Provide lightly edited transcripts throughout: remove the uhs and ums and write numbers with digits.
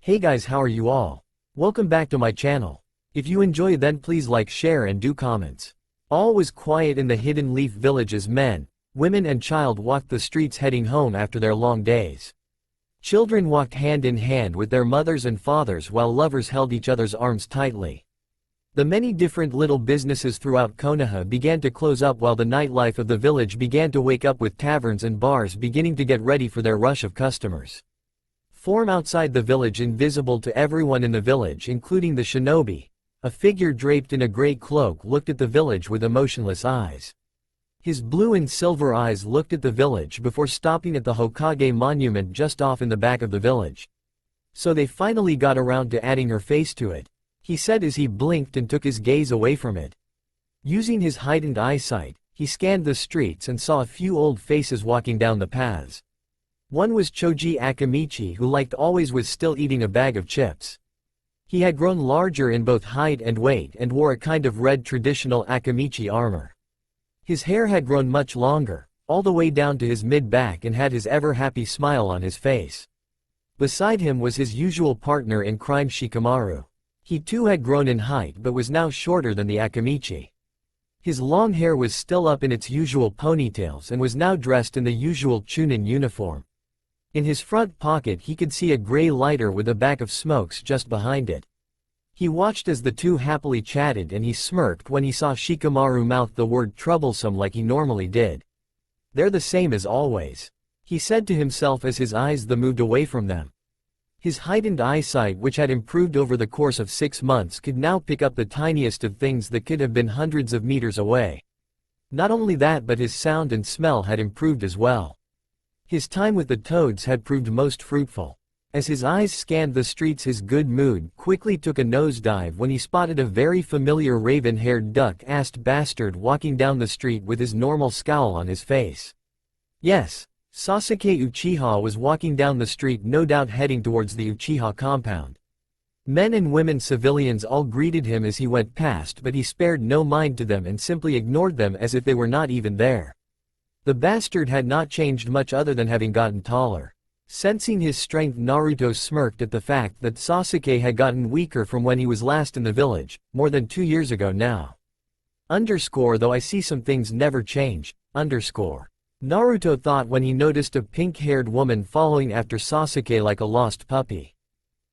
Hey guys, how are you all? Welcome back to my channel. If you enjoy then please like, share and do comments. All was quiet in the Hidden Leaf village as men, women and child walked the streets heading home after their long days. Children walked hand in hand with their mothers and fathers while lovers held each other's arms tightly. The many different little businesses throughout Konoha began to close up while the nightlife of the village began to wake up with taverns and bars beginning to get ready for their rush of customers. Form outside the village invisible to everyone in the village including the shinobi, a figure draped in a gray cloak looked at the village with emotionless eyes. His blue and silver eyes looked at the village before stopping at the Hokage monument just off in the back of the village. So they finally got around to adding her face to it, he said as he blinked and took his gaze away from it. Using his heightened eyesight, he scanned the streets and saw a few old faces walking down the paths. One was Choji Akamichi who like always was still eating a bag of chips. He had grown larger in both height and weight and wore a kind of red traditional Akamichi armor. His hair had grown much longer, all the way down to his mid-back and had his ever-happy smile on his face. Beside him was his usual partner in crime Shikamaru. He too had grown in height but was now shorter than the Akamichi. His long hair was still up in its usual ponytails and was now dressed in the usual Chunin uniform. In his front pocket he could see a gray lighter with a back of smokes just behind it. He watched as the two happily chatted and he smirked when he saw Shikamaru mouth the word troublesome like he normally did. They're the same as always, he said to himself as his eyes moved away from them. His heightened eyesight which had improved over the course of 6 months could now pick up the tiniest of things that could have been hundreds of meters away. Not only that but his sound and smell had improved as well. His time with the toads had proved most fruitful. As his eyes scanned the streets his good mood quickly took a nosedive when he spotted a very familiar raven-haired duck-assed bastard walking down the street with his normal scowl on his face. Yes, Sasuke Uchiha was walking down the street no doubt heading towards the Uchiha compound. Men and women civilians all greeted him as he went past but he spared no mind to them and simply ignored them as if they were not even there. The bastard had not changed much other than having gotten taller. Sensing his strength Naruto smirked at the fact that Sasuke had gotten weaker from when he was last in the village, more than 2 years ago now. Though I see some things never change, Naruto thought when he noticed a pink-haired woman following after Sasuke like a lost puppy.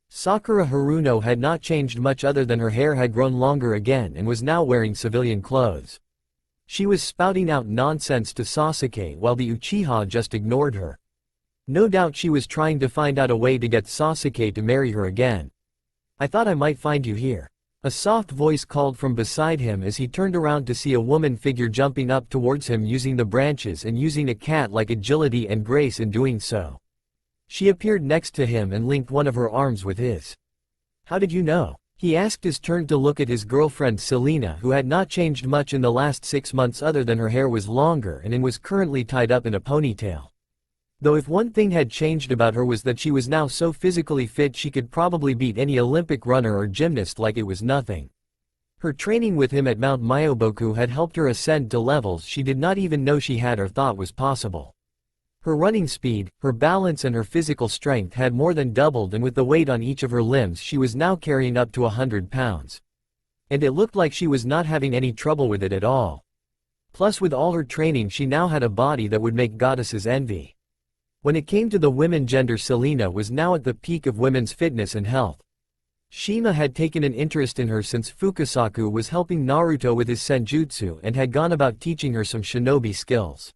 Sakura Haruno had not changed much other than her hair had grown longer again and was now wearing civilian clothes. She was spouting out nonsense to Sasuke while the Uchiha just ignored her. No doubt she was trying to find out a way to get Sasuke to marry her again. I thought I might find you here. A soft voice called from beside him as he turned around to see a woman figure jumping up towards him using the branches and using a cat-like agility and grace in doing so. She appeared next to him and linked one of her arms with his. How did you know? He asked as turned to look at his girlfriend Selena who had not changed much in the last 6 months other than her hair was longer and was currently tied up in a ponytail. Though if one thing had changed about her was that she was now so physically fit she could probably beat any Olympic runner or gymnast like it was nothing. Her training with him at Mount Myoboku had helped her ascend to levels she did not even know she had or thought was possible. Her running speed, her balance and her physical strength had more than doubled and with the weight on each of her limbs she was now carrying up to 100 pounds. And it looked like she was not having any trouble with it at all. Plus with all her training she now had a body that would make goddesses envy. When it came to the women gender Selena was now at the peak of women's fitness and health. Shima had taken an interest in her since Fukasaku was helping Naruto with his senjutsu and had gone about teaching her some shinobi skills.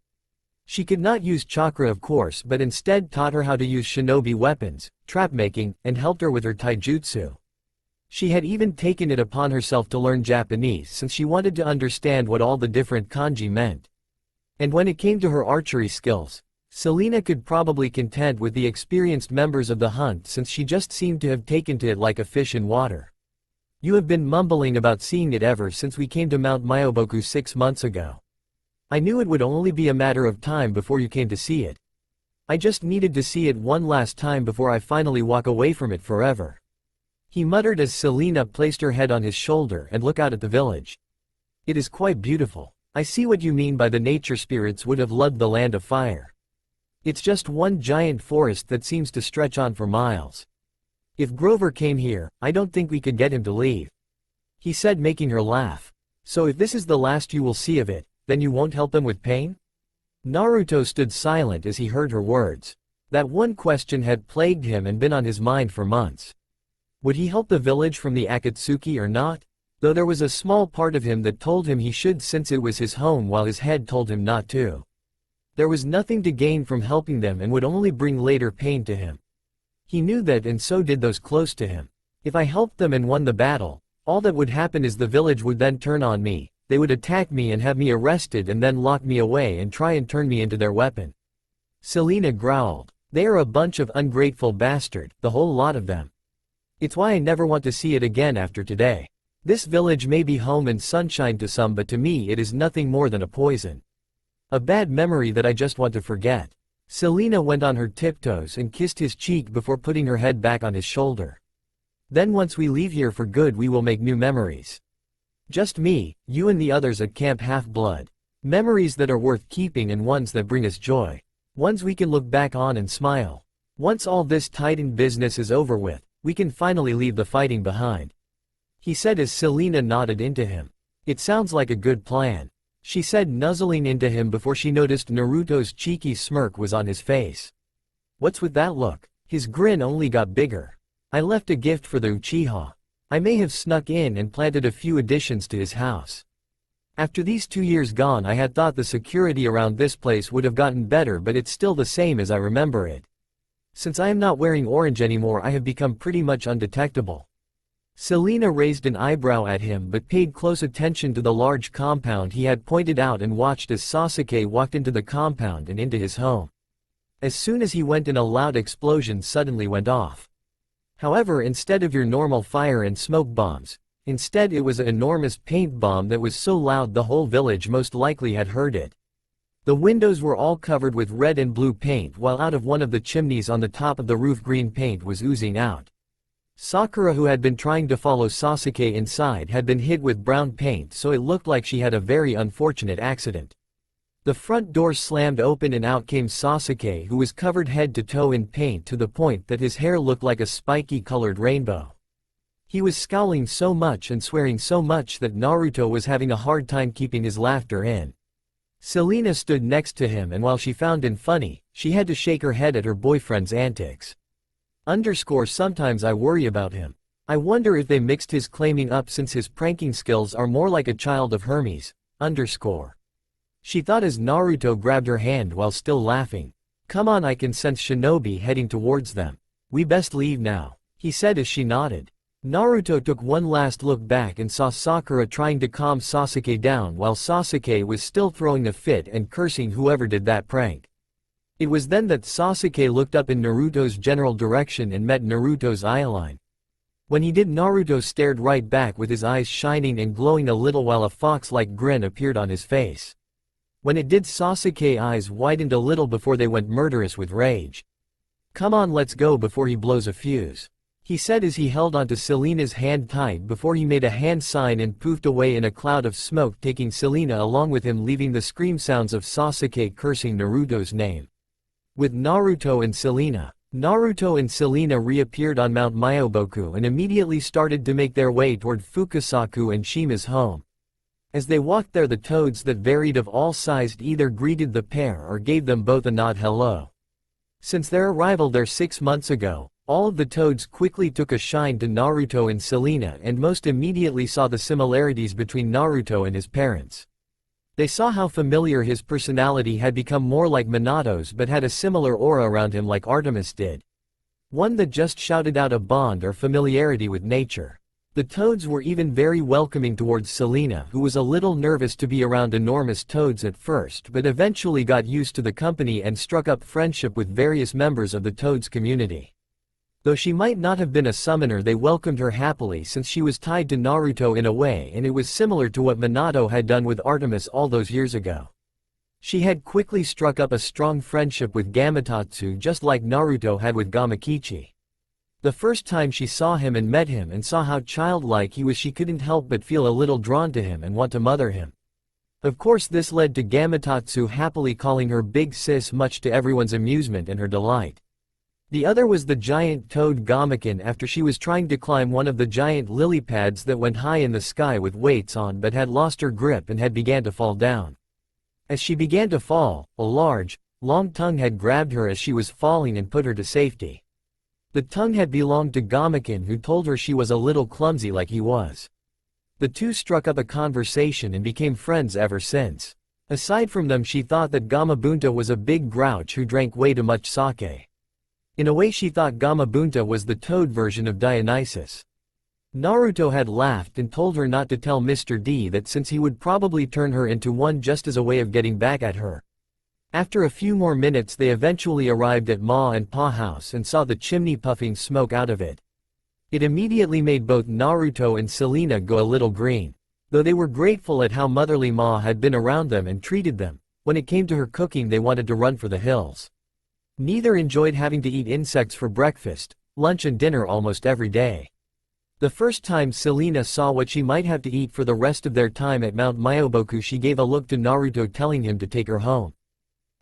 She could not use chakra of course but instead taught her how to use shinobi weapons, trap-making, and helped her with her taijutsu. She had even taken it upon herself to learn Japanese since she wanted to understand what all the different kanji meant. And when it came to her archery skills, Selena could probably contend with the experienced members of the hunt since she just seemed to have taken to it like a fish in water. You have been mumbling about seeing it ever since we came to Mount Myoboku 6 months ago. I knew it would only be a matter of time before you came to see it. I just needed to see it one last time before I finally walk away from it forever. He muttered as Selena placed her head on his shoulder and looked out at the village. It is quite beautiful. I see what you mean by the nature spirits would have loved the land of fire. It's just one giant forest that seems to stretch on for miles. If Grover came here, I don't think we could get him to leave. He said, making her laugh. So if this is the last you will see of it, then you won't help him with pain? Naruto stood silent as he heard her words. That one question had plagued him and been on his mind for months. Would he help the village from the Akatsuki or not? Though there was a small part of him that told him he should since it was his home while his head told him not to. There was nothing to gain from helping them and would only bring later pain to him. He knew that, and so did those close to him. If I helped them and won the battle, all that would happen is the village would then turn on me, they would attack me and have me arrested and then lock me away and try and turn me into their weapon. Selena growled. They are a bunch of ungrateful bastard, the whole lot of them. It's why I never want to see it again after today. This village may be home and sunshine to some, but to me it is nothing more than a poison. A bad memory that I just want to forget. Selena went on her tiptoes and kissed his cheek before putting her head back on his shoulder. Then once we leave here for good we will make new memories. Just me, you and the others at Camp Half-Blood. Memories that are worth keeping and ones that bring us joy. Ones we can look back on and smile. Once all this Titan business is over with, we can finally leave the fighting behind. He said as Selena nodded into him. It sounds like a good plan. She said, nuzzling into him before she noticed Naruto's cheeky smirk was on his face. What's with that look? His grin only got bigger. I left a gift for the Uchiha. I may have snuck in and planted a few additions to his house. After these 2 years gone I had thought the security around this place would have gotten better, but it's still the same as I remember it. Since I am not wearing orange anymore I have become pretty much undetectable. Selena raised an eyebrow at him but paid close attention to the large compound he had pointed out and watched as Sasuke walked into the compound and into his home. As soon as he went in, a loud explosion suddenly went off. However, instead of your normal fire and smoke bombs, instead it was an enormous paint bomb that was so loud the whole village most likely had heard it. The windows were all covered with red and blue paint, while out of one of the chimneys on the top of the roof green paint was oozing out. Sakura, who had been trying to follow Sasuke inside, had been hit with brown paint, so it looked like she had a very unfortunate accident. The front door slammed open and out came Sasuke, who was covered head to toe in paint to the point that his hair looked like a spiky colored rainbow. He was scowling so much and swearing so much that Naruto was having a hard time keeping his laughter in. Selena stood next to him, and while she found it funny, she had to shake her head at her boyfriend's antics. Sometimes I worry about him. I wonder if they mixed his claiming up since his pranking skills are more like a child of Hermes. She thought as Naruto grabbed her hand while still laughing. Come on, I can sense Shinobi heading towards them. We best leave now, he said as she nodded. Naruto took one last look back and saw Sakura trying to calm Sasuke down while Sasuke was still throwing a fit and cursing whoever did that prank. It was then that Sasuke looked up in Naruto's general direction and met Naruto's eyeline. When he did, Naruto stared right back with his eyes shining and glowing a little while a fox-like grin appeared on his face. When it did, Sasuke's eyes widened a little before they went murderous with rage. Come on, let's go before he blows a fuse, he said as he held onto Selena's hand tight before he made a hand sign and poofed away in a cloud of smoke, taking Selena along with him, leaving the scream sounds of Sasuke cursing Naruto's name. With Naruto and Selena reappeared on Mount Myoboku and immediately started to make their way toward Fukasaku and Shima's home. As they walked there, the toads that varied of all sizes either greeted the pair or gave them both a nod hello. Since their arrival there 6 months ago, all of the toads quickly took a shine to Naruto and Selena and most immediately saw the similarities between Naruto and his parents. They saw how familiar his personality had become, more like Minato's, but had a similar aura around him like Artemis did. One that just shouted out a bond or familiarity with nature. The toads were even very welcoming towards Selena, who was a little nervous to be around enormous toads at first but eventually got used to the company and struck up friendship with various members of the toads community. Though she might not have been a summoner, they welcomed her happily since she was tied to Naruto in a way, and it was similar to what Minato had done with Artemis all those years ago. She had quickly struck up a strong friendship with Gamatotsu just like Naruto had with Gamakichi. The first time she saw him and met him and saw how childlike he was, she couldn't help but feel a little drawn to him and want to mother him. Of course, this led to Gamatotsu happily calling her big sis, much to everyone's amusement and her delight. The other was the giant toad Gamaken after she was trying to climb one of the giant lily pads that went high in the sky with weights on but had lost her grip and had began to fall down. As she began to fall, a large, long tongue had grabbed her as she was falling and put her to safety. The tongue had belonged to Gamaken, who told her she was a little clumsy like he was. The two struck up a conversation and became friends ever since. Aside from them, she thought that Gamabunta was a big grouch who drank way too much sake. In a way, she thought Gamabunta was the toad version of Dionysus. Naruto had laughed and told her not to tell Mr. D that since he would probably turn her into one just as a way of getting back at her. After a few more minutes, they eventually arrived at Ma and Pa house and saw the chimney puffing smoke out of it. It immediately made both Naruto and Selena go a little green. Though they were grateful at how motherly Ma had been around them and treated them, when it came to her cooking they wanted to run for the hills. Neither enjoyed having to eat insects for breakfast, lunch and dinner almost every day. The first time Selena saw what she might have to eat for the rest of their time at Mount Myoboku, she gave a look to Naruto telling him to take her home.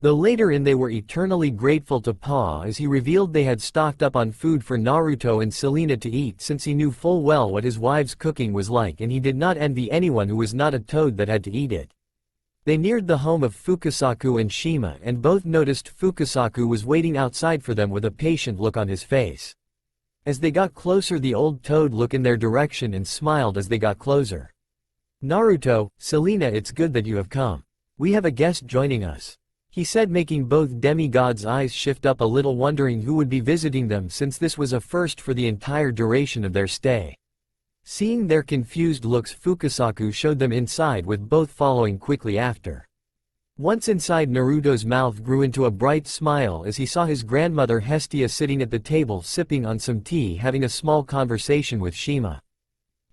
Though later in they were eternally grateful to Pa as he revealed they had stocked up on food for Naruto and Selena to eat, since he knew full well what his wife's cooking was like and he did not envy anyone who was not a toad that had to eat it. They neared the home of Fukasaku and Shima, and both noticed Fukasaku was waiting outside for them with a patient look on his face. As they got closer, the old toad looked in their direction and smiled as they got closer. "Naruto, Selena, it's good that you have come. We have a guest joining us," he said, making both demigods' eyes shift up a little, wondering who would be visiting them since this was a first for the entire duration of their stay. Seeing their confused looks, Fukasaku showed them inside, with both following quickly after. Once inside, Naruto's mouth grew into a bright smile as he saw his grandmother Hestia sitting at the table sipping on some tea, having a small conversation with Shima.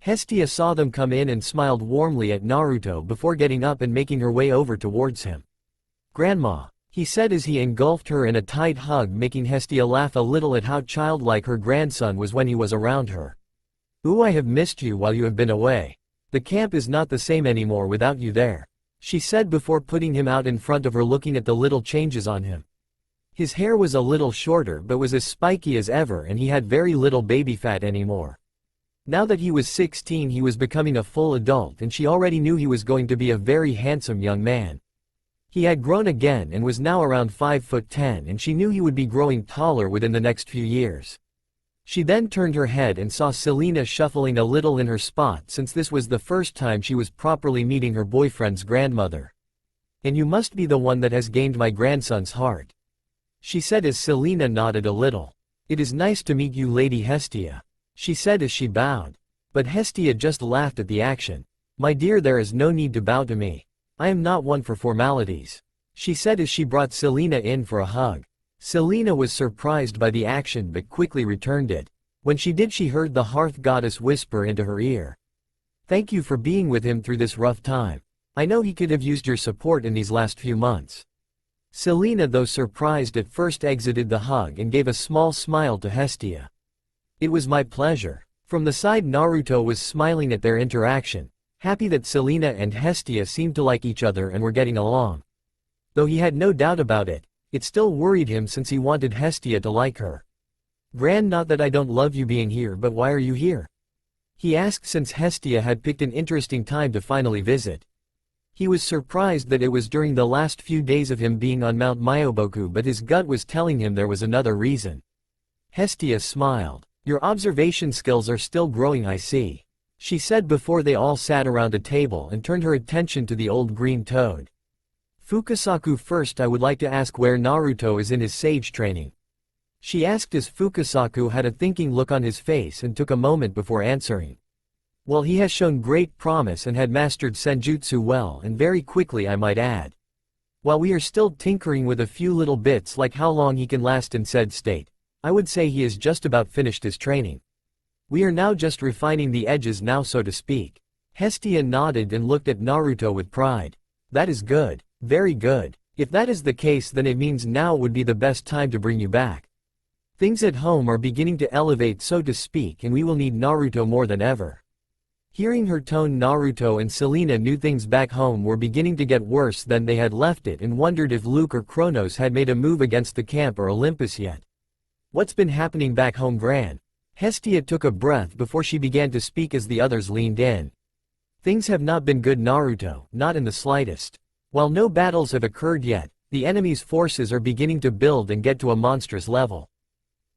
Hestia saw them come in and smiled warmly at Naruto before getting up and making her way over towards him. "Grandma," he said as he engulfed her in a tight hug, making Hestia laugh a little at how childlike her grandson was when he was around her. "Ooh, I have missed you while you have been away. The camp is not the same anymore without you there," she said before putting him out in front of her, looking at the little changes on him. His hair was a little shorter but was as spiky as ever, and he had very little baby fat anymore. Now that he was 16, he was becoming a full adult, and she already knew he was going to be a very handsome young man. He had grown again and was now around 5'10", and she knew he would be growing taller within the next few years. She then turned her head and saw Selena shuffling a little in her spot, since this was the first time she was properly meeting her boyfriend's grandmother. "And you must be the one that has gained my grandson's heart," she said as Selena nodded a little. "It is nice to meet you, Lady Hestia," she said as she bowed. But Hestia just laughed at the action. "My dear, there is no need to bow to me. I am not one for formalities," she said as she brought Selena in for a hug. Selena was surprised by the action but quickly returned it. When she did, she heard the hearth goddess whisper into her ear, "Thank you for being with him through this rough time. I know he could have used your support in these last few months." Selena, though surprised at first, exited the hug and gave a small smile to Hestia. "It was my pleasure." From the side, Naruto was smiling at their interaction, happy that Selena and Hestia seemed to like each other and were getting along. Though he had no doubt about it, it still worried him since he wanted Hestia to like her. "Gran, not that I don't love you being here, but why are you here?" he asked, since Hestia had picked an interesting time to finally visit. He was surprised that it was during the last few days of him being on Mount Myoboku, but his gut was telling him there was another reason. Hestia smiled. "Your observation skills are still growing, I see," she said before they all sat around a table and turned her attention to the old green toad. "Fukasaku, first I would like to ask where Naruto is in his sage training," she asked as Fukasaku had a thinking look on his face and took a moment before answering. "Well, he has shown great promise and had mastered senjutsu well, and very quickly, I might add. While we are still tinkering with a few little bits like how long he can last in said state, I would say he has just about finished his training. We are now just refining the edges now, so to speak." Hestia nodded and looked at Naruto with pride. "That is good. Very good. If that is the case, then it means now would be the best time to bring you back. Things at home are beginning to elevate, so to speak, and we will need Naruto more than ever." Hearing her tone, Naruto and Selena knew things back home were beginning to get worse than they had left it, and wondered if Luke or Kronos had made a move against the camp or Olympus yet. What's been happening back home, Gran? Hestia took a breath before she began to speak as the others leaned in. Things have not been good, Naruto, not in the slightest. While no battles have occurred yet, the enemy's forces are beginning to build and get to a monstrous level.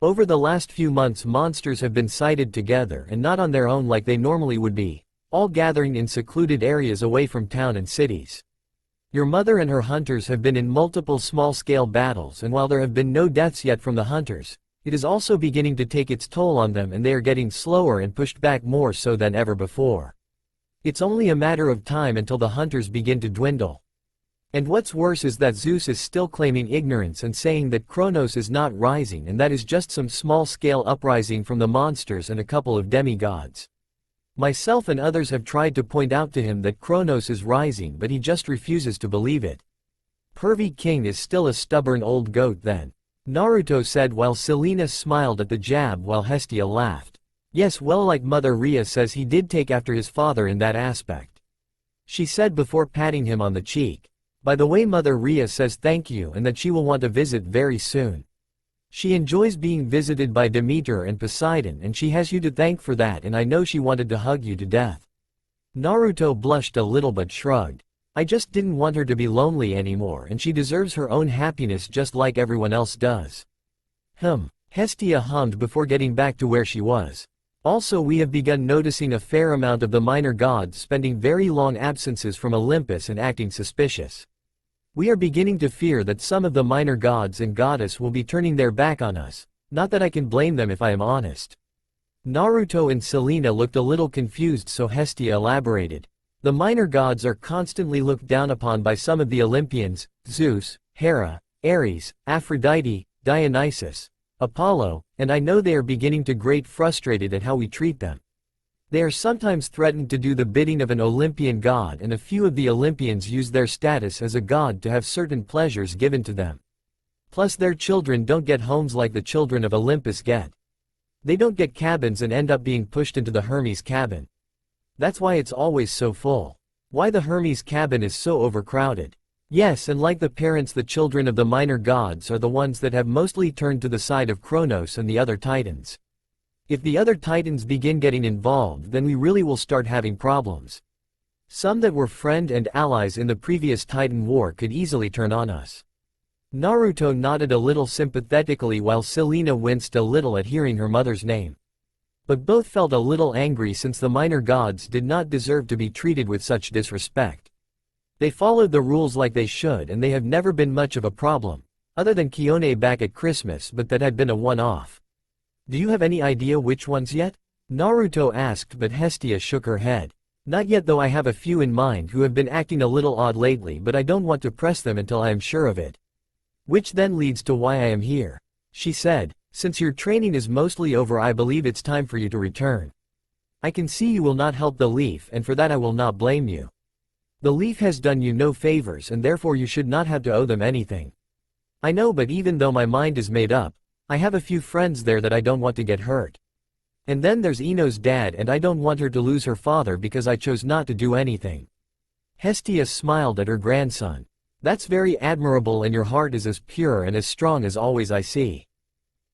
Over the last few months, monsters have been sighted together and not on their own like they normally would be, all gathering in secluded areas away from town and cities. Your mother and her hunters have been in multiple small-scale battles, and while there have been no deaths yet from the hunters, it is also beginning to take its toll on them, and they are getting slower and pushed back more so than ever before. It's only a matter of time until the hunters begin to dwindle. And what's worse is that Zeus is still claiming ignorance and saying that Kronos is not rising, and that is just some small-scale uprising from the monsters and a couple of demigods. Myself and others have tried to point out to him that Kronos is rising, but he just refuses to believe it. Pervy King is still a stubborn old goat then, Naruto said while Selena smiled at the jab while Hestia laughed. Yes, well, like Mother Rhea says, he did take after his father in that aspect, she said before patting him on the cheek. By the way, Mother Rhea says thank you and that she will want to visit very soon. She enjoys being visited by Demeter and Poseidon, and she has you to thank for that, and I know she wanted to hug you to death. Naruto blushed a little but shrugged. I just didn't want her to be lonely anymore, and she deserves her own happiness just like everyone else does. Hestia hummed before getting back to where she was. Also, we have begun noticing a fair amount of the minor gods spending very long absences from Olympus and acting suspicious. We are beginning to fear that some of the minor gods and goddess will be turning their back on us, not that I can blame them if I am honest. Naruto and Selena looked a little confused, so Hestia elaborated. The minor gods are constantly looked down upon by some of the Olympians, Zeus, Hera, Ares, Aphrodite, Dionysus, Apollo, and I know they are beginning to get frustrated at how we treat them. They are sometimes threatened to do the bidding of an Olympian god, and a few of the Olympians use their status as a god to have certain pleasures given to them. Plus, their children don't get homes like the children of Olympus get. They don't get cabins and end up being pushed into the Hermes cabin. That's why it's always so full. Why the Hermes cabin is so overcrowded. Yes, and like the parents, the children of the minor gods are the ones that have mostly turned to the side of Kronos and the other titans. If the other titans begin getting involved, then we really will start having problems. Some that were friend and allies in the previous Titan War could easily turn on us. Naruto nodded a little sympathetically while Selena winced a little at hearing her mother's name. But both felt a little angry since the minor gods did not deserve to be treated with such disrespect. They followed the rules like they should, and they have never been much of a problem, other than Kione back at Christmas, but that had been a one-off. Do you have any idea which ones yet? Naruto asked, but Hestia shook her head. Not yet, though I have a few in mind who have been acting a little odd lately, but I don't want to press them until I am sure of it. Which then leads to why I am here, she said. Since your training is mostly over, I believe it's time for you to return. I can see you will not help the Leaf, and for that I will not blame you. The Leaf has done you no favors, and therefore you should not have to owe them anything. I know, but even though my mind is made up, I have a few friends there that I don't want to get hurt. And then there's Ino's dad, and I don't want her to lose her father because I chose not to do anything. Hestia smiled at her grandson. That's very admirable, and your heart is as pure and as strong as always, I see.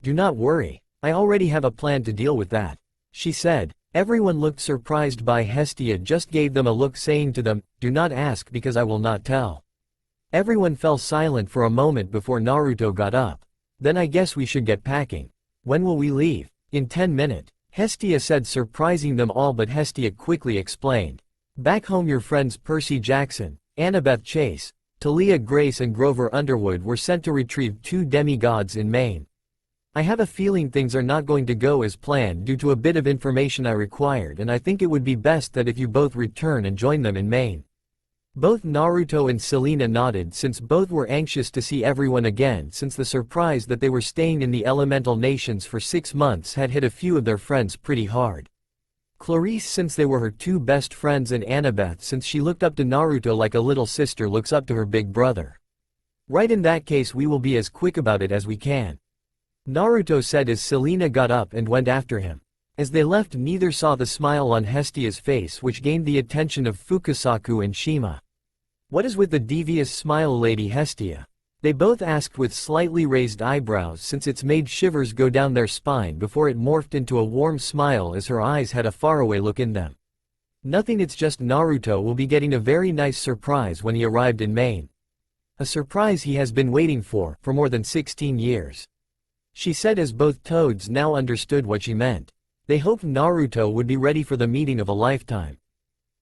Do not worry. I already have a plan to deal with that, she said. Everyone looked surprised by Hestia, just gave them a look saying to them, do not ask because I will not tell. Everyone fell silent for a moment before Naruto got up. Then I guess we should get packing. When will we leave? In 10 minutes, Hestia said, surprising them all, but Hestia quickly explained. Back home, your friends Percy Jackson, Annabeth Chase, Talia Grace and Grover Underwood were sent to retrieve 2 demigods in Maine. I have a feeling things are not going to go as planned due to a bit of information I required, and I think it would be best that if you both return and join them in Maine. Both Naruto and Selena nodded, since both were anxious to see everyone again, since the surprise that they were staying in the elemental nations for 6 months had hit a few of their friends pretty hard. Clarice, since they were her 2 best friends, and Annabeth, since she looked up to Naruto like a little sister looks up to her big brother. Right, in that case we will be as quick about it as we can, Naruto said as Selena got up and went after him. As they left, neither saw the smile on Hestia's face, which gained the attention of Fukasaku and Shima. What is with the devious smile, Lady Hestia? They both asked with slightly raised eyebrows since it's made shivers go down their spine before it morphed into a warm smile as her eyes had a faraway look in them. Nothing, it's just Naruto will be getting a very nice surprise when he arrived in Maine. A surprise he has been waiting for more than 16 years. She said as both toads now understood what she meant. They hoped Naruto would be ready for the meeting of a lifetime.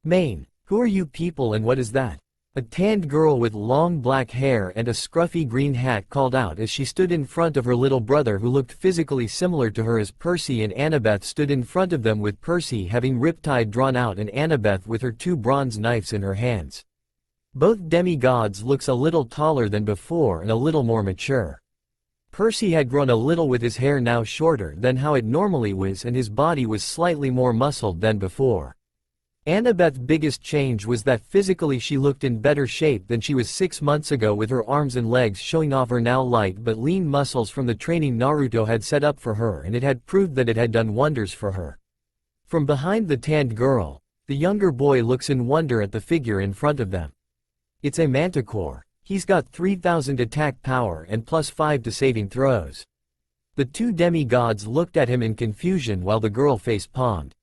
Maine, who are you people and what is that? A tanned girl with long black hair and a scruffy green hat called out as she stood in front of her little brother who looked physically similar to her as Percy and Annabeth stood in front of them with Percy having riptide drawn out and Annabeth with her 2 bronze knives in her hands. Both demigods looks a little taller than before and a little more mature. Percy had grown a little with his hair now shorter than how it normally was and his body was slightly more muscled than before. Annabeth's biggest change was that physically she looked in better shape than she was 6 months ago with her arms and legs showing off her now light but lean muscles from the training Naruto had set up for her and it had proved that it had done wonders for her. From behind the tanned girl, the younger boy looks in wonder at the figure in front of them. It's a manticore. He's got 3000 attack power and +5 to saving throws. The 2 demigods looked at him in confusion while the girl face-palmed.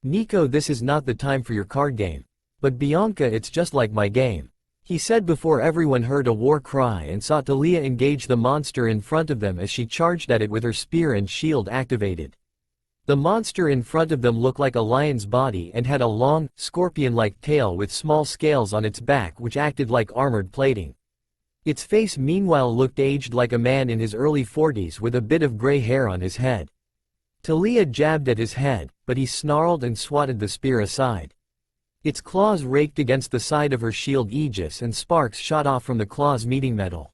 Nico, this is not the time for your card game. But Bianca, it's just like my game. He said before everyone heard a war cry and saw Talia engage the monster in front of them as she charged at it with her spear and shield activated. The monster in front of them looked like a lion's body and had a long, scorpion-like tail with small scales on its back which acted like armored plating. Its face meanwhile looked aged like a man in his early 40s with a bit of gray hair on his head. Talia jabbed at his head, but he snarled and swatted the spear aside. Its claws raked against the side of her shield aegis and sparks shot off from the claws meeting metal.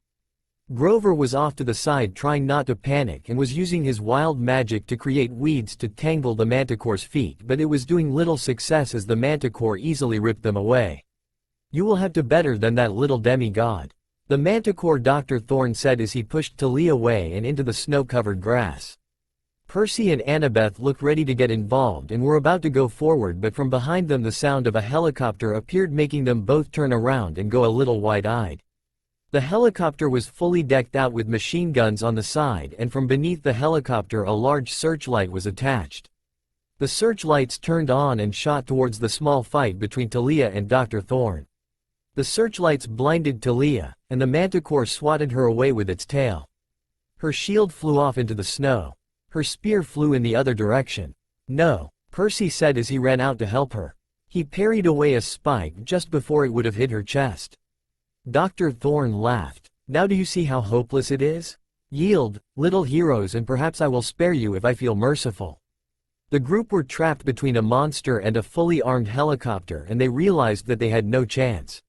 Grover was off to the side trying not to panic and was using his wild magic to create weeds to tangle the manticore's feet, but it was doing little success as the manticore easily ripped them away. You will have to better than that, little demigod. The manticore, Dr. Thorne said as he pushed Talia away and into the snow-covered grass. Percy and Annabeth looked ready to get involved and were about to go forward, but from behind them the sound of a helicopter appeared, making them both turn around and go a little wide-eyed. The helicopter was fully decked out with machine guns on the side, and from beneath the helicopter a large searchlight was attached. The searchlights turned on and shot towards the small fight between Talia and Dr. Thorne. The searchlights blinded Talia, and the manticore swatted her away with its tail. Her shield flew off into the snow. Her spear flew in the other direction. No, Percy said as he ran out to help her. He parried away a spike just before it would have hit her chest. Dr. Thorne laughed. Now do you see how hopeless it is? Yield, little heroes, and perhaps I will spare you if I feel merciful. The group were trapped between a monster and a fully armed helicopter and they realized that they had no chance.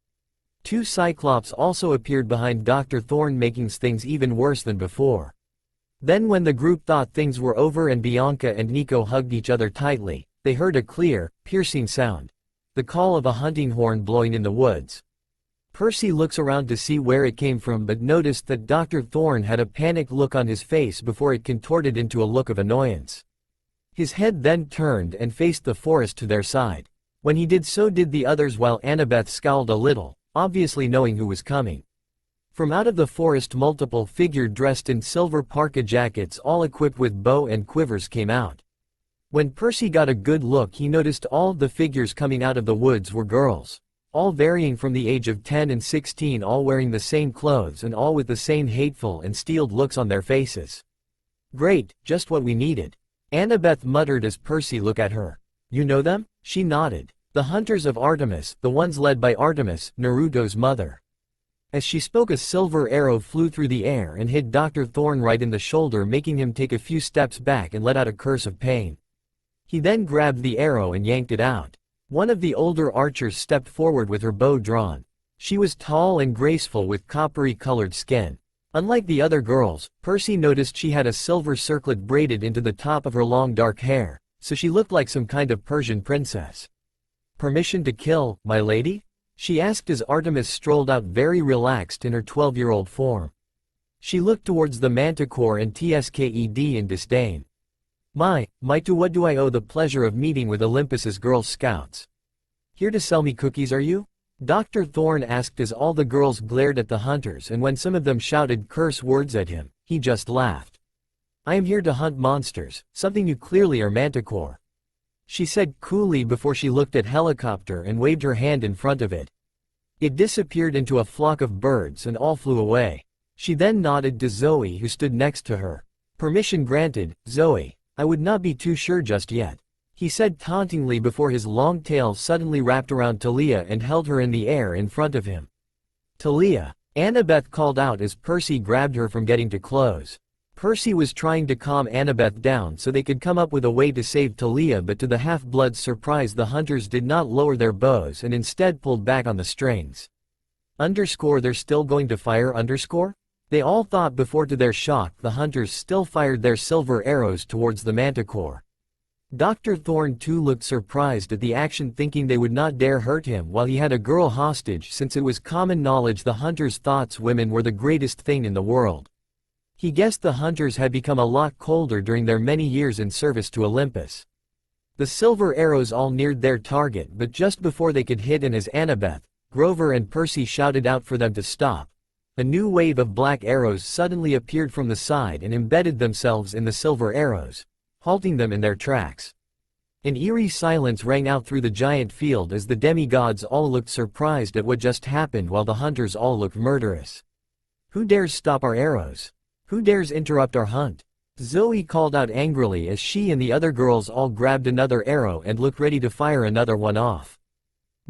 2 Cyclops also appeared behind Dr. Thorne, making things even worse than before. Then when the group thought things were over and Bianca and Nico hugged each other tightly, they heard a clear, piercing sound. The call of a hunting horn blowing in the woods. Percy looks around to see where it came from but noticed that Dr. Thorne had a panicked look on his face before it contorted into a look of annoyance. His head then turned and faced the forest to their side. When he did, so did the others, while Annabeth scowled a little, obviously knowing who was coming. From out of the forest multiple figures dressed in silver parka jackets, all equipped with bow and quivers, came out. When Percy got a good look he noticed all of the figures coming out of the woods were girls. All varying from the age of 10 and 16, all wearing the same clothes and all with the same hateful and steeled looks on their faces. Great, just what we needed. Annabeth muttered as Percy looked at her. You know them? She nodded. The hunters of Artemis, the ones led by Artemis, Naruto's mother. As she spoke a silver arrow flew through the air and hit Dr. Thorne right in the shoulder, making him take a few steps back and let out a curse of pain. He then grabbed the arrow and yanked it out. One of the older archers stepped forward with her bow drawn. She was tall and graceful with coppery-colored skin. Unlike the other girls, Percy noticed she had a silver circlet braided into the top of her long dark hair, so she looked like some kind of Persian princess. Permission to kill, my lady? She asked as Artemis strolled out very relaxed in her 12-year-old form. She looked towards the manticore and Tsked in disdain. To what do I owe the pleasure of meeting with Olympus's Girl Scouts? Here to sell me cookies, are you? Dr. Thorne asked as all the girls glared at the hunters, and when some of them shouted curse words at him, he just laughed. "I am here to hunt monsters, something you clearly are Manticore," she said coolly before she looked at helicopter and waved her hand in front of it. It disappeared into a flock of birds and all flew away. She then nodded to Zoe, who stood next to her. "Permission granted, Zoe. I would not be too sure just yet," he said tauntingly before his long tail suddenly wrapped around Talia and held her in the air in front of him. "Talia," Annabeth called out as Percy grabbed her from getting too close. Percy was trying to calm Annabeth down so they could come up with a way to save Talia, but to the half-blood's surprise the hunters did not lower their bows and instead pulled back on the strings. They're still going to fire? They all thought before. To their shock, the hunters still fired their silver arrows towards the Manticore. Dr. Thorne too looked surprised at the action, thinking they would not dare hurt him while he had a girl hostage, since it was common knowledge the hunters thought women were the greatest thing in the world. He guessed the hunters had become a lot colder during their many years in service to Olympus. The silver arrows all neared their target, but just before they could hit, and as Annabeth, Grover and Percy shouted out for them to stop, a new wave of black arrows suddenly appeared from the side and embedded themselves in the silver arrows, halting them in their tracks. An eerie silence rang out through the giant field as the demigods all looked surprised at what just happened, while the hunters all looked murderous. "Who dares stop our arrows? Who dares interrupt our hunt?" Zoe called out angrily as she and the other girls all grabbed another arrow and looked ready to fire another one off.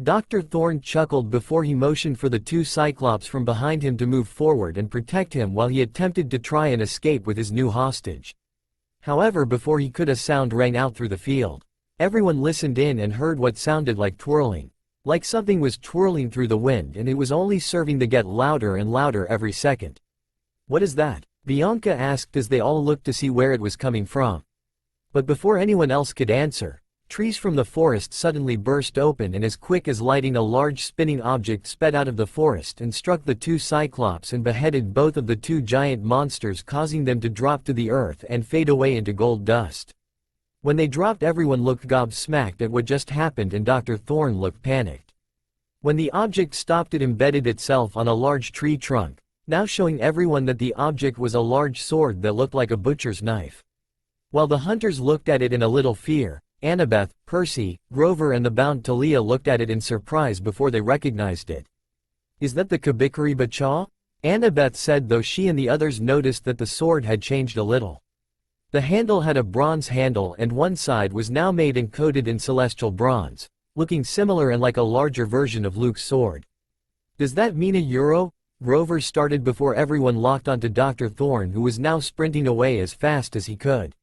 Dr. Thorne chuckled before he motioned for the two Cyclops from behind him to move forward and protect him while he attempted to try and escape with his new hostage. However, before he could, a sound rang out through the field. Everyone listened in and heard what sounded like twirling. Like something was twirling through the wind, and it was only serving to get louder and louder every second. "What is that?" Bianca asked as they all looked to see where it was coming from. But before anyone else could answer, trees from the forest suddenly burst open, and as quick as lightning a large spinning object sped out of the forest and struck the two Cyclops and beheaded both of the two giant monsters, causing them to drop to the earth and fade away into gold dust. When they dropped, everyone looked gobsmacked at what just happened, and Dr. Thorne looked panicked. When the object stopped, it embedded itself on a large tree trunk, now showing everyone that the object was a large sword that looked like a butcher's knife. While the hunters looked at it in a little fear, Annabeth, Percy, Grover and the bound Talia looked at it in surprise before they recognized it. "Is that the Kabikari Bacha?" Annabeth said, though she and the others noticed that the sword had changed a little. The handle had a bronze handle, and one side was now made and coated in celestial bronze, looking similar and like a larger version of Luke's sword. "Does that mean a euro?" Grover started before everyone locked onto Dr. Thorne, who was now sprinting away as fast as he could.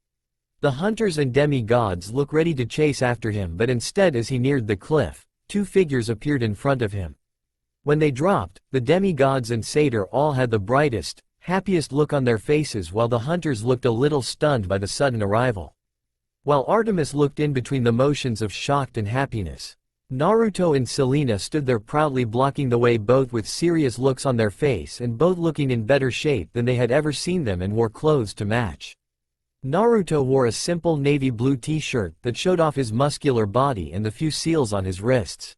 The hunters and demigods looked ready to chase after him, but instead, as he neared the cliff, two figures appeared in front of him. When they dropped, the demigods and satyr all had the brightest, happiest look on their faces, while the hunters looked a little stunned by the sudden arrival. While Artemis looked in between the motions of shocked and happiness. Naruto and Selena stood there proudly blocking the way, both with serious looks on their face and both looking in better shape than they had ever seen them, and wore clothes to match. Naruto wore a simple navy blue t-shirt that showed off his muscular body and the few seals on his wrists.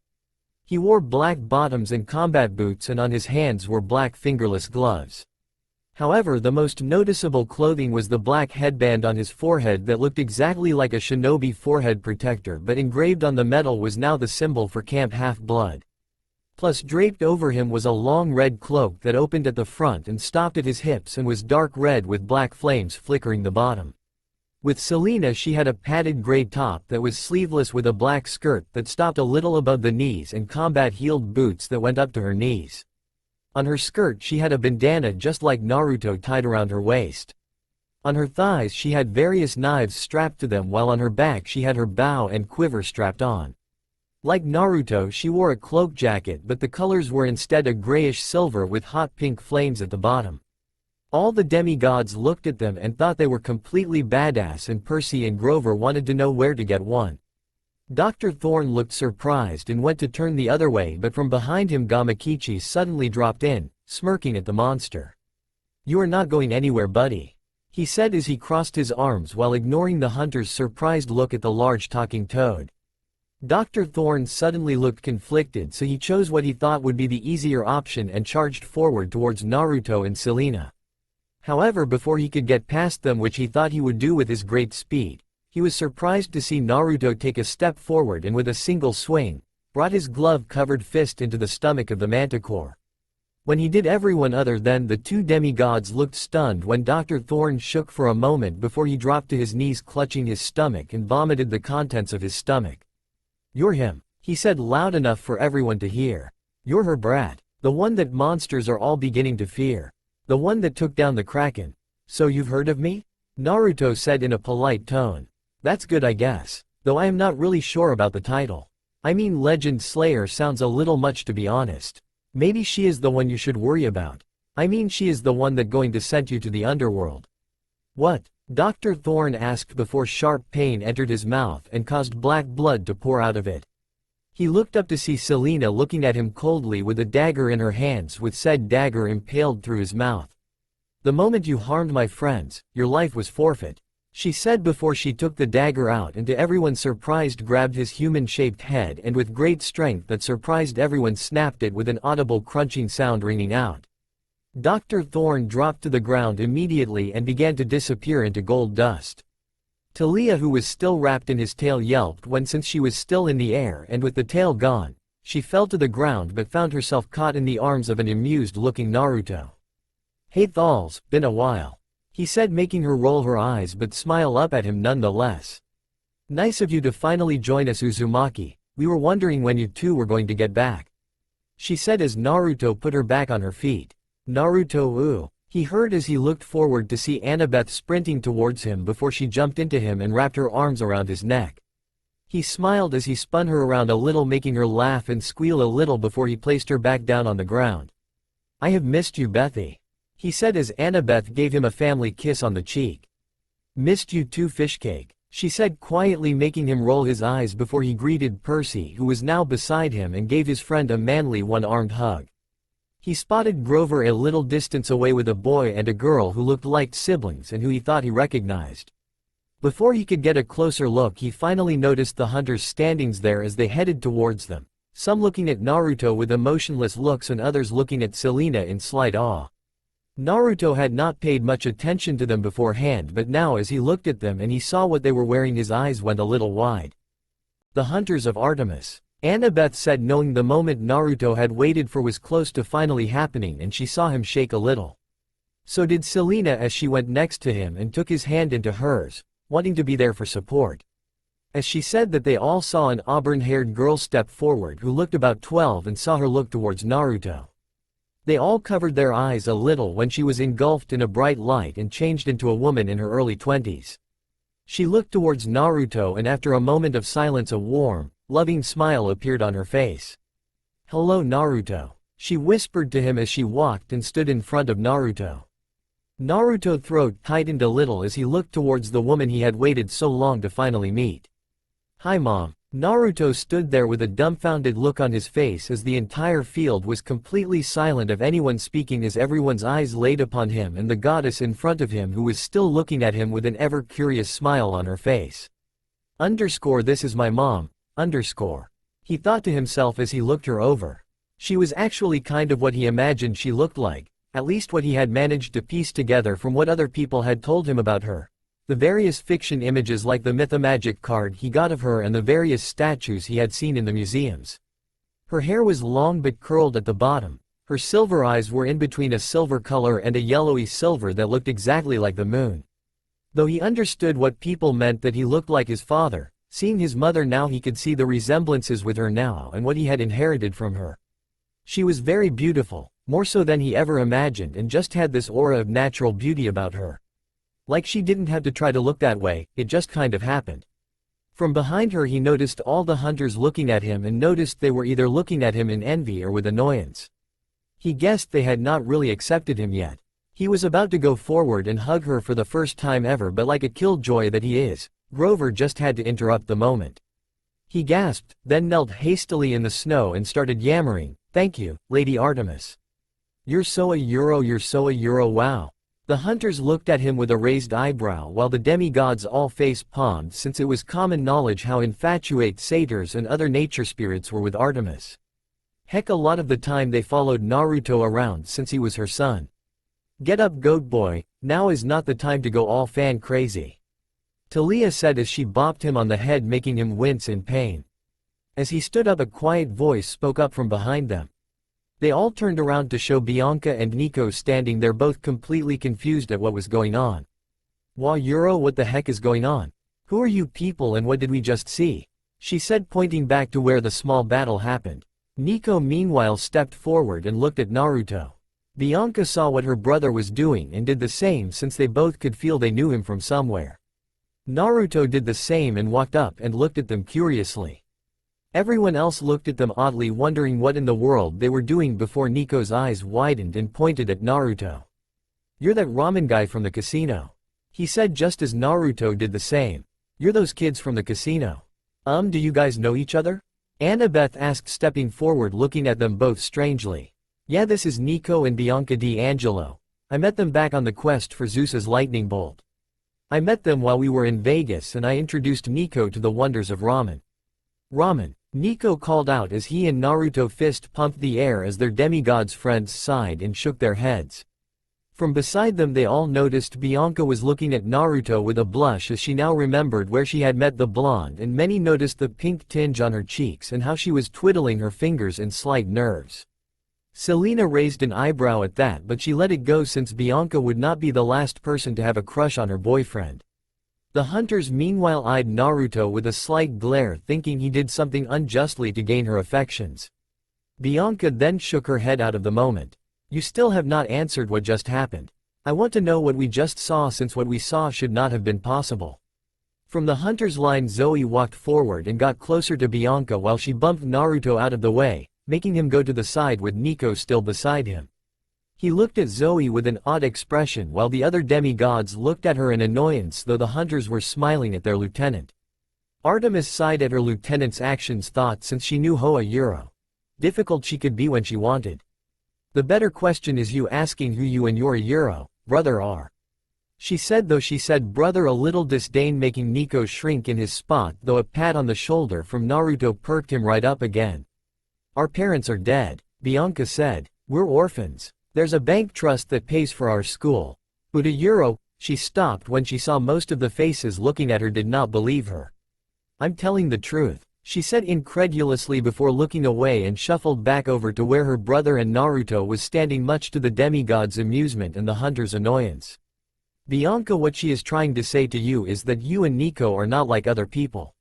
He wore black bottoms and combat boots, and on his hands were black fingerless gloves. However, the most noticeable clothing was the black headband on his forehead that looked exactly like a shinobi forehead protector, but engraved on the metal was now the symbol for Camp Half-Blood. Plus, draped over him was a long red cloak that opened at the front and stopped at his hips and was dark red with black flames flickering the bottom. With Selena, she had a padded gray top that was sleeveless with a black skirt that stopped a little above the knees and combat-heeled boots that went up to her knees. On her skirt she had a bandana just like Naruto tied around her waist. On her thighs she had various knives strapped to them, while on her back she had her bow and quiver strapped on. Like Naruto, she wore a cloak jacket, but the colors were instead a grayish silver with hot pink flames at the bottom. All the demigods looked at them and thought they were completely badass, and Percy and Grover wanted to know where to get one. Dr. Thorne looked surprised and went to turn the other way, but from behind him Gamakichi suddenly dropped in, smirking at the monster. "You are not going anywhere, buddy," he said as he crossed his arms while ignoring the hunter's surprised look at the large talking toad. Dr. Thorne suddenly looked conflicted, so he chose what he thought would be the easier option and charged forward towards Naruto and Selena. However, before he could get past them, which he thought he would do with his great speed, he was surprised to see Naruto take a step forward and with a single swing, brought his glove-covered fist into the stomach of the manticore. When he did, everyone other than the two demigods looked stunned when Dr. Thorne shook for a moment before he dropped to his knees, clutching his stomach and vomited the contents of his stomach. "You're him," he said loud enough for everyone to hear. "You're her brat. The one that monsters are all beginning to fear. The one that took down the Kraken. So you've heard of me?" Naruto said in a polite tone. "That's good, I guess. Though I am not really sure about the title. I mean, Legend Slayer sounds a little much, to be honest. Maybe she is the one you should worry about. I mean, she is the one that going to send you to the underworld." "What?" Dr. Thorne asked before sharp pain entered his mouth and caused black blood to pour out of it. He looked up to see Selena looking at him coldly with a dagger in her hands, with said dagger impaled through his mouth. "The moment you harmed my friends, your life was forfeit," she said before she took the dagger out and to everyone's surprise grabbed his human-shaped head and with great strength that surprised everyone snapped it with an audible crunching sound ringing out. Dr. Thorne dropped to the ground immediately and began to disappear into gold dust. Talia, who was still wrapped in his tail, yelped when, since she was still in the air and with the tail gone, she fell to the ground but found herself caught in the arms of an amused-looking Naruto. "Hey Thals, been a while," he said, making her roll her eyes but smile up at him nonetheless. "Nice of you to finally join us, Uzumaki. We were wondering when you two were going to get back," she said as Naruto put her back on her feet. "Naruto, ooh," he heard as he looked forward to see Annabeth sprinting towards him before she jumped into him and wrapped her arms around his neck. He smiled as he spun her around a little, making her laugh and squeal a little before he placed her back down on the ground. "I have missed you, Bethy," he said as Annabeth gave him a family kiss on the cheek. "Missed you too, Fishcake," she said quietly, making him roll his eyes before he greeted Percy, who was now beside him, and gave his friend a manly one-armed hug. He spotted Grover a little distance away with a boy and a girl who looked like siblings and who he thought he recognized. Before he could get a closer look, he finally noticed the hunters standing there as they headed towards them, some looking at Naruto with emotionless looks and others looking at Selena in slight awe. Naruto had not paid much attention to them beforehand, but now as he looked at them and he saw what they were wearing, his eyes went a little wide. "The Hunters of Artemis," Annabeth said, knowing the moment Naruto had waited for was close to finally happening, and she saw him shake a little. So did Selena as she went next to him and took his hand into hers, wanting to be there for support. As she said that, they all saw an auburn-haired girl step forward who looked about 12 and saw her look towards Naruto. They all covered their eyes a little when she was engulfed in a bright light and changed into a woman in her early 20s. She looked towards Naruto and after a moment of silence a warm, loving smile appeared on her face. "Hello, Naruto," she whispered to him as she walked and stood in front of Naruto. Naruto's throat tightened a little as he looked towards the woman he had waited so long to finally meet. "Hi, Mom." Naruto stood there with a dumbfounded look on his face as the entire field was completely silent of anyone speaking, as everyone's eyes laid upon him and the goddess in front of him, who was still looking at him with an ever-curious smile on her face. This is my mom, he thought to himself as he looked her over. She was actually kind of what he imagined she looked like, at least what he had managed to piece together from what other people had told him about her. The various fiction images like the Mythomagic card he got of her and the various statues he had seen in the museums. Her hair was long but curled at the bottom, her silver eyes were in between a silver color and a yellowy silver that looked exactly like the moon. Though he understood what people meant that he looked like his father, seeing his mother now he could see the resemblances with her now and what he had inherited from her. She was very beautiful, more so than he ever imagined, and just had this aura of natural beauty about her. Like she didn't have to try to look that way, it just kind of happened. From behind her he noticed all the hunters looking at him and noticed they were either looking at him in envy or with annoyance. He guessed they had not really accepted him yet. He was about to go forward and hug her for the first time ever, but like a killjoy that he is, Grover just had to interrupt the moment. He gasped, then knelt hastily in the snow and started yammering, "Thank you, Lady Artemis. You're so a Euro, wow." The hunters looked at him with a raised eyebrow while the demigods all face-palmed, since it was common knowledge how infatuate satyrs and other nature spirits were with Artemis. Heck, a lot of the time they followed Naruto around since he was her son. "Get up, goat boy, now is not the time to go all fan crazy," Talia said as she bopped him on the head, making him wince in pain. As he stood up, a quiet voice spoke up from behind them. They all turned around to show Bianca and Nico standing there, both completely confused at what was going on. "Wa Euro, what the heck is going on? Who are you people and what did we just see?" she said, pointing back to where the small battle happened. Nico meanwhile stepped forward and looked at Naruto. Bianca saw what her brother was doing and did the same, since they both could feel they knew him from somewhere. Naruto did the same and walked up and looked at them curiously. Everyone else looked at them oddly, wondering what in the world they were doing, before Nico's eyes widened and pointed at Naruto. "You're that ramen guy from the casino," he said, just as Naruto did the same. "You're those kids from the casino. Do you guys know each other?" Annabeth asked, stepping forward, looking at them both strangely. "Yeah, this is Nico and Bianca D'Angelo. I met them back on the quest for Zeus's lightning bolt. I met them while we were in Vegas and I introduced Nico to the wonders of ramen." "Ramen," Nico called out as he and Naruto fist pumped the air as their demigods friends sighed and shook their heads. From beside them they all noticed Bianca was looking at Naruto with a blush, as she now remembered where she had met the blonde, and many noticed the pink tinge on her cheeks and how she was twiddling her fingers in slight nerves. Selena raised an eyebrow at that, but she let it go, since Bianca would not be the last person to have a crush on her boyfriend. The hunters meanwhile eyed Naruto with a slight glare, thinking he did something unjustly to gain her affections. Bianca then shook her head out of the moment. "You still have not answered what just happened. I want to know what we just saw, since what we saw should not have been possible." From the hunters' line, Zoe walked forward and got closer to Bianca while she bumped Naruto out of the way, making him go to the side with Nico still beside him. He looked at Zoe with an odd expression while the other demigods looked at her in annoyance, though the hunters were smiling at their lieutenant. Artemis sighed at her lieutenant's actions, thought, since she knew Hoa Euro difficult she could be when she wanted. "The better question is you asking who you and your Euro brother are," she said, though she said brother a little disdain, making Nico shrink in his spot, though a pat on the shoulder from Naruto perked him right up again. "Our parents are dead," Bianca said. "We're orphans. There's a bank trust that pays for our school. But a Euro," she stopped when she saw most of the faces looking at her did not believe her. "I'm telling the truth," she said incredulously before looking away and shuffled back over to where her brother and Naruto was standing, much to the demigod's amusement and the hunter's annoyance. "Bianca, what she is trying to say to you is that you and Nico are not like other people.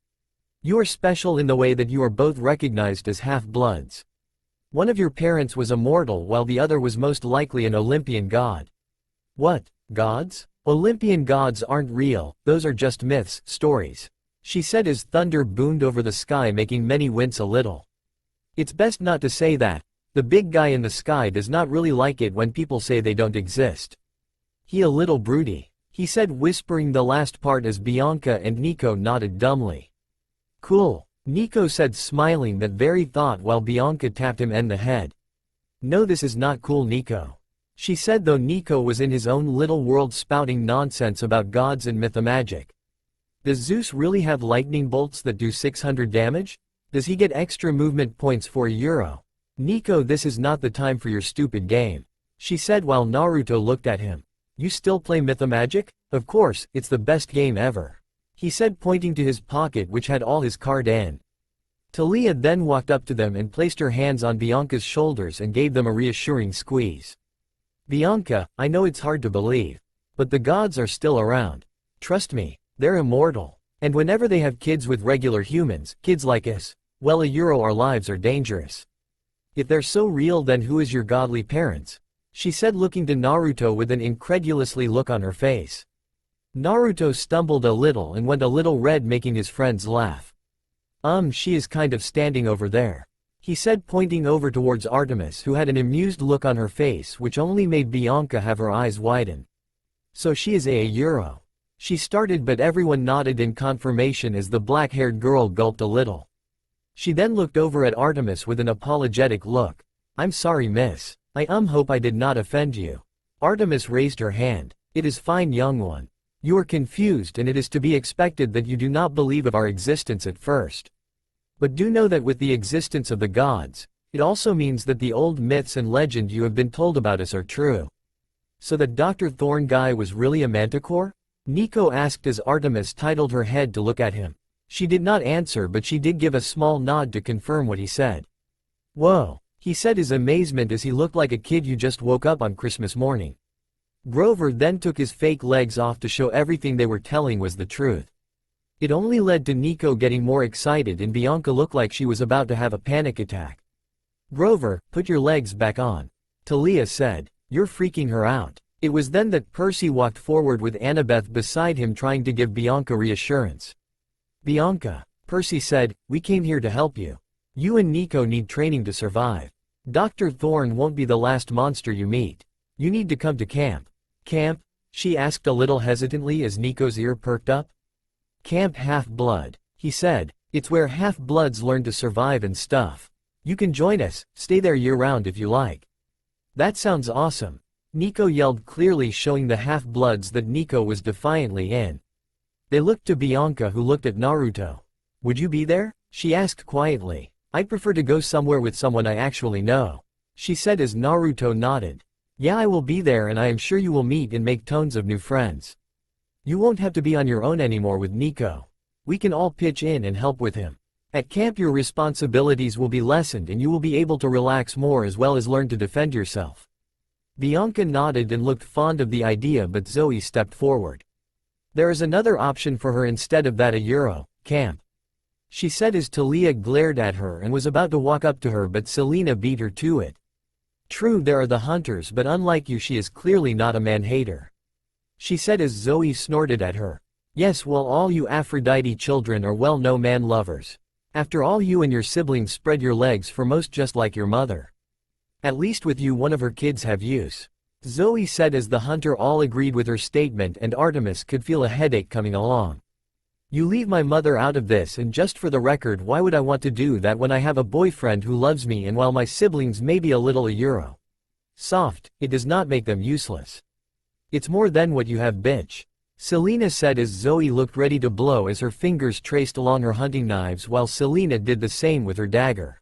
You are special in the way that you are both recognized as half-bloods. One of your parents was a mortal while the other was most likely an Olympian god." "What, gods? Olympian gods aren't real, those are just myths, stories," she said as thunder boomed over the sky, making many wince a little. "It's best not to say that. The big guy in the sky does not really like it when people say they don't exist. He a little broody," he said, whispering the last part as Bianca and Nico nodded dumbly. "Cool," Nico said, smiling that very thought while Bianca tapped him on the head. "No, this is not cool, Nico," she said, though Nico was in his own little world spouting nonsense about gods and mythamagic. "Does Zeus really have lightning bolts that do 600 damage? Does he get extra movement points for a Euro?" "Nico, this is not the time for your stupid game," she said while Naruto looked at him. "You still play mythamagic? Of course, it's the best game ever," he said, pointing to his pocket which had all his card in. Talia then walked up to them and placed her hands on Bianca's shoulders and gave them a reassuring squeeze. "Bianca, I know it's hard to believe, but the gods are still around. Trust me, they're immortal. And whenever they have kids with regular humans, kids like us, well, a Euro, our lives are dangerous. If they're so real, then who is your godly parents?" she said, looking to Naruto with an incredulously look on her face. Naruto stumbled a little and went a little red, making his friends laugh. She is kind of standing over there," he said, pointing over towards Artemis, who had an amused look on her face which only made Bianca have her eyes widen. "So she is a Euro," she started, but everyone nodded in confirmation as the black-haired girl gulped a little. She then looked over at Artemis with an apologetic look. "I'm sorry, miss. I hope I did not offend you." Artemis raised her hand. It is fine, young one. You are confused, and it is to be expected that you do not believe of our existence at first. But do know that with the existence of the gods, it also means that the old myths and legend you have been told about us are true. So that Dr. Thorn guy was really a manticore? Nico asked as Artemis tilted her head to look at him. She did not answer, but she did give a small nod to confirm what he said. Whoa, he said his amazement as he looked like a kid who just woke up on Christmas morning. Grover then took his fake legs off to show everything they were telling was the truth. It only led to Nico getting more excited, and Bianca looked like she was about to have a panic attack. Grover, put your legs back on. Talia said. You're freaking her out. It was then that Percy walked forward with Annabeth beside him, trying to give Bianca reassurance. Bianca, Percy said, we came here to help you. You and Nico need training to survive. Dr. Thorn won't be the last monster you meet. You need to come to camp. Camp? She asked a little hesitantly as Nico's ear perked up. Camp Half-Blood, he said. It's where half-bloods learn to survive and stuff. You can join us, stay there year-round if you like. That sounds awesome. Nico yelled, clearly showing the half-bloods that Nico was defiantly in. They looked to Bianca, who looked at Naruto. Would you be there? She asked quietly. I'd prefer to go somewhere with someone I actually know, she said as Naruto nodded. Yeah, I will be there, and I am sure you will meet and make tons of new friends. You won't have to be on your own anymore with Nico. We can all pitch in and help with him. At camp your responsibilities will be lessened and you will be able to relax more as well as learn to defend yourself. Bianca nodded and looked fond of the idea, but Zoe stepped forward. There is another option for her instead of that, a Euro camp, she said as Talia glared at her and was about to walk up to her, but Selena beat her to it. True, there are the hunters, but unlike you, she is clearly not a man-hater, she said as Zoe snorted at her. Yes, well, all you Aphrodite children are no man lovers. After all, you and your siblings spread your legs for most just like your mother. At least with you one of her kids have use, Zoe said as the hunter all agreed with her statement, and Artemis could feel a headache coming along. You leave my mother out of this, and just for the record, why would I want to do that when I have a boyfriend who loves me, and while my siblings may be a little Euro soft, it does not make them useless. It's more than what you have, bitch, Selena said as Zoe looked ready to blow as her fingers traced along her hunting knives while Selena did the same with her dagger.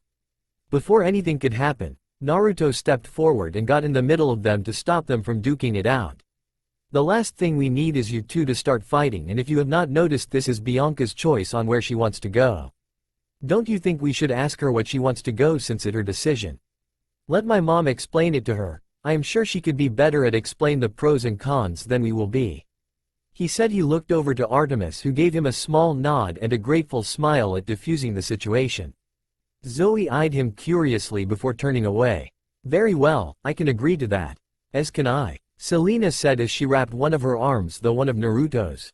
Before anything could happen, Naruto stepped forward and got in the middle of them to stop them from duking it out. The last thing we need is you two to start fighting, and if you have not noticed, this is Bianca's choice on where she wants to go. Don't you think we should ask her what she wants to go, since it's her decision? Let my mom explain it to her. I am sure she could be better at explain the pros and cons than we will be, he said. He looked over to Artemis, who gave him a small nod and a grateful smile at diffusing the situation. Zoe eyed him curiously before turning away. Very well, I can agree to that. As can I, Selena said as she wrapped one of her arms, though one of Naruto's.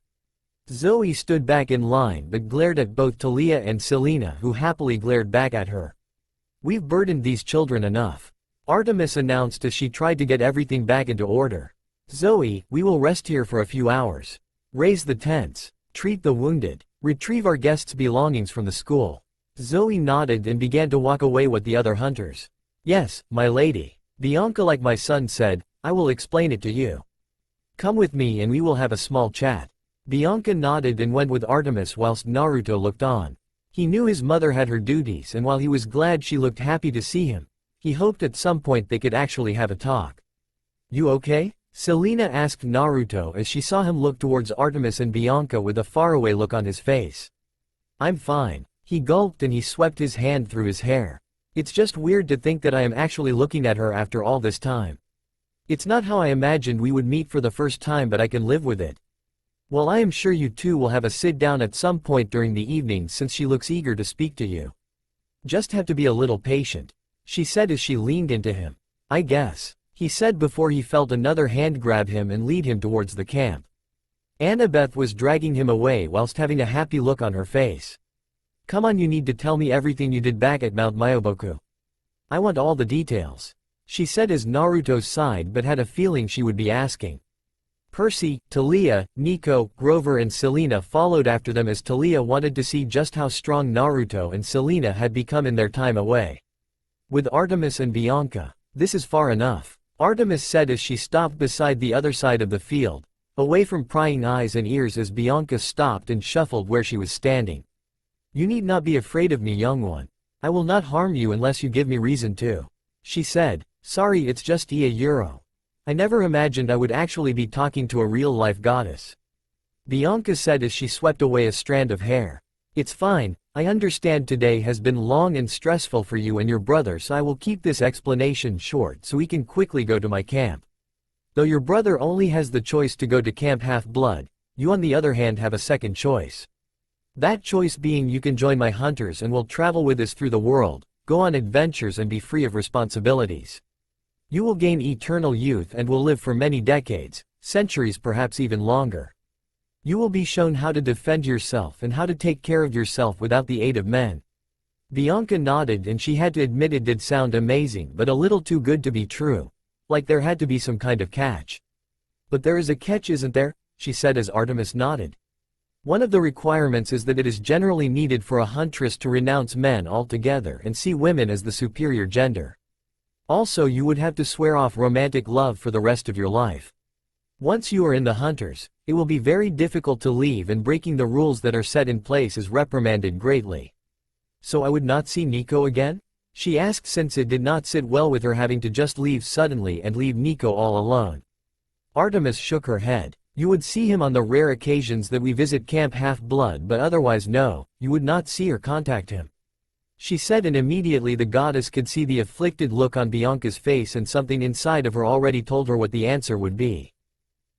Zoe stood back in line but glared at both Talia and Selena, who happily glared back at her. We've burdened these children enough, Artemis announced as she tried to get everything back into order. Zoe, we will rest here for a few hours. Raise the tents, treat the wounded, retrieve our guests' belongings from the school. Zoe nodded and began to walk away with the other hunters. Yes, my lady, Bianca, like my son said, I will explain it to you. Come with me and we will have a small chat. Bianca nodded and went with Artemis whilst Naruto looked on. He knew his mother had her duties, and while he was glad she looked happy to see him, he hoped at some point they could actually have a talk. You okay? Selena asked Naruto as she saw him look towards Artemis and Bianca with a faraway look on his face. I'm fine. He gulped and he swept his hand through his hair. It's just weird to think that I am actually looking at her after all this time. It's not how I imagined we would meet for the first time, but I can live with it. Well, I am sure you two will have a sit down at some point during the evening, since she looks eager to speak to you. Just have to be a little patient, she said as she leaned into him. I guess, he said before he felt another hand grab him and lead him towards the camp. Annabeth was dragging him away whilst having a happy look on her face. Come on, you need to tell me everything you did back at Mount Myoboku. I want all the details, she said as Naruto sighed but had a feeling she would be asking. Percy, Talia, Nico, Grover and Selena followed after them as Talia wanted to see just how strong Naruto and Selena had become in their time away with Artemis and Bianca. This is far enough. Artemis said as she stopped beside the other side of the field, away from prying eyes and ears as Bianca stopped and shuffled where she was standing. "You need not be afraid of me, young one. I will not harm you unless you give me reason to," she said. "Sorry, it's just euro. I never imagined I would actually be talking to a real-life goddess," Bianca said as she swept away a strand of hair. "It's fine, I understand today has been long and stressful for you and your brother, so I will keep this explanation short so we can quickly go to my camp. Though your brother only has the choice to go to Camp Half-Blood, you on the other hand have a second choice. That choice being you can join my hunters and will travel with us through the world, go on adventures and be free of responsibilities. You will gain eternal youth and will live for many decades, centuries, perhaps even longer. You will be shown how to defend yourself and how to take care of yourself without the aid of men." Bianca nodded, and she had to admit it did sound amazing but a little too good to be true, like there had to be some kind of catch. "But there is a catch, isn't there?" she said as Artemis nodded. "One of the requirements is that it is generally needed for a huntress to renounce men altogether and see women as the superior gender. Also, you would have to swear off romantic love for the rest of your life. Once you are in the hunters, it will be very difficult to leave, and breaking the rules that are set in place is reprimanded greatly." "So I would not see Nico again?" she asked, since it did not sit well with her having to just leave suddenly and leave Nico all alone. Artemis shook her head. "You would see him on the rare occasions that we visit Camp Half-Blood, but otherwise no, you would not see or contact him," she said, and immediately the goddess could see the afflicted look on Bianca's face, and something inside of her already told her what the answer would be.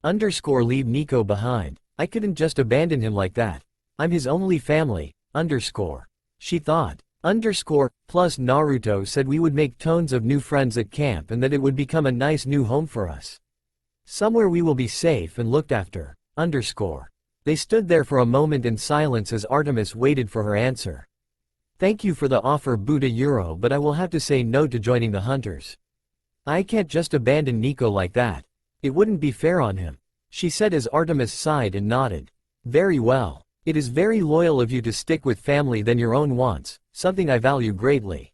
Leave Nico behind. I couldn't just abandon him like that. I'm his only family, she thought. Plus Naruto said we would make tons of new friends at camp and that it would become a nice new home for us. Somewhere we will be safe and looked after, They stood there for a moment in silence as Artemis waited for her answer. "Thank you for the offer, Buddha Euro, but I will have to say no to joining the hunters. I can't just abandon Nico like that. It wouldn't be fair on him," she said as Artemis sighed and nodded. "Very well. It is very loyal of you to stick with family than your own wants, something I value greatly.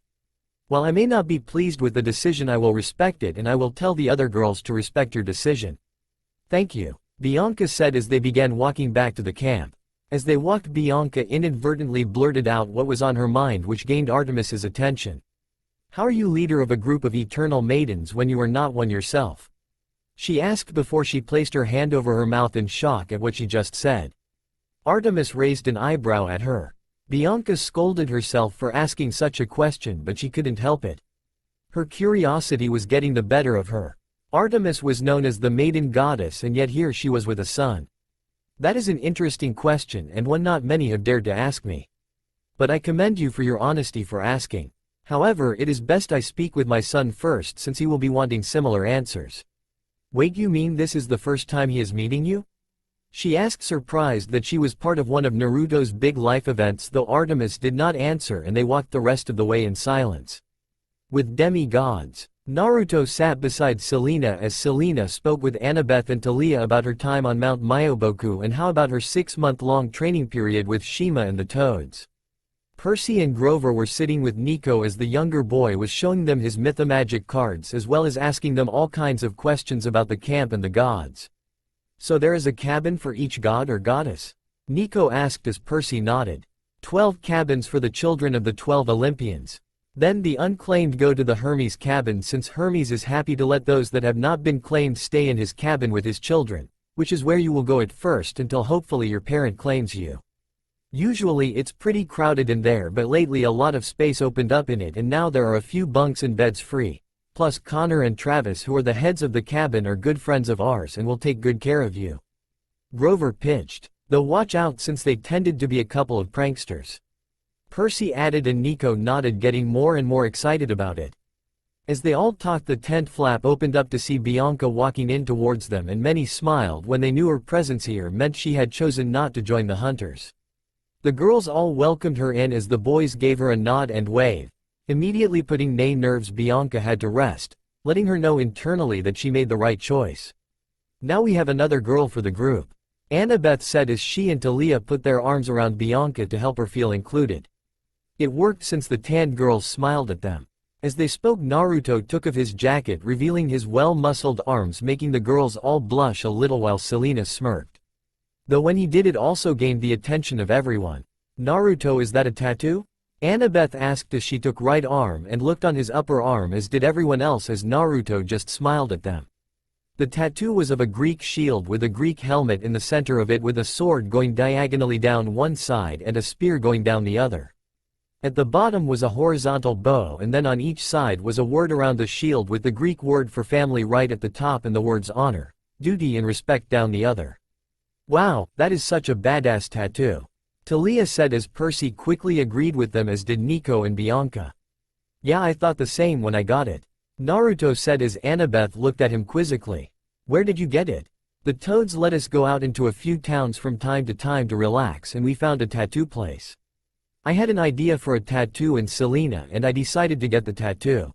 While I may not be pleased with the decision, I will respect it, and I will tell the other girls to respect your decision." "Thank you," Bianca said as they began walking back to the camp. As they walked, Bianca inadvertently blurted out what was on her mind, which gained Artemis's attention. "How are you leader of a group of eternal maidens when you are not one yourself?" she asked before she placed her hand over her mouth in shock at what she just said. Artemis raised an eyebrow at her. Bianca scolded herself for asking such a question, but she couldn't help it. Her curiosity was getting the better of her. Artemis was known as the maiden goddess, and yet here she was with a son. "That is an interesting question, and one not many have dared to ask me. But I commend you for your honesty for asking. However, it is best I speak with my son first, since he will be wanting similar answers." "Wait, you mean this is the first time he is meeting you?" she asked, surprised that she was part of one of Naruto's big life events, though Artemis did not answer, and they walked the rest of the way in silence. With demi-gods, Naruto sat beside Selena as Selena spoke with Annabeth and Talia about her time on Mount Myoboku and how about her 6-month-long training period with Shima and the Toads. Percy and Grover were sitting with Nico as the younger boy was showing them his mythomagic cards as well as asking them all kinds of questions about the camp and the gods. "So there is a cabin for each god or goddess?" Nico asked as Percy nodded. 12 cabins for the children of the 12 Olympians. Then the unclaimed go to the Hermes cabin, since Hermes is happy to let those that have not been claimed stay in his cabin with his children, which is where you will go at first until hopefully your parent claims you. Usually it's pretty crowded in there, but lately a lot of space opened up in it and now there are a few bunks and beds free. Plus Connor and Travis, who are the heads of the cabin, are good friends of ours and will take good care of you," Grover pitched. "Though watch out, since they tended to be a couple of pranksters," Percy added, and Nico nodded, getting more and more excited about it. As they all talked, the tent flap opened up to see Bianca walking in towards them, and many smiled when they knew her presence here meant she had chosen not to join the hunters. The girls all welcomed her in as the boys gave her a nod and wave, immediately putting nerves Bianca had to rest, letting her know internally that she made the right choice. "Now we have another girl for the group," Annabeth said as she and Talia put their arms around Bianca to help her feel included. It worked, since the tanned girls smiled at them. As they spoke, Naruto took off his jacket, revealing his well-muscled arms, making the girls all blush a little while Selena smirked. Though when he did, it also gained the attention of everyone. "Naruto, is that a tattoo?" Annabeth asked as she took right arm and looked on his upper arm, as did everyone else, as Naruto just smiled at them. The tattoo was of a Greek shield with a Greek helmet in the center of it, with a sword going diagonally down one side and a spear going down the other. At the bottom was a horizontal bow, and then on each side was a word around the shield, with the Greek word for family right at the top and the words honor, duty and respect down the other. "Wow, that is such a badass tattoo," Talia said as Percy quickly agreed with them, as did Nico and Bianca. "Yeah, I thought the same when I got it," Naruto said as Annabeth looked at him quizzically. "Where did you get it?" "The Toads let us go out into a few towns from time to time to relax, and we found a tattoo place. I had an idea for a tattoo in Selena, and I decided to get the tattoo."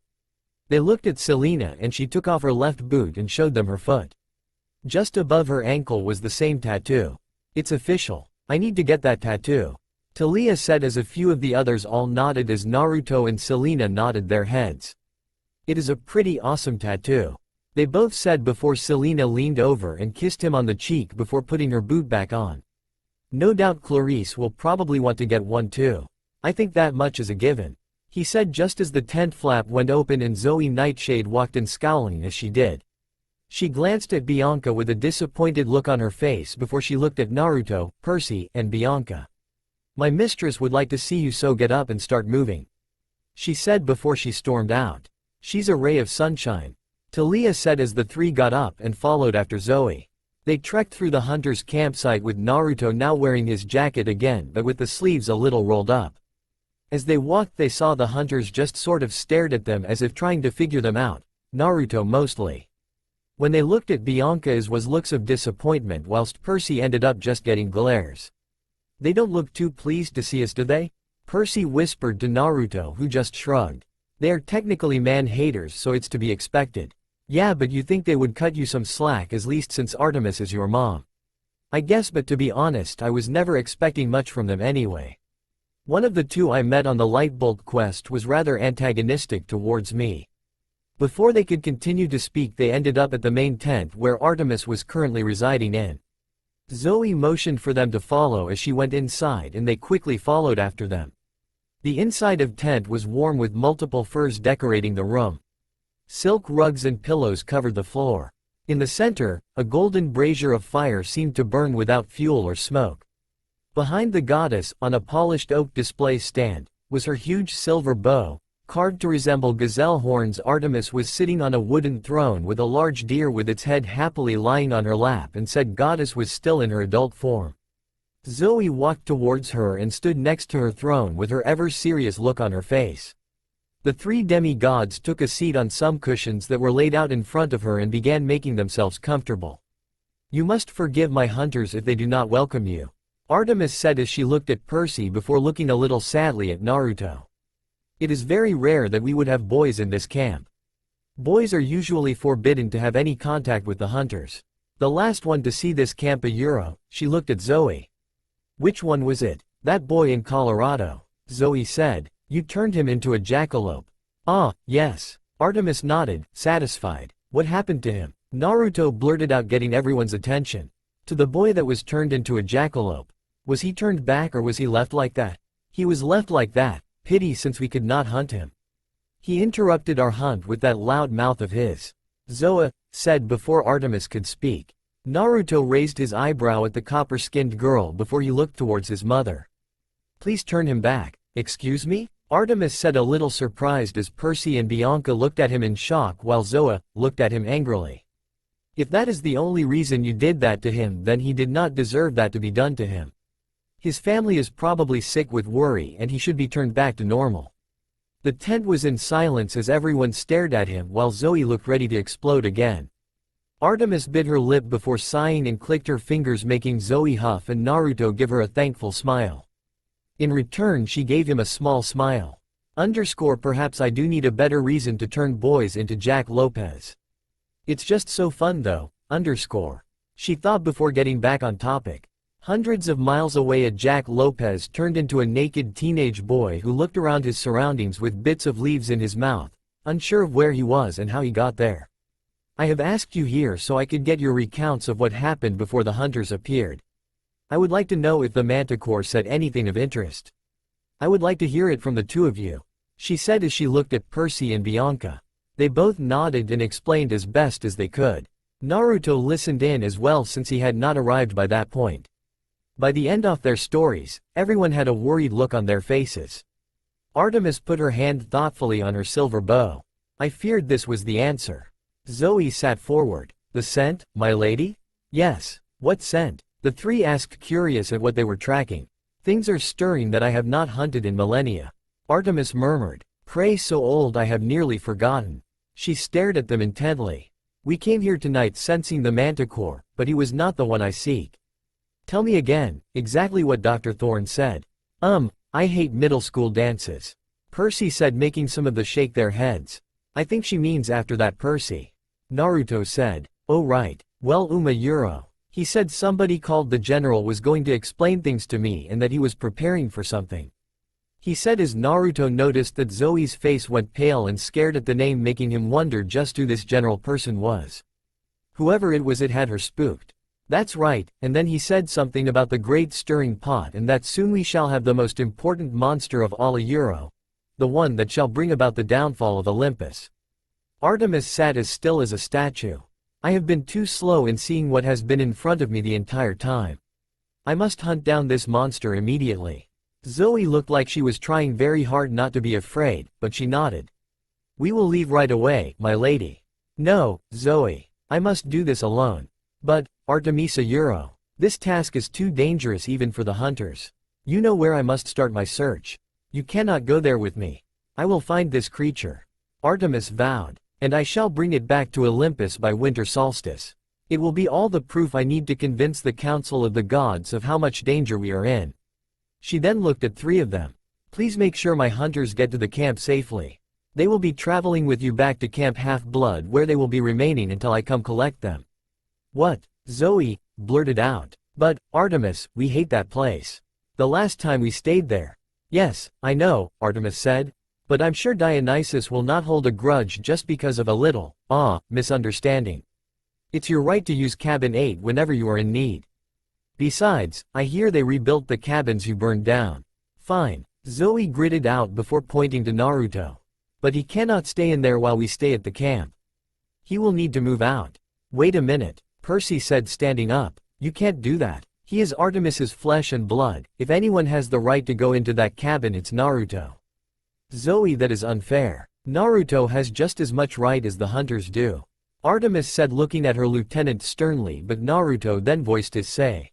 They looked at Selena, and she took off her left boot and showed them her foot. Just above her ankle was the same tattoo. "It's official. I need to get that tattoo," Talia said as a few of the others all nodded as Naruto and Selena nodded their heads. "It is a pretty awesome tattoo," they both said before Selena leaned over and kissed him on the cheek before putting her boot back on. "No doubt Clarice will probably want to get one too. I think that much is a given," he said just as the tent flap went open and Zoe Nightshade walked in, scowling as she did. She glanced at Bianca with a disappointed look on her face before she looked at Naruto, Percy, and Bianca. "My mistress would like to see you, so get up and start moving," she said before she stormed out. "She's a ray of sunshine," Talia said as the three got up and followed after Zoe. They trekked through the hunter's campsite, with Naruto now wearing his jacket again, but with the sleeves a little rolled up. As they walked, they saw the hunters just sort of stared at them as if trying to figure them out, Naruto mostly. When they looked at Bianca, it was looks of disappointment, whilst Percy ended up just getting glares. "They don't look too pleased to see us, do they?" Percy whispered to Naruto, who just shrugged. "They are technically man-haters, so it's to be expected." "Yeah, but you think they would cut you some slack, at least since Artemis is your mom." "I guess, but to be honest, I was never expecting much from them anyway. One of the two I met on the Lightbolt quest was rather antagonistic towards me." Before they could continue to speak, they ended up at the main tent where Artemis was currently residing in. Zoe motioned for them to follow as she went inside, and they quickly followed after them. The inside of tent was warm, with multiple furs decorating the room. Silk rugs and pillows covered the floor. In the center, a golden brazier of fire seemed to burn without fuel or smoke. Behind the goddess, on a polished oak display stand, was her huge silver bow, carved to resemble gazelle horns. Artemis was sitting on a wooden throne with a large deer with its head happily lying on her lap, and said goddess was still in her adult form. Zoe walked towards her and stood next to her throne with her ever-serious look on her face. The three demigods took a seat on some cushions that were laid out in front of her and began making themselves comfortable. "You must forgive my hunters if they do not welcome you," Artemis said as she looked at Percy before looking a little sadly at Naruto. "It is very rare that we would have boys in this camp. Boys are usually forbidden to have any contact with the hunters. The last one to see this camp a Euro," she looked at Zoe. "Which one was it?" "That boy in Colorado," Zoe said. "You turned him into a jackalope." "Ah, yes." Artemis nodded, satisfied. "What happened to him?" Naruto blurted out, getting everyone's attention. "To the boy that was turned into a jackalope. Was he turned back, or was he left like that?" "He was left like that. Pity, since we could not hunt him. He interrupted our hunt with that loud mouth of his," Zoa said before Artemis could speak. Naruto raised his eyebrow at the copper-skinned girl before he looked towards his mother. "Please turn him back." "Excuse me?" Artemis said, a little surprised, as Percy and Bianca looked at him in shock while Zoa looked at him angrily. "If that is the only reason you did that to him, then he did not deserve that to be done to him. His family is probably sick with worry, and he should be turned back to normal." The tent was in silence as everyone stared at him while Zoe looked ready to explode again. Artemis bit her lip before sighing and clicked her fingers, making Zoe huff and Naruto give her a thankful smile. In return, she gave him a small smile. Perhaps I do need a better reason to turn boys into Jack Lopez. It's just so fun though, she thought before getting back on topic. Hundreds of miles away, a Jack Lopez turned into a naked teenage boy who looked around his surroundings with bits of leaves in his mouth, unsure of where he was and how he got there. I have asked you here so I could get your recounts of what happened before the hunters appeared. I would like to know if the manticore said anything of interest. I would like to hear it from the two of you, she said as she looked at Percy and Bianca. They both nodded and explained as best as they could. Naruto listened in as well since he had not arrived by that point. By the end of their stories, everyone had a worried look on their faces. Artemis put her hand thoughtfully on her silver bow. I feared this was the answer. Zoe sat forward. The scent, my lady? Yes. What scent? The three asked, curious at what they were tracking. Things are stirring that I have not hunted in millennia. Artemis murmured. Prey so old I have nearly forgotten. She stared at them intently. We came here tonight sensing the manticore, but he was not the one I seek. Tell me again, exactly what Dr. Thorne said. I hate middle school dances. Percy said, making some of the shake their heads. I think she means after that, Percy. Naruto said. Oh right. Well, Yuro. He said somebody called the general was going to explain things to me and that he was preparing for something. He said as Naruto noticed that Zoe's face went pale and scared at the name, making him wonder just who this general person was. Whoever it was, it had her spooked. That's right, and then he said something about the great stirring pot and that soon we shall have the most important monster of all, a Euro, the one that shall bring about the downfall of Olympus. Artemis sat as still as a statue. I have been too slow in seeing what has been in front of me the entire time. I must hunt down this monster immediately. Zoe looked like she was trying very hard not to be afraid, but she nodded. We will leave right away, my lady. No, Zoe. I must do this alone. But, Artemisa Euro, this task is too dangerous even for the hunters. You know where I must start my search. You cannot go there with me. I will find this creature. Artemis vowed. And I shall bring it back to Olympus by winter solstice. It will be all the proof I need to convince the Council of the Gods of how much danger we are in. She then looked at three of them. Please make sure my hunters get to the camp safely. They will be traveling with you back to Camp Half-Blood, where they will be remaining until I come collect them. What? Zoe blurted out. But, Artemis, we hate that place. The last time we stayed there. Yes, I know, Artemis said. But I'm sure Dionysus will not hold a grudge just because of a little, misunderstanding. It's your right to use cabin 8 whenever you are in need. Besides, I hear they rebuilt the cabins you burned down. Fine, Zoe gritted out before pointing to Naruto. But he cannot stay in there while we stay at the camp. He will need to move out. Wait a minute, Percy said, standing up. You can't do that. He is Artemis's flesh and blood. If anyone has the right to go into that cabin, it's Naruto. Zoe, that is unfair. Naruto has just as much right as the hunters do. Artemis said, looking at her lieutenant sternly, but Naruto then voiced his say.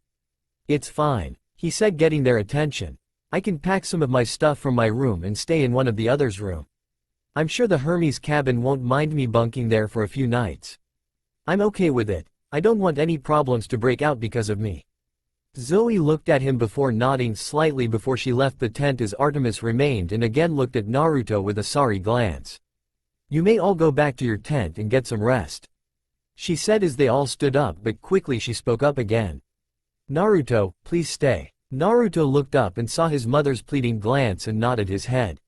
It's fine, he said, getting their attention. I can pack some of my stuff from my room and stay in one of the others' room. I'm sure the Hermes cabin won't mind me bunking there for a few nights. I'm okay with it. I don't want any problems to break out because of me. Zoe looked at him before nodding slightly before she left the tent as Artemis remained and again looked at Naruto with a sorry glance. You may all go back to your tent and get some rest, she said as they all stood up, but quickly she spoke up again. Naruto, please stay. Naruto looked up and saw his mother's pleading glance and nodded his head.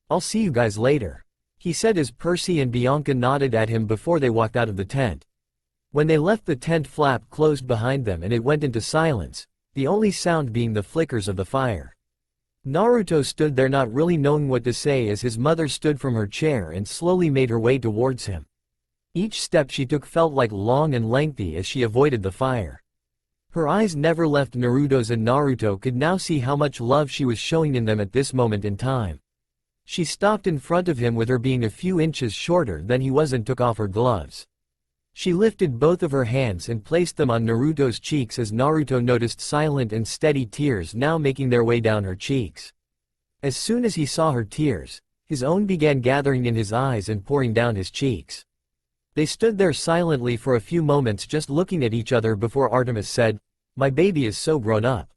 I'll see you guys later, he said as Percy and Bianca nodded at him before they walked out of the tent. When they left, the tent flap closed behind them and it went into silence, the only sound being the flickers of the fire. Naruto stood there not really knowing what to say as his mother stood from her chair and slowly made her way towards him. Each step she took felt like long and lengthy as she avoided the fire. Her eyes never left Naruto's and Naruto could now see how much love she was showing in them at this moment in time. She stopped in front of him with her being a few inches shorter than he was and took off her gloves. She lifted both of her hands and placed them on Naruto's cheeks as Naruto noticed silent and steady tears now making their way down her cheeks. As soon as he saw her tears, his own began gathering in his eyes and pouring down his cheeks. They stood there silently for a few moments just looking at each other before Artemis said, "My baby is so grown up."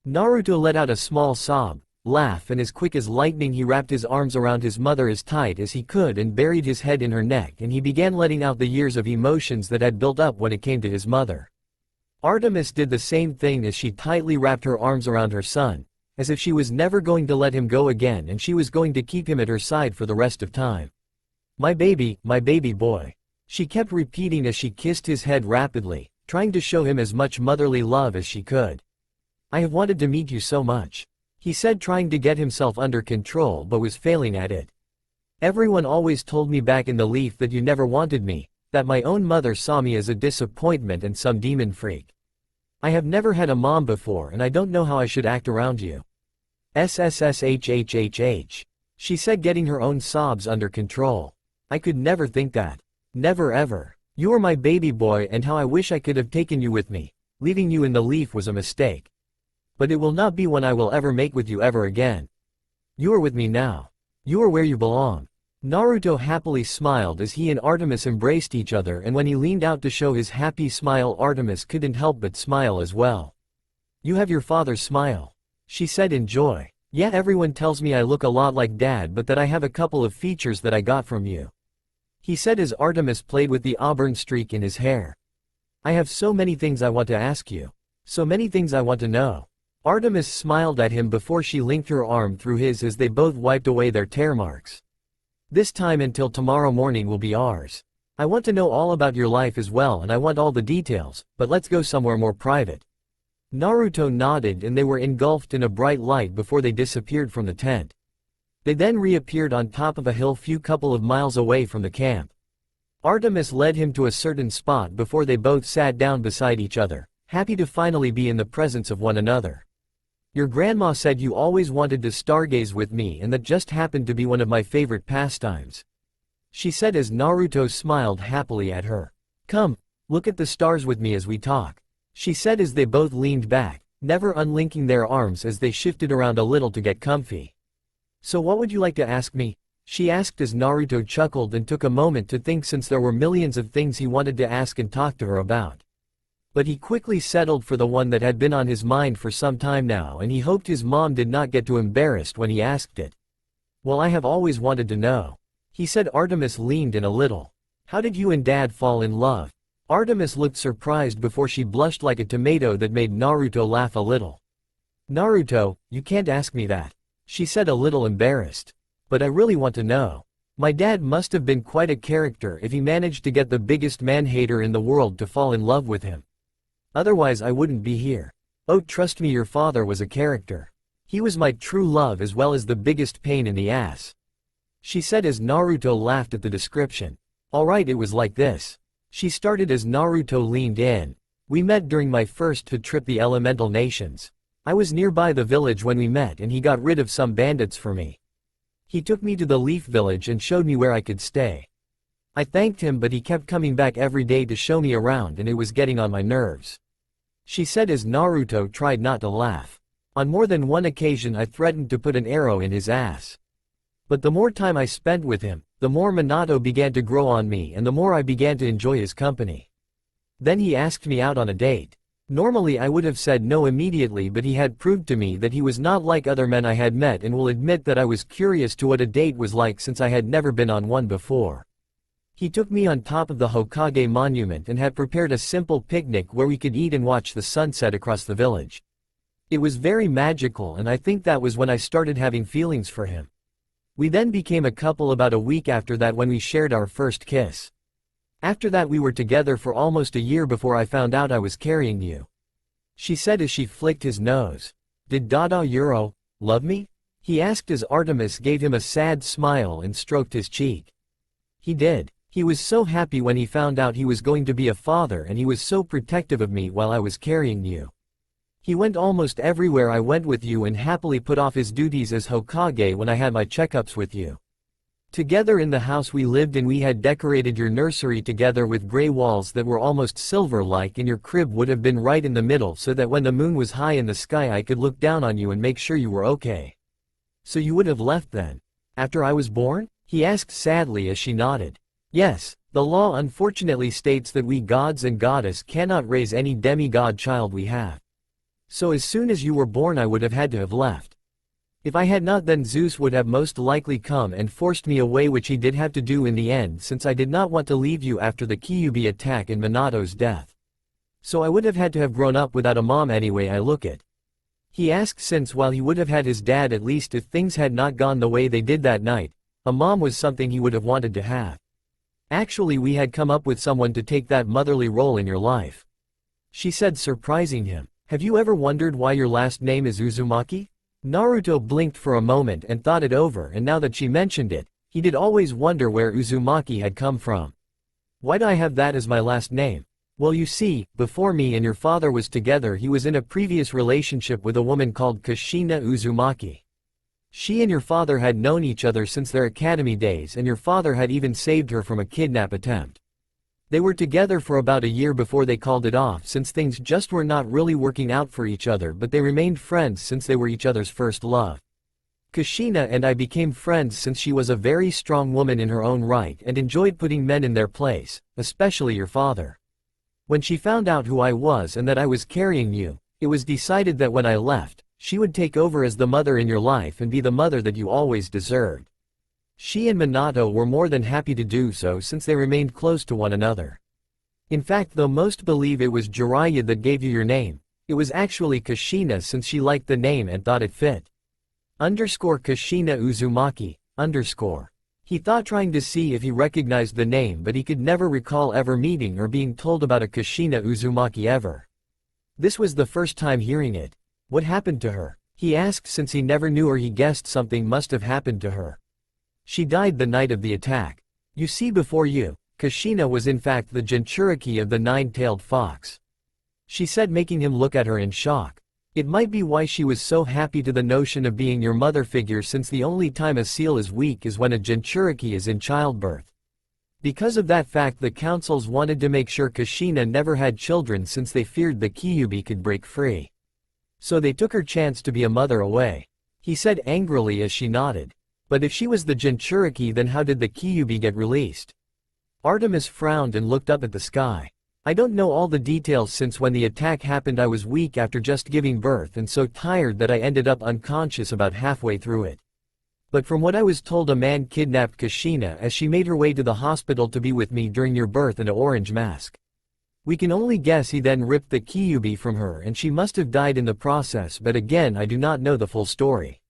Naruto let out a small sob, laugh, and as quick as lightning he wrapped his arms around his mother as tight as he could and buried his head in her neck, and he began letting out the years of emotions that had built up when it came to his mother. Artemis did the same thing as she tightly wrapped her arms around her son, as if she was never going to let him go again and she was going to keep him at her side for the rest of time. My baby boy. She kept repeating as she kissed his head rapidly, trying to show him as much motherly love as she could. I have wanted to meet you so much. He said, trying to get himself under control but was failing at it. Everyone always told me back in the Leaf that you never wanted me, that my own mother saw me as a disappointment and some demon freak. I have never had a mom before and I don't know how I should act around you. SSSHHHH. She said, getting her own sobs under control. I could never think that. Never ever. You are my baby boy and how I wish I could have taken you with me. Leaving you in the Leaf was a mistake. But it will not be one I will ever make with you ever again. You are with me now. You are where you belong. Naruto happily smiled as he and Artemis embraced each other, and when he leaned out to show his happy smile, Artemis couldn't help but smile as well. You have your father's smile. She said in joy. Yeah, everyone tells me I look a lot like Dad, but that I have a couple of features that I got from you. He said as Artemis played with the auburn streak in his hair. I have so many things I want to ask you. So many things I want to know. Artemis smiled at him before she linked her arm through his as they both wiped away their tear marks. This time until tomorrow morning will be ours. I want to know all about your life as well, and I want all the details, but let's go somewhere more private. Naruto nodded and they were engulfed in a bright light before they disappeared from the tent. They then reappeared on top of a hill few couple of miles away from the camp. Artemis led him to a certain spot before they both sat down beside each other, happy to finally be in the presence of one another. Your grandma said you always wanted to stargaze with me, and that just happened to be one of my favorite pastimes. She said as Naruto smiled happily at her. Come, look at the stars with me as we talk. She said as they both leaned back, never unlinking their arms as they shifted around a little to get comfy. So what would you like to ask me? She asked as Naruto chuckled and took a moment to think, since there were millions of things he wanted to ask and talk to her about. But he quickly settled for the one that had been on his mind for some time now, and he hoped his mom did not get too embarrassed when he asked it. Well, I have always wanted to know. He said. Artemis leaned in a little. How did you and Dad fall in love? Artemis looked surprised before she blushed like a tomato that made Naruto laugh a little. Naruto, you can't ask me that. She said, a little embarrassed. But I really want to know. My dad must have been quite a character if he managed to get the biggest man-hater in the world to fall in love with him. Otherwise I wouldn't be here. Oh, trust me, your father was a character. He was my true love as well as the biggest pain in the ass. She said as Naruto laughed at the description. Alright, it was like this. She started as Naruto leaned in. We met during my first trip the Elemental Nations. I was nearby the village when we met, and he got rid of some bandits for me. He took me to the Leaf Village and showed me where I could stay. I thanked him, but he kept coming back every day to show me around, and it was getting on my nerves. She said as Naruto tried not to laugh. On more than one occasion I threatened to put an arrow in his ass. But the more time I spent with him, the more Minato began to grow on me, and the more I began to enjoy his company. Then he asked me out on a date. Normally I would have said no immediately, but he had proved to me that he was not like other men I had met, and will admit that I was curious to what a date was like since I had never been on one before. He took me on top of the Hokage monument and had prepared a simple picnic where we could eat and watch the sunset across the village. It was very magical, and I think that was when I started having feelings for him. We then became a couple about a week after that, when we shared our first kiss. After that we were together for almost a year before I found out I was carrying you. She said as she flicked his nose. Did Dada Yuro love me? He asked as Artemis gave him a sad smile and stroked his cheek. He did. He was so happy when he found out he was going to be a father, and he was so protective of me while I was carrying you. He went almost everywhere I went with you and happily put off his duties as Hokage when I had my checkups with you. Together in the house we lived in, we had decorated your nursery together with gray walls that were almost silver-like, and your crib would have been right in the middle so that when the moon was high in the sky I could look down on you and make sure you were okay. So you would have left then? After I was born? He asked sadly as she nodded. Yes, the law unfortunately states that we gods and goddess cannot raise any demigod child we have. So as soon as you were born I would have had to have left. If I had not, then Zeus would have most likely come and forced me away, which he did have to do in the end, since I did not want to leave you after the Kyuubi attack and Minato's death. So I would have had to have grown up without a mom anyway I look it. He asked, since while he would have had his dad, at least if things had not gone the way they did that night, A mom was something he would have wanted to have. Actually, we had come up with someone to take that motherly role in your life. She said, surprising him. Have you ever wondered why your last name is Uzumaki? Naruto blinked for a moment and thought it over, and now that she mentioned it, he did always wonder where Uzumaki had come from. Why do I have that as my last name? Well, you see, before me and your father was together, he was in a previous relationship with a woman called Kushina Uzumaki. She and your father had known each other since their academy days, and your father had even saved her from a kidnap attempt. They were together for about a year before they called it off, since things just were not really working out for each other, but they remained friends since they were each other's first love. Kushina and I became friends since she was a very strong woman in her own right and enjoyed putting men in their place, especially your father. When she found out who I was and that I was carrying you, it was decided that when I left, she would take over as the mother in your life and be the mother that you always deserved. She and Minato were more than happy to do so since they remained close to one another. In fact, though most believe it was Jiraiya that gave you your name, it was actually Kushina since she liked the name and thought it fit. Kushina Uzumaki, He thought, trying to see if he recognized the name, but he could never recall ever meeting or being told about a Kushina Uzumaki ever. This was the first time hearing it. What happened to her? He asked, since he never knew, or he guessed something must have happened to her. She died the night of the attack. You see before you, Kushina was in fact the Jinchuriki of the nine-tailed fox. She said, making him look at her in shock. It might be why she was so happy to the notion of being your mother figure, since the only time a seal is weak is when a Jinchuriki is in childbirth. Because of that fact, the councils wanted to make sure Kushina never had children, since they feared the Kyuubi could break free. So they took her chance to be a mother away. He said angrily as she nodded. But if she was the Jinchuriki, then how did the Kyuubi get released? Artemis frowned and looked up at the sky. I don't know all the details, since when the attack happened I was weak after just giving birth and so tired that I ended up unconscious about halfway through it. But from what I was told, a man kidnapped Kushina as she made her way to the hospital to be with me during your birth in an orange mask. We can only guess he then ripped the Kyuubi from her and she must have died in the process, but again I do not know the full story.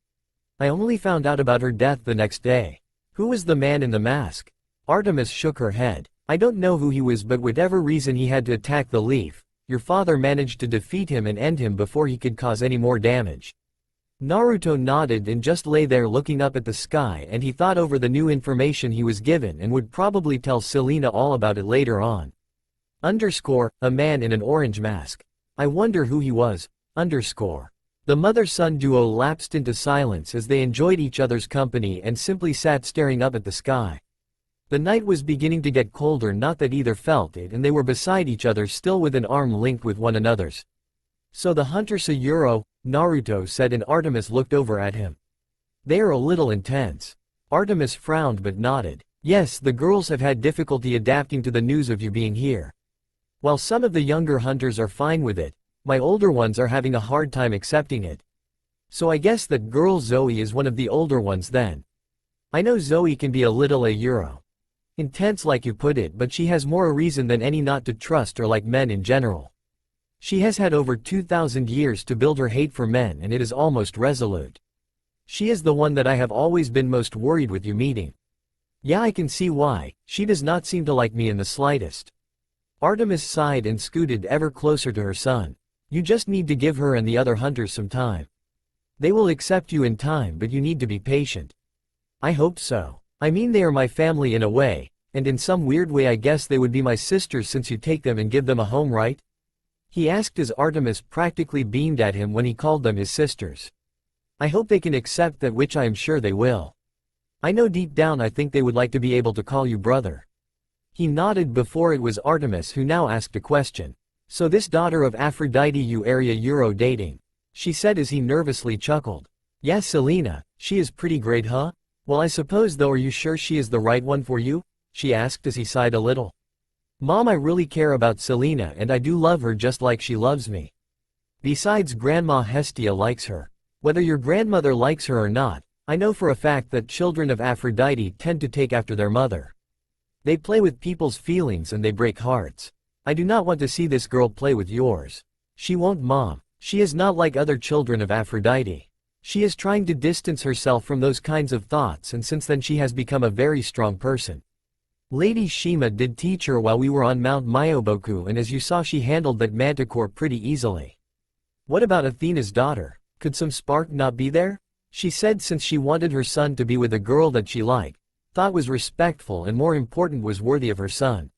I only found out about her death the next day. Who was the man in the mask? Artemis shook her head. I don't know who he was, but whatever reason he had to attack the leaf, your father managed to defeat him and end him before he could cause any more damage. Naruto nodded and just lay there looking up at the sky, and he thought over the new information he was given and would probably tell Selena all about it later on. A man in an orange mask. I wonder who he was. The mother-son duo lapsed into silence as they enjoyed each other's company and simply sat staring up at the sky. The night was beginning to get colder, not that either felt it, and they were beside each other still with an arm linked with one another's. So the Huntress Sayuro, Naruto said, and Artemis looked over at him. They are a little intense. Artemis frowned but nodded. Yes, the girls have had difficulty adapting to the news of you being here. While some of the younger hunters are fine with it, my older ones are having a hard time accepting it. So I guess that girl Zoe is one of the older ones then. I know Zoe can be a little intense like you put it, but she has more a reason than any not to trust or like men in general. She has had over 2,000 years to build her hate for men, and it is almost resolute. She is the one that I have always been most worried with you meeting. Yeah, I can see why. She does not seem to like me in the slightest. Artemis sighed and scooted ever closer to her son. You just need to give her and the other hunters some time. They will accept you in time, but you need to be patient. I hope so. I mean, they are my family in a way, and in some weird way I guess they would be my sisters since you take them and give them a home, right? He asked as Artemis practically beamed at him when he called them his sisters. I hope they can accept that, which I am sure they will. I know deep down I think they would like to be able to call you brother. He nodded before it was Artemis who now asked a question. So this daughter of Aphrodite you area Euro dating? She said as he nervously chuckled. Yeah, Selena, she is pretty great, huh? Well, I suppose though, are you sure she is the right one for you? She asked as he sighed a little. Mom, I really care about Selena and I do love her just like she loves me. Besides, Grandma Hestia likes her. Whether your grandmother likes her or not, I know for a fact that children of Aphrodite tend to take after their mother. They play with people's feelings and they break hearts. I do not want to see this girl play with yours. She won't, Mom. She is not like other children of Aphrodite. She is trying to distance herself from those kinds of thoughts, and since then she has become a very strong person. Lady Shima did teach her while we were on Mount Myoboku, and as you saw she handled that manticore pretty easily. What about Athena's daughter? Could some spark not be there? She said since she wanted her son to be with a girl that she liked, thought was respectful and more important was worthy of her son.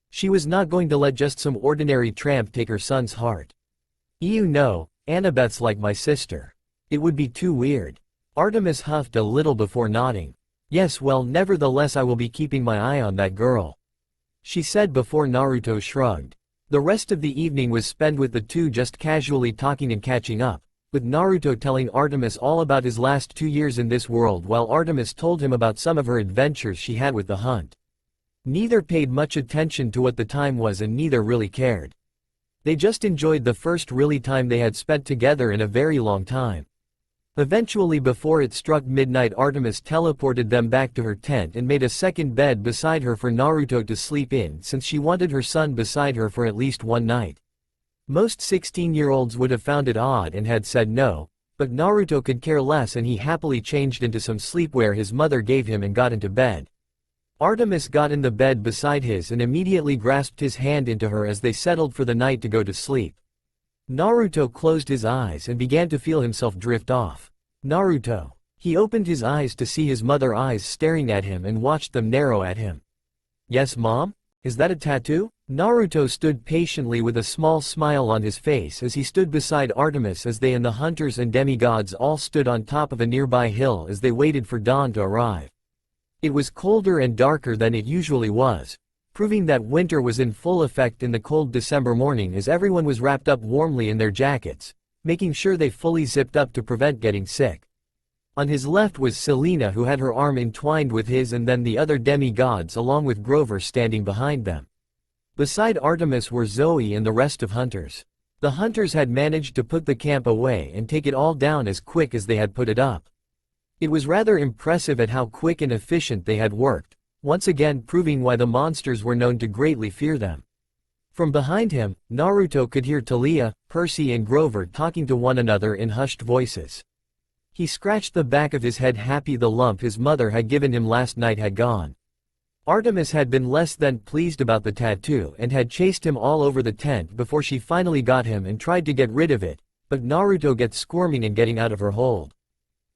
She was not going to let just some ordinary tramp take her son's heart. No, Annabeth's like my sister. It would be too weird. Artemis huffed a little before nodding. Yes, well, nevertheless I will be keeping my eye on that girl, she said before Naruto shrugged. The rest of the evening was spent with the two just casually talking and catching up, with Naruto telling Artemis all about his last 2 years in this world while Artemis told him about some of her adventures she had with the hunt. Neither paid much attention to what the time was and neither really cared. They just enjoyed the first really time they had spent together in a very long time. Eventually, before it struck midnight, Artemis teleported them back to her tent and made a second bed beside her for Naruto to sleep in since she wanted her son beside her for at least one night. Most 16-year-olds would have found it odd and had said no, but Naruto could care less and he happily changed into some sleepwear his mother gave him and got into bed. Artemis got in the bed beside his and immediately grasped his hand into her as they settled for the night to go to sleep. Naruto closed his eyes and began to feel himself drift off. Naruto. He opened his eyes to see his mother's eyes staring at him and watched them narrow at him. Yes, Mom? Is that a tattoo? Naruto stood patiently with a small smile on his face as he stood beside Artemis as they and the hunters and demigods all stood on top of a nearby hill as they waited for dawn to arrive. It was colder and darker than it usually was, proving that winter was in full effect in the cold December morning as everyone was wrapped up warmly in their jackets, making sure they fully zipped up to prevent getting sick. On his left was Selena, who had her arm entwined with his, and then the other demigods along with Grover standing behind them. Beside Artemis were Zoe and the rest of hunters. The hunters had managed to put the camp away and take it all down as quick as they had put it up. It was rather impressive at how quick and efficient they had worked, once again proving why the monsters were known to greatly fear them. From behind him, Naruto could hear Talia, Percy and Grover talking to one another in hushed voices. He scratched the back of his head, happy the lump his mother had given him last night had gone. Artemis had been less than pleased about the tattoo and had chased him all over the tent before she finally got him and tried to get rid of it, but Naruto gets squirming and getting out of her hold.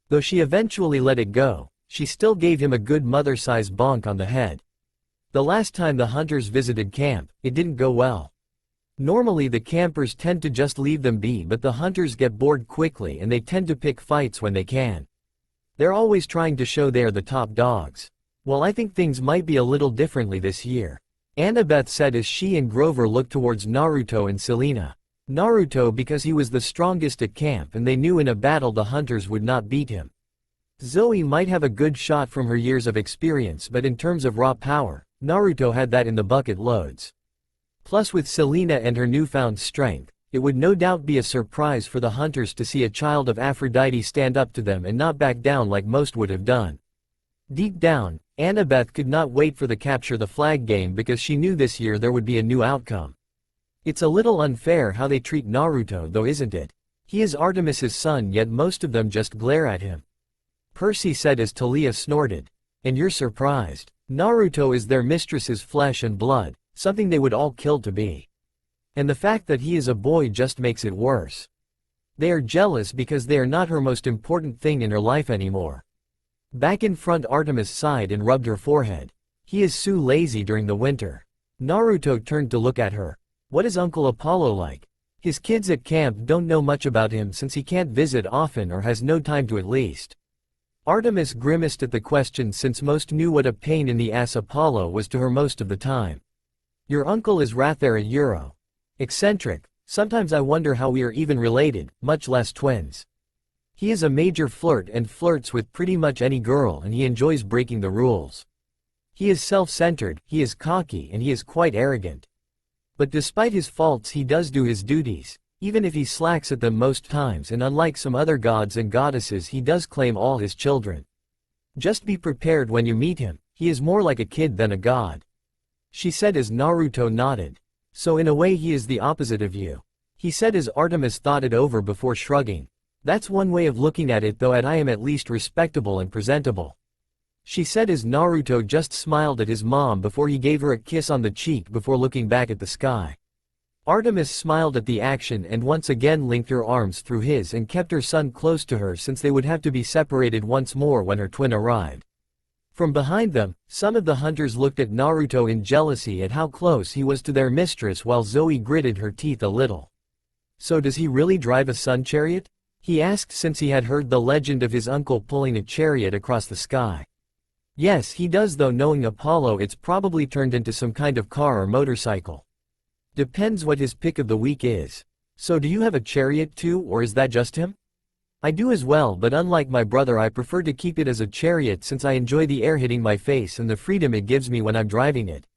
Though she eventually let it go, she still gave him a good mother-size bonk on the head. The last time the hunters visited camp, it didn't go well. Normally the campers tend to just leave them be, but the hunters get bored quickly and they tend to pick fights when they can. They're always trying to show they're the top dogs. Well, I think things might be a little differently this year, Annabeth said as she and Grover looked towards Naruto and Selena. Naruto because he was the strongest at camp and they knew in a battle the hunters would not beat him. Zoe might have a good shot from her years of experience, but in terms of raw power, Naruto had that in the bucket loads. Plus with Selena and her newfound strength, it would no doubt be a surprise for the hunters to see a child of Aphrodite stand up to them and not back down like most would have done. Deep down, Annabeth could not wait for the capture the flag game because she knew this year there would be a new outcome. It's a little unfair how they treat Naruto though, isn't it? He is Artemis's son, yet most of them just glare at him. Percy said as Talia snorted. And you're surprised? Naruto is their mistress's flesh and blood, something they would all kill to be. And the fact that he is a boy just makes it worse. They are jealous because they are not her most important thing in her life anymore. Back in front, Artemis sighed and rubbed her forehead. He is so lazy during the winter. Naruto turned to look at her. What is Uncle Apollo like? His kids at camp don't know much about him since he can't visit often or has no time to at least. Artemis grimaced at the question since most knew what a pain in the ass Apollo was to her most of the time. Your uncle is rather a Euro. Eccentric. Sometimes I wonder how we are even related, much less twins. He is a major flirt and flirts with pretty much any girl, and he enjoys breaking the rules. He is self-centered, he is cocky, and he is quite arrogant. But despite his faults he does do his duties, even if he slacks at them most times, and unlike some other gods and goddesses he does claim all his children. Just be prepared when you meet him, he is more like a kid than a god, she said as Naruto nodded. So in a way he is the opposite of you, he said as Artemis thought it over before shrugging. That's one way of looking at it, though I am at least respectable and presentable. She said as Naruto just smiled at his mom before he gave her a kiss on the cheek before looking back at the sky. Artemis smiled at the action and once again linked her arms through his and kept her son close to her since they would have to be separated once more when her twin arrived. From behind them, some of the hunters looked at Naruto in jealousy at how close he was to their mistress while Zoe gritted her teeth a little. So does he really drive a sun chariot? He asked since he had heard the legend of his uncle pulling a chariot across the sky. Yes, he does, though knowing Apollo it's probably turned into some kind of car or motorcycle. Depends what his pick of the week is. So do you have a chariot too, or is that just him? I do as well, but unlike my brother I prefer to keep it as a chariot since I enjoy the air hitting my face and the freedom it gives me when I'm driving it.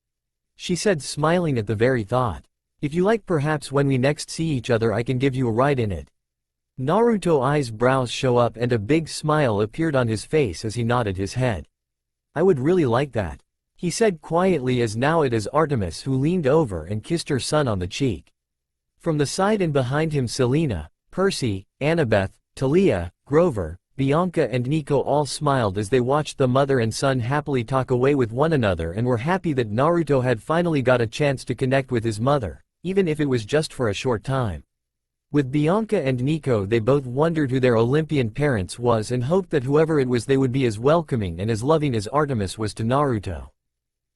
She said, smiling at the very thought. If you like, perhaps when we next see each other I can give you a ride in it. Naruto's eyebrows show up and a big smile appeared on his face as he nodded his head. I would really like that, he said quietly as now it is Artemis who leaned over and kissed her son on the cheek. From the side and behind him Selena, Percy, Annabeth, Talia, Grover, Bianca and Nico all smiled as they watched the mother and son happily talk away with one another and were happy that Naruto had finally got a chance to connect with his mother, even if it was just for a short time. With Bianca and Nico they both wondered who their Olympian parents was and hoped that whoever it was they would be as welcoming and as loving as Artemis was to Naruto.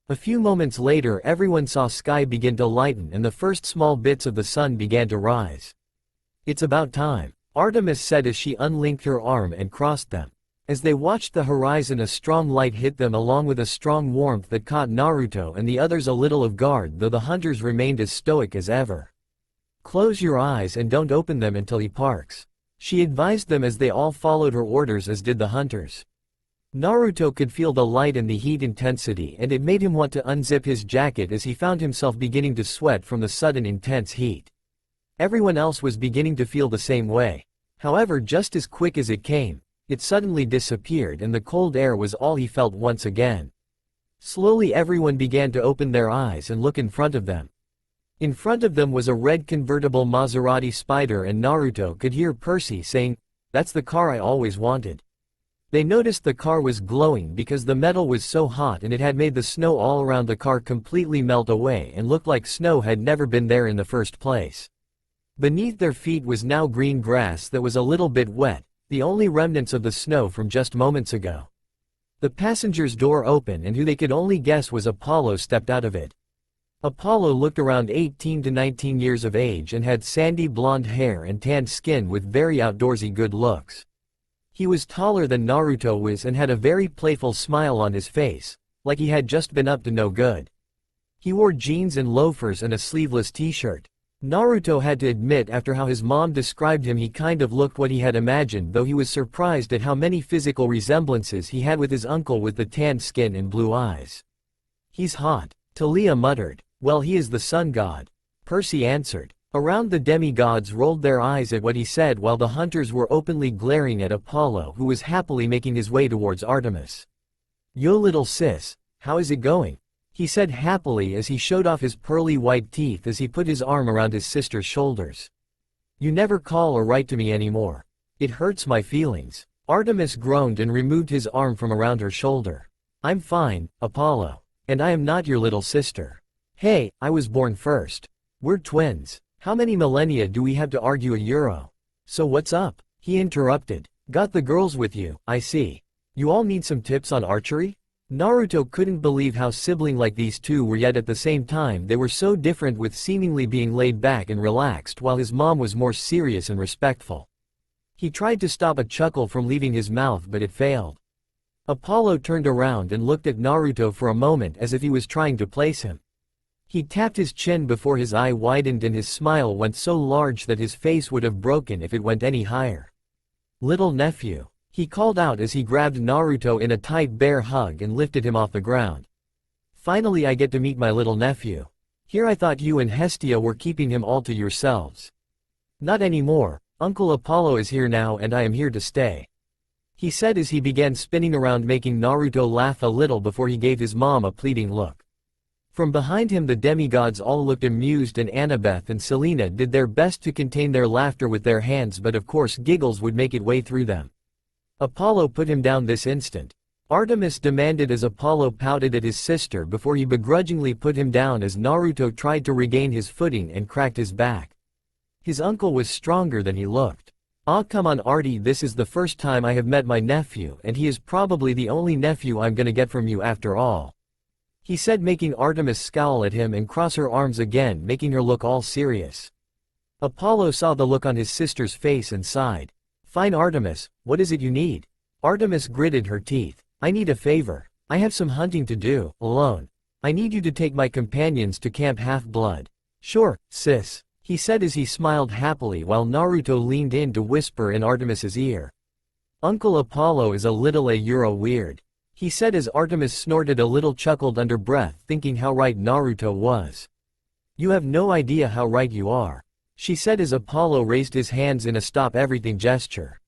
A few moments later everyone saw sky begin to lighten and the first small bits of the sun began to rise. It's about time, Artemis said as she unlinked her arm and crossed them. As they watched the horizon a strong light hit them along with a strong warmth that caught Naruto and the others a little off guard, though the hunters remained as stoic as ever. Close your eyes and don't open them until he parks, she advised them as they all followed her orders, as did the hunters. Naruto could feel the light and the heat intensity and it made him want to unzip his jacket as he found himself beginning to sweat from the sudden intense heat. Everyone else was beginning to feel the same way. However, just as quick as it came, it suddenly disappeared and the cold air was all he felt once again. Slowly everyone began to open their eyes and look in front of them. In front of them was a red convertible Maserati Spider and Naruto could hear Percy saying, "That's the car I always wanted." They noticed the car was glowing because the metal was so hot and it had made the snow all around the car completely melt away and looked like snow had never been there in the first place. Beneath their feet was now green grass that was a little bit wet, the only remnants of the snow from just moments ago. The passenger's door opened and who they could only guess was Apollo stepped out of it. Apollo looked around 18 to 19 years of age and had sandy blonde hair and tanned skin with very outdoorsy good looks. He was taller than Naruto was and had a very playful smile on his face, like he had just been up to no good. He wore jeans and loafers and a sleeveless t-shirt. Naruto had to admit after how his mom described him he kind of looked what he had imagined, though he was surprised at how many physical resemblances he had with his uncle with the tanned skin and blue eyes. He's hot, Talia muttered. Well, he is the sun god, Percy answered. Around the demigods rolled their eyes at what he said while the hunters were openly glaring at Apollo, who was happily making his way towards Artemis. "Yo little sis, how is it going?" he said happily as he showed off his pearly white teeth as he put his arm around his sister's shoulders. "You never call or write to me anymore. It hurts my feelings." Artemis groaned and removed his arm from around her shoulder. "I'm fine, Apollo. And I am not your little sister. Hey, I was born first. We're twins. How many millennia do we have to argue a euro? So what's up?" he interrupted. "Got the girls with you, I see. You all need some tips on archery?" Naruto couldn't believe how sibling-like these two were, yet at the same time they were so different, with seemingly being laid back and relaxed while his mom was more serious and respectful. He tried to stop a chuckle from leaving his mouth but it failed. Apollo turned around and looked at Naruto for a moment as if he was trying to place him. He tapped his chin before his eye widened and his smile went so large that his face would have broken if it went any higher. "Little nephew," he called out as he grabbed Naruto in a tight bear hug and lifted him off the ground. "Finally I get to meet my little nephew. Here I thought you and Hestia were keeping him all to yourselves." "Not anymore, Uncle Apollo is here now and I am here to stay," he said as he began spinning around, making Naruto laugh a little before he gave his mom a pleading look. From behind him the demigods all looked amused and Annabeth and Selena did their best to contain their laughter with their hands, but of course giggles would make it way through them. Apollo put him down this instant. Artemis demanded as Apollo pouted at his sister before he begrudgingly put him down as Naruto tried to regain his footing and cracked his back. His uncle was stronger than he looked. "Ah, come on Artie, this is the first time I have met my nephew and he is probably the only nephew I'm gonna get from you after all," he said, making Artemis scowl at him and cross her arms again, making her look all serious. Apollo saw the look on his sister's face and sighed. "Fine Artemis, what is it you need?" Artemis gritted her teeth. "I need a favor. I have some hunting to do, alone. I need you to take my companions to Camp Half-Blood." "Sure, sis," he said as he smiled happily while Naruto leaned in to whisper in Artemis's ear. "Uncle Apollo is a little weird," he said as Artemis snorted a little, chuckled under breath, thinking how right Naruto was. "You have no idea how right you are," she said as Apollo raised his hands in a stop everything gesture.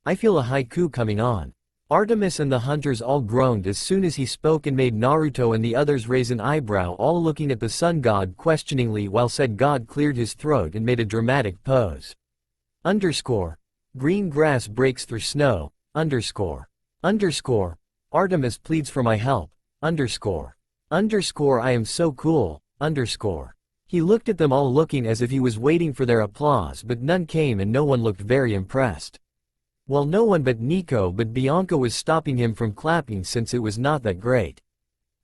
"I feel a haiku coming on." Artemis and the hunters all groaned as soon as he spoke and made Naruto and the others raise an eyebrow, all looking at the sun god questioningly, while said god cleared his throat and made a dramatic pose. Green grass breaks through snow. Artemis pleads for my help. I am so cool. He looked at them all, looking as if he was waiting for their applause, but none came and no one looked very impressed. Well, no one but Nico, but Bianca was stopping him from clapping since it was not that great.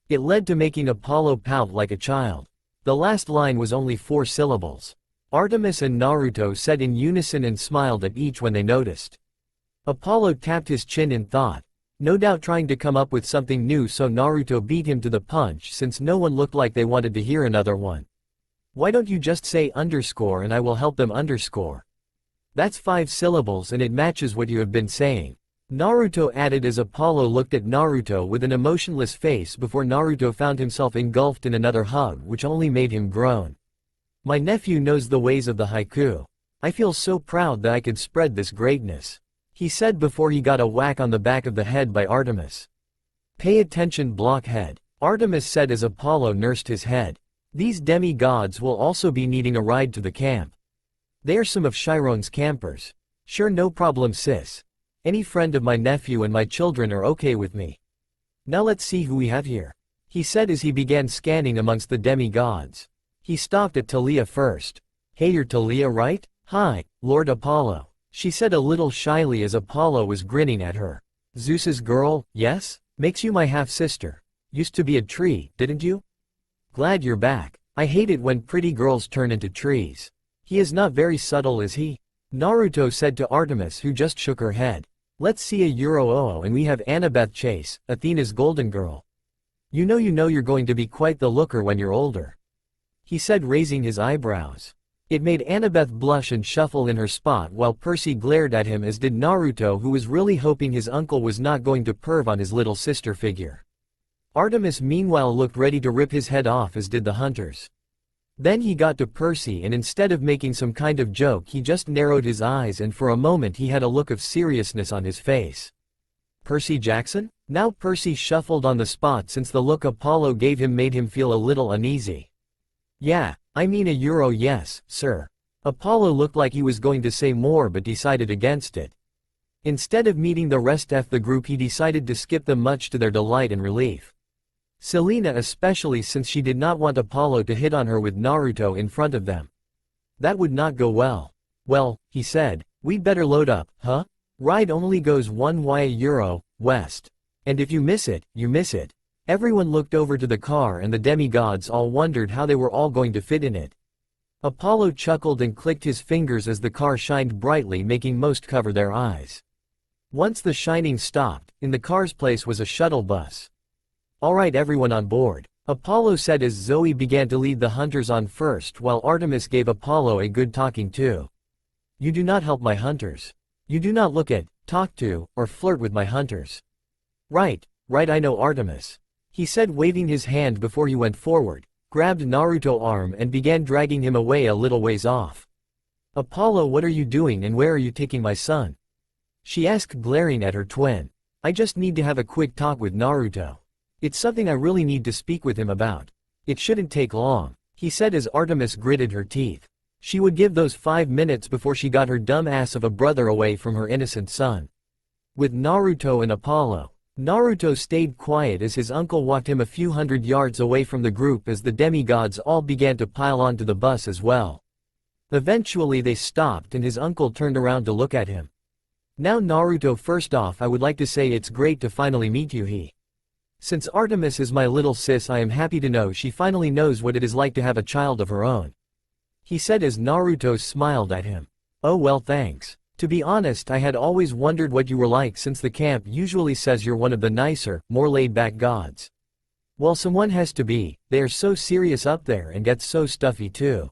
It led to making Apollo pout like a child. The last line was only 4 syllables. Artemis and Naruto said in unison and smiled at each when they noticed. Apollo tapped his chin in thought, no doubt trying to come up with something new, so Naruto beat him to the punch since no one looked like they wanted to hear another one. "Why don't you just say underscore and I will help them underscore? That's 5 syllables and it matches what you have been saying," Naruto added as Apollo looked at Naruto with an emotionless face before Naruto found himself engulfed in another hug, which only made him groan. "My nephew knows the ways of the haiku. I feel so proud that I could spread this greatness," he said before he got a whack on the back of the head by Artemis. "Pay attention, blockhead," Artemis said as Apollo nursed his head. "These demi-gods will also be needing a ride to the camp. They are some of Chiron's campers." "Sure, no problem sis. Any friend of my nephew and my children are okay with me. Now let's see who we have here," he said as he began scanning amongst the demi-gods. He stopped at Talia first. "Hey, you're Talia, right?" "Hi, Lord Apollo," she said a little shyly as Apollo was grinning at her. "Zeus's girl, yes? Makes you my half-sister. Used to be a tree, didn't you? Glad you're back. I hate it when pretty girls turn into trees. He is not very subtle, is he?" Naruto said to Artemis, who just shook her head. "Let's see a Euro and we have Annabeth Chase, Athena's golden girl. You know you're going to be quite the looker when you're older," he said, raising his eyebrows. It made Annabeth blush and shuffle in her spot while Percy glared at him, as did Naruto, who was really hoping his uncle was not going to perv on his little sister figure. Artemis meanwhile looked ready to rip his head off, as did the hunters. Then he got to Percy and instead of making some kind of joke he just narrowed his eyes and for a moment he had a look of seriousness on his face. "Percy Jackson?" Now Percy shuffled on the spot since the look Apollo gave him made him feel a little uneasy. "Yeah, I mean a Euro, yes, sir." Apollo looked like he was going to say more but decided against it. Instead of meeting the rest of the group he decided to skip them, much to their delight and relief. Selena especially, since she did not want Apollo to hit on her with Naruto in front of them. That would not go well. "Well," he said, "we'd better load up, huh? Ride only goes 1 way Euro, west. And if you miss it, you miss it." Everyone looked over to the car and the demigods all wondered how they were all going to fit in it. Apollo chuckled and clicked his fingers as the car shined brightly, making most cover their eyes. Once the shining stopped, in the car's place was a shuttle bus. "All right, everyone on board," Apollo said as Zoe began to lead the hunters on first while Artemis gave Apollo a good talking to. "You do not help my hunters. You do not look at, talk to, or flirt with my hunters." Right, I know Artemis," he said, waving his hand before he went forward, grabbed Naruto's arm and began dragging him away a little ways off. "Apollo, what are you doing and where are you taking my son?" she asked, glaring at her twin. "I just need to have a quick talk with Naruto. It's something I really need to speak with him about." It shouldn't take long, he said as Artemis gritted her teeth. She would give those 5 minutes before she got her dumb ass of a brother away from her innocent son. With Naruto and Apollo, Naruto stayed quiet as his uncle walked him a few hundred yards away from the group as the demigods all began to pile onto the bus as well. Eventually they stopped and his uncle turned around to look at him. Now Naruto, first off I would like to say it's great to finally meet you. Since Artemis is my little sis, I am happy to know she finally knows what it is like to have a child of her own. He said as Naruto smiled at him. Oh well, thanks. To be honest, I had always wondered what you were like since the camp usually says you're one of the nicer, more laid-back gods. Well, someone has to be, they are so serious up there and get so stuffy too.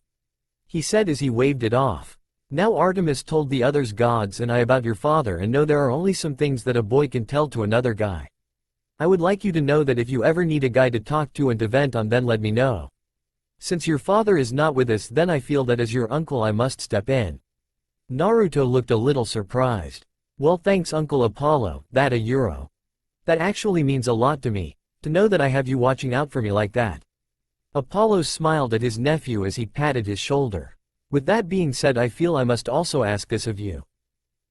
He said as he waved it off. Now Artemis told the others gods and I about your father and know there are only some things that a boy can tell to another guy. I would like you to know that if you ever need a guy to talk to and to vent on, then let me know. Since your father is not with us, then I feel that as your uncle I must step in. Naruto looked a little surprised. Well, thanks Uncle Apollo, that a euro. That actually means a lot to me, to know that I have you watching out for me like that. Apollo smiled at his nephew as he patted his shoulder. With that being said, I feel I must also ask this of you.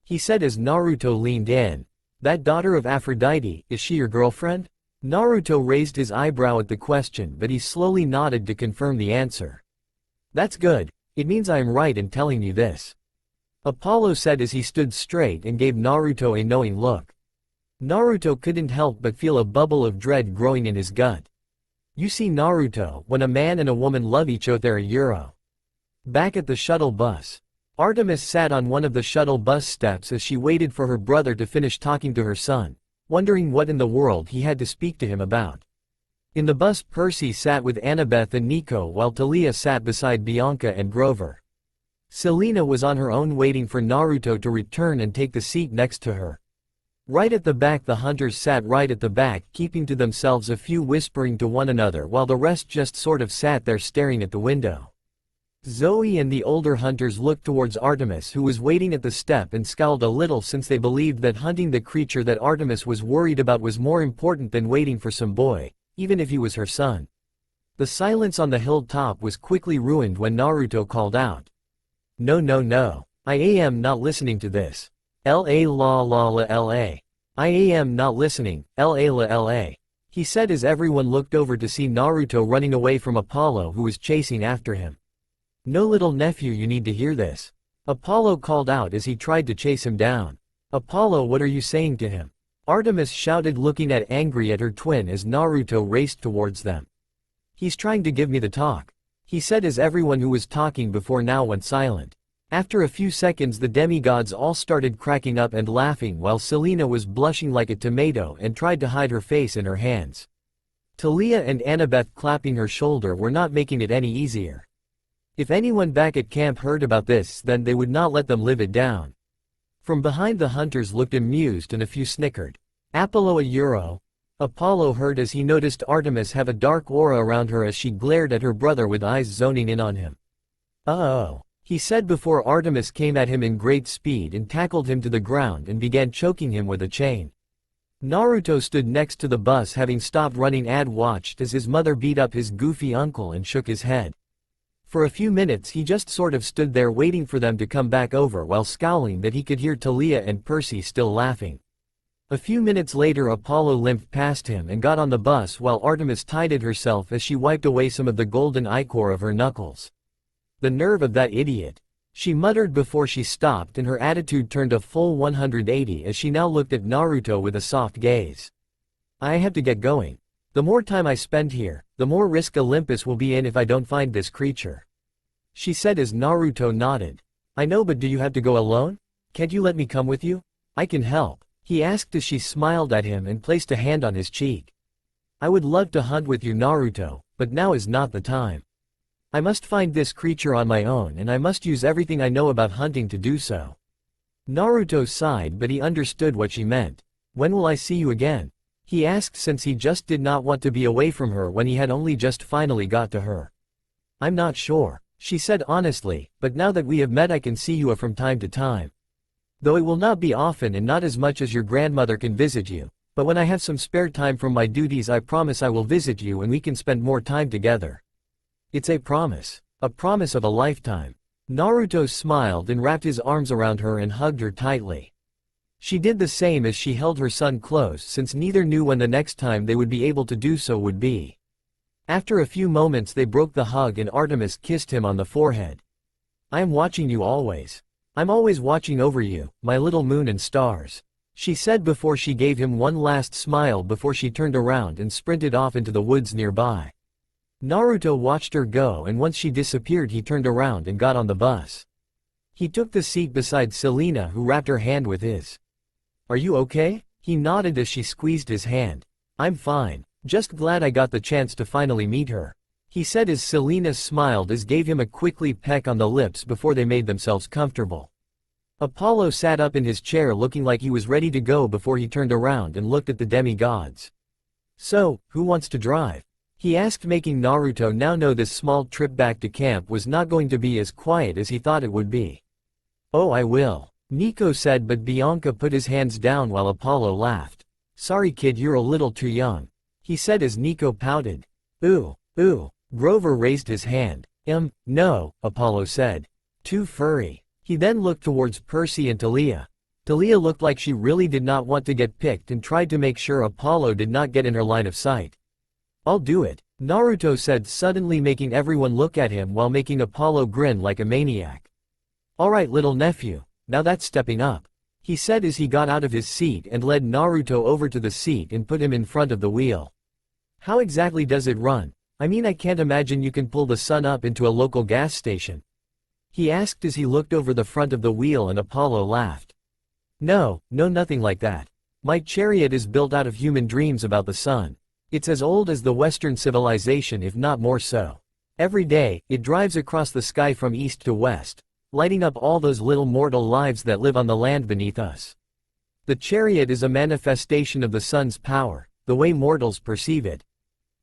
He said as Naruto leaned in. That daughter of Aphrodite, is she your girlfriend? Naruto raised his eyebrow at the question, but he slowly nodded to confirm the answer. That's good, it means I am right in telling you this. Apollo said as he stood straight and gave Naruto a knowing look. Naruto couldn't help but feel a bubble of dread growing in his gut. You see Naruto, when a man and a woman love each other a euro. Back at the shuttle bus, Artemis sat on one of the shuttle bus steps as she waited for her brother to finish talking to her son, wondering what in the world he had to speak to him about. In the bus, Percy sat with Annabeth and Nico while Talia sat beside Bianca and Grover. Selena was on her own waiting for Naruto to return and take the seat next to her. Right at the back, the hunters sat right at the back, keeping to themselves, a few whispering to one another while the rest just sort of sat there staring at the window. Zoe and the older hunters looked towards Artemis, who was waiting at the step, and scowled a little since they believed that hunting the creature that Artemis was worried about was more important than waiting for some boy, even if he was her son. The silence on the hilltop was quickly ruined when Naruto called out. No. I am not listening to this. La. I am not listening, la. He said as everyone looked over to see Naruto running away from Apollo, who was chasing after him. No, little nephew, you need to hear this. Apollo called out as he tried to chase him down. Apollo, what are you saying to him? Artemis shouted, looking angry at her twin as Naruto raced towards them. He's trying to give me the talk, he said as everyone who was talking before now went silent. After a few seconds, the demigods all started cracking up and laughing while Selena was blushing like a tomato and tried to hide her face in her hands. Talia and Annabeth clapping her shoulder were not making it any easier. If anyone back at camp heard about this, then they would not let them live it down. From behind, the hunters looked amused and a few snickered. Apollo a euro? Apollo heard as he noticed Artemis have a dark aura around her as she glared at her brother with eyes zoning in on him. Oh, he said before Artemis came at him in great speed and tackled him to the ground and began choking him with a chain. Naruto stood next to the bus, having stopped running, and watched as his mother beat up his goofy uncle and shook his head. For a few minutes he just sort of stood there waiting for them to come back over while scowling that he could hear Talia and Percy still laughing. A few minutes later, Apollo limped past him and got on the bus while Artemis tidied herself as she wiped away some of the golden ichor of her knuckles. The nerve of that idiot, she muttered before she stopped, and her attitude turned a full 180 as she now looked at Naruto with a soft gaze. I have to get going. The more time I spend here, the more risk Olympus will be in if I don't find this creature, she said as Naruto nodded. I know, but do you have to go alone? Can't you let me come with you? I can help, he asked as she smiled at him and placed a hand on his cheek. I would love to hunt with you, Naruto, but now is not the time. I must find this creature on my own, and I must use everything I know about hunting to do so. Naruto sighed, but he understood what she meant. When will I see you again? He asked, since he just did not want to be away from her when he had only just finally got to her. I'm not sure, she said honestly, but now that we have met I can see you from time to time. Though it will not be often and not as much as your grandmother can visit you, But when I have some spare time from my duties I promise I will visit you and we can spend more time together. It's a promise. A promise of a lifetime. Naruto smiled and wrapped his arms around her and hugged her tightly. She did the same as she held her son close since neither knew when the next time they would be able to do so would be. After a few moments they broke the hug and Artemis kissed him on the forehead. I am watching you always. I'm always watching over you, my little moon and stars, she said before she gave him one last smile before she turned around and sprinted off into the woods nearby. Naruto watched her go and once she disappeared he turned around and got on the bus. He took the seat beside Selena who wrapped her hand with his. Are you okay? He nodded as she squeezed his hand. I'm fine, just glad I got the chance to finally meet her, he said as Selena smiled as gave him a quickly peck on the lips before they made themselves comfortable. Apollo sat up in his chair looking like he was ready to go before he turned around and looked at the demigods. So, who wants to drive? He asked, making Naruto now know this small trip back to camp was not going to be as quiet as he thought it would be. Oh, I will, Nico said, but Bianca put his hands down while Apollo laughed. Sorry kid, you're a little too young, he said as Nico pouted. Ooh, Grover raised his hand. No, Apollo said. Too furry. He then looked towards Percy and Talia. Talia looked like she really did not want to get picked and tried to make sure Apollo did not get in her line of sight. I'll do it, Naruto said, suddenly making everyone look at him while making Apollo grin like a maniac. Alright little nephew, now that's stepping up, he said as he got out of his seat and led Naruto over to the seat and put him in front of the wheel. How exactly does it run? I mean, I can't imagine you can pull the sun up into a local gas station, he asked as he looked over the front of the wheel and Apollo laughed. No, nothing like that. My chariot is built out of human dreams about the sun. It's as old as the Western civilization, if not more so. Every day, it drives across the sky from east to west, lighting up all those little mortal lives that live on the land beneath us. The chariot is a manifestation of the sun's power, the way mortals perceive it.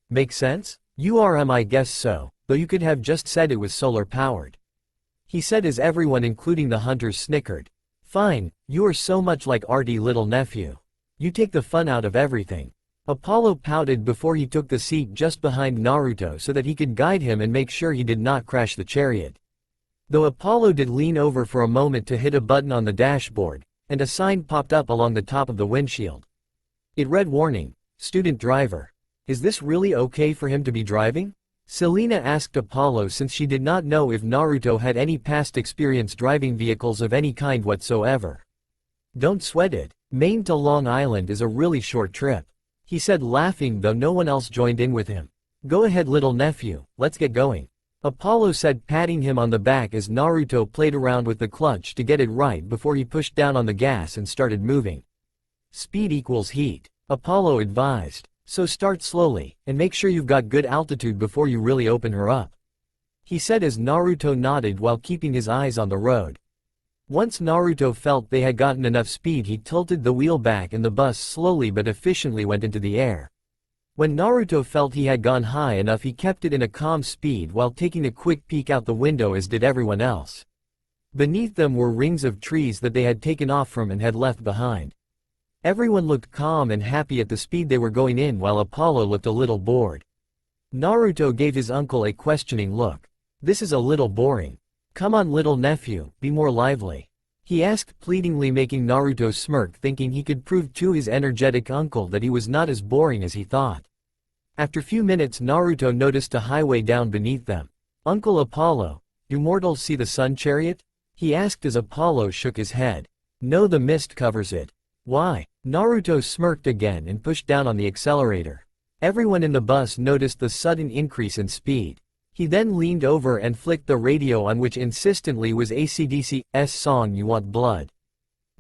Make sense? I guess so, though you could have just said it was solar powered, he said as everyone including the hunters snickered. Fine, you are so much like Artie, little nephew. You take the fun out of everything. Apollo pouted before he took the seat just behind Naruto so that he could guide him and make sure he did not crash the chariot. Though Apollo did lean over for a moment to hit a button on the dashboard, and a sign popped up along the top of the windshield. It read, warning, student driver. Is this really okay for him to be driving? Selena asked Apollo since she did not know if Naruto had any past experience driving vehicles of any kind whatsoever. Don't sweat it. Maine to Long Island is a really short trip, he said, laughing, though no one else joined in with him. Go ahead little nephew, let's get going, Apollo said, patting him on the back as Naruto played around with the clutch to get it right before he pushed down on the gas and started moving. Speed equals heat, Apollo advised. So start slowly, and make sure you've got good altitude before you really open her up, he said as Naruto nodded while keeping his eyes on the road. Once Naruto felt they had gotten enough speed, he tilted the wheel back and the bus slowly but efficiently went into the air. When Naruto felt he had gone high enough, he kept it in a calm speed while taking a quick peek out the window, as did everyone else. Beneath them were rings of trees that they had taken off from and had left behind. Everyone looked calm and happy at the speed they were going in, while Apollo looked a little bored. Naruto gave his uncle a questioning look. This is a little boring. Come on little nephew, be more lively, he asked pleadingly, making Naruto smirk, thinking he could prove to his energetic uncle that he was not as boring as he thought. After few minutes Naruto noticed a highway down beneath them. Uncle Apollo, do mortals see the sun chariot? He asked as Apollo shook his head. No, the mist covers it. Why? Naruto smirked again and pushed down on the accelerator. Everyone in the bus noticed the sudden increase in speed. He then leaned over and flicked the radio on which insistently was AC/DC's song You Want Blood.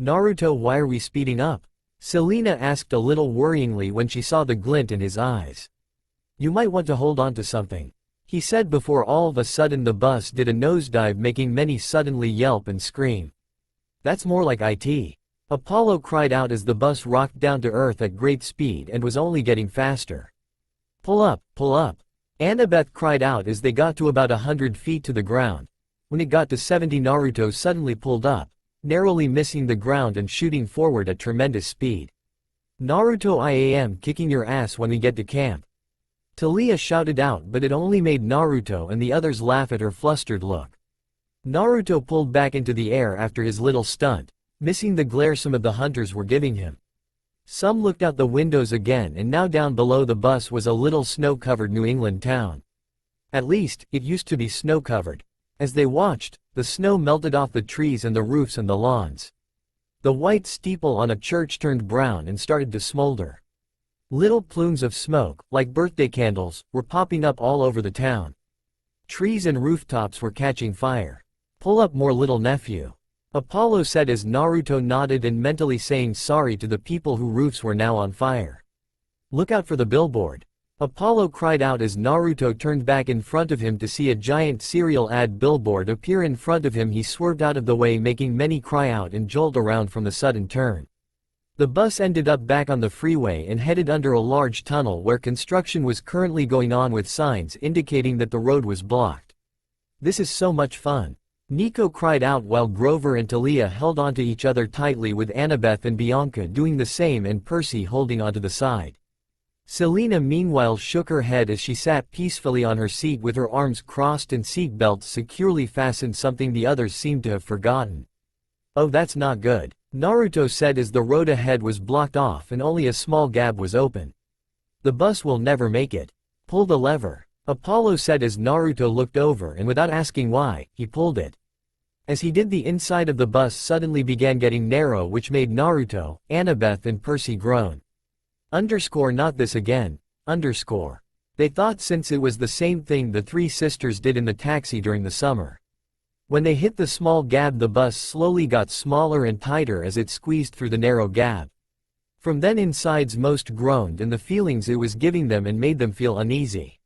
Naruto, why are we speeding up? Selena asked a little worryingly when she saw the glint in his eyes. You might want to hold on to something, he said before all of a sudden the bus did a nosedive, making many suddenly yelp and scream. That's more like IT. Apollo cried out as the bus rocked down to earth at great speed and was only getting faster. Pull up, pull up, Annabeth cried out as they got to about 100 feet to the ground. When it got to 70, Naruto suddenly pulled up, narrowly missing the ground and shooting forward at tremendous speed. Naruto, I am kicking your ass when we get to camp. Taliah shouted out, but it only made Naruto and the others laugh at her flustered look. Naruto pulled back into the air after his little stunt, missing the glare some of the hunters were giving him. Some looked out the windows again, and now down below the bus was a little snow-covered New England town. At least, it used to be snow-covered. As they watched, the snow melted off the trees and the roofs and the lawns. The white steeple on a church turned brown and started to smolder. Little plumes of smoke, like birthday candles, were popping up all over the town. Trees and rooftops were catching fire. "Pull up more, little nephew," Apollo said as Naruto nodded and mentally saying sorry to the people whose roofs were now on fire. "Look out for the billboard," Apollo cried out as Naruto turned back in front of him to see a giant cereal ad billboard appear in front of him. He swerved out of the way, making many cry out and jolt around from the sudden turn. The bus ended up back on the freeway and headed under a large tunnel where construction was currently going on with signs indicating that the road was blocked. "This is so much fun," Nico cried out while Grover and Taliah held onto each other tightly, with Annabeth and Bianca doing the same and Percy holding onto the side. Selena meanwhile shook her head as she sat peacefully on her seat with her arms crossed and seat belts securely fastened, something the others seemed to have forgotten. "Oh, that's not good," Naruto said as the road ahead was blocked off and only a small gap was open. "The bus will never make it. Pull the lever," Apollo said as Naruto looked over, and without asking why, he pulled it. As he did, the inside of the bus suddenly began getting narrow, which made Naruto, Annabeth and Percy groan. Not this again. They thought, since it was the same thing the three sisters did in the taxi during the summer. When they hit the small gap, the bus slowly got smaller and tighter as it squeezed through the narrow gap. From then insides most groaned, and the feelings it was giving them and made them feel uneasy.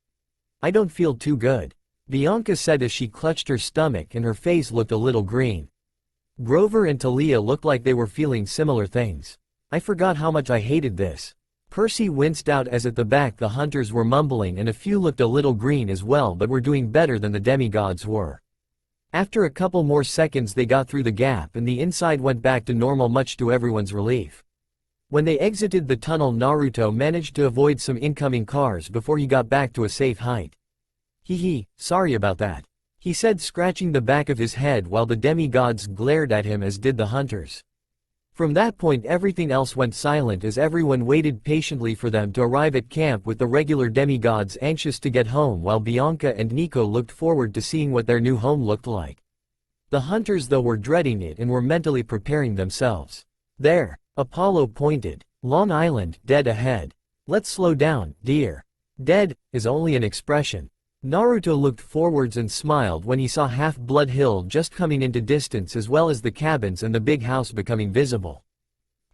"I don't feel too good," Bianca said as she clutched her stomach and her face looked a little green. Grover and Taliah looked like they were feeling similar things. "I forgot how much I hated this." Percy winced out as at the back the hunters were mumbling, and a few looked a little green as well, but were doing better than the demigods were. After a couple more seconds they got through the gap and the inside went back to normal, much to everyone's relief. When they exited the tunnel, Naruto managed to avoid some incoming cars before he got back to a safe height. "Hee, sorry about that," he said, scratching the back of his head while the demigods glared at him, as did the hunters. From that point everything else went silent as everyone waited patiently for them to arrive at camp, with the regular demigods anxious to get home while Bianca and Nico looked forward to seeing what their new home looked like. The hunters though were dreading it and were mentally preparing themselves. "There," Apollo pointed. "Long Island, dead ahead. Let's slow down, dear." "Dead" is only an expression. Naruto looked forwards and smiled when he saw Half-Blood Hill just coming into distance, as well as the cabins and the big house becoming visible.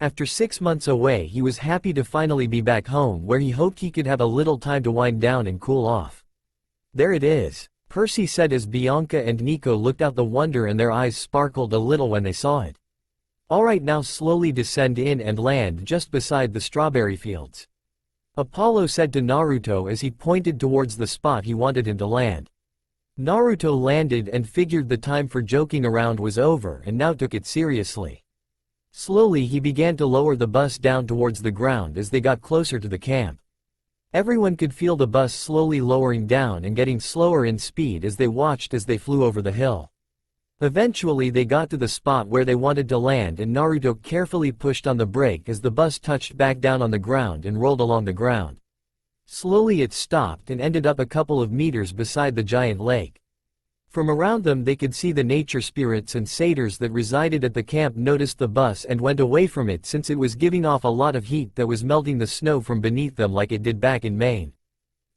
After 6 months away, he was happy to finally be back home, where he hoped he could have a little time to wind down and cool off. "There it is," Percy said as Bianca and Nico looked out the wonder and their eyes sparkled a little when they saw it. "Alright, now slowly descend in and land just beside the strawberry fields," Apollo said to Naruto as he pointed towards the spot he wanted him to land. Naruto landed and figured the time for joking around was over and now took it seriously. Slowly he began to lower the bus down towards the ground as they got closer to the camp. Everyone could feel the bus slowly lowering down and getting slower in speed as they watched as they flew over the hill. Eventually they got to the spot where they wanted to land, and Naruto carefully pushed on the brake as the bus touched back down on the ground and rolled along the ground. Slowly it stopped and ended up a couple of meters beside the giant lake. From around them they could see the nature spirits and satyrs that resided at the camp noticed the bus and went away from it, since it was giving off a lot of heat that was melting the snow from beneath them like it did back in Maine.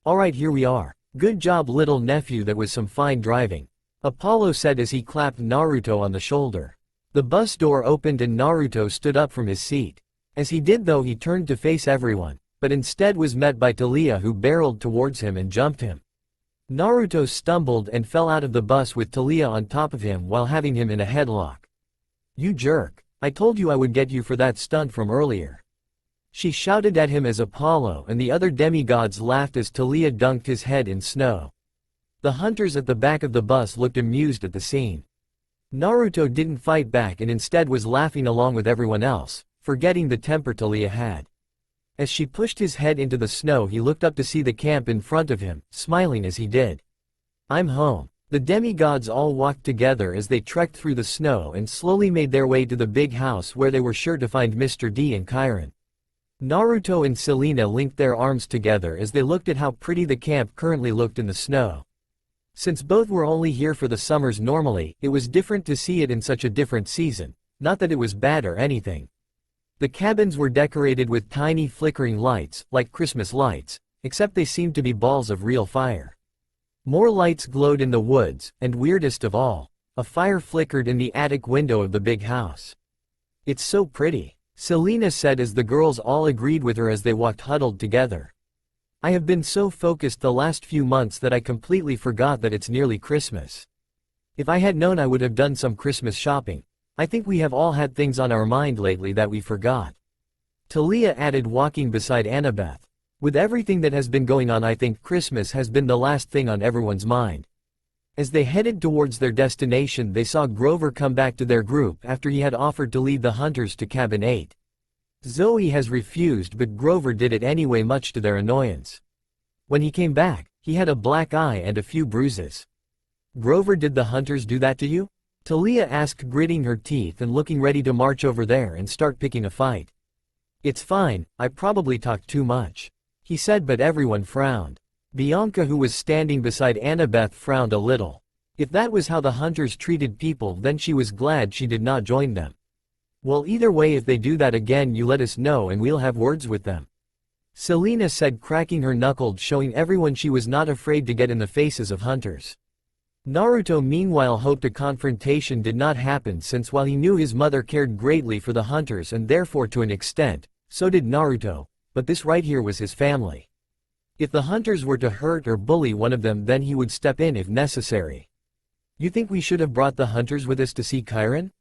"Alright, here we are. Good job, little nephew, that was some fine driving," Apollo said as he clapped Naruto on the shoulder. The bus door opened and Naruto stood up from his seat. As he did though, he turned to face everyone, but instead was met by Taliah, who barreled towards him and jumped him. Naruto stumbled and fell out of the bus with Taliah on top of him while having him in a headlock. "You jerk. I told you I would get you for that stunt from earlier," she shouted at him as Apollo and the other demigods laughed as Taliah dunked his head in snow. The hunters at the back of the bus looked amused at the scene. Naruto didn't fight back and instead was laughing along with everyone else, forgetting the temper Taliah had. As she pushed his head into the snow, he looked up to see the camp in front of him, smiling as he did. "I'm home." The demigods all walked together as they trekked through the snow and slowly made their way to the big house where they were sure to find Mr. D and Chiron. Naruto and Selena linked their arms together as they looked at how pretty the camp currently looked in the snow. Since both were only here for the summers normally, it was different to see it in such a different season, not that it was bad or anything. The cabins were decorated with tiny flickering lights, like Christmas lights, except they seemed to be balls of real fire. More lights glowed in the woods, and weirdest of all, a fire flickered in the attic window of the big house. "It's so pretty," Selena said as the girls all agreed with her as they walked huddled together. "I have been so focused the last few months that I completely forgot that it's nearly Christmas. If I had known I would have done some Christmas shopping. I think we have all had things on our mind lately that we forgot." Talia added, walking beside Annabeth. "With everything that has been going on, I think Christmas has been the last thing on everyone's mind." As they headed towards their destination, they saw Grover come back to their group after he had offered to lead the hunters to cabin 8. Zoe has refused, but Grover did it anyway, much to their annoyance. When he came back, he had a black eye and a few bruises. "Grover, did the hunters do that to you?" Talia asked, gritting her teeth and looking ready to march over there and start picking a fight. "It's fine, I probably talked too much," he said, but everyone frowned. Bianca, who was standing beside Annabeth, frowned a little. If that was how the hunters treated people, then she was glad she did not join them. "Well, either way, if they do that again, you let us know and we'll have words with them," Selena said, cracking her knuckles, showing everyone she was not afraid to get in the faces of hunters. Naruto meanwhile hoped a confrontation did not happen, since while he knew his mother cared greatly for the hunters and therefore to an extent, so did Naruto, but this right here was his family. If the hunters were to hurt or bully one of them, then he would step in if necessary. "You think we should have brought the hunters with us to see Chiron?"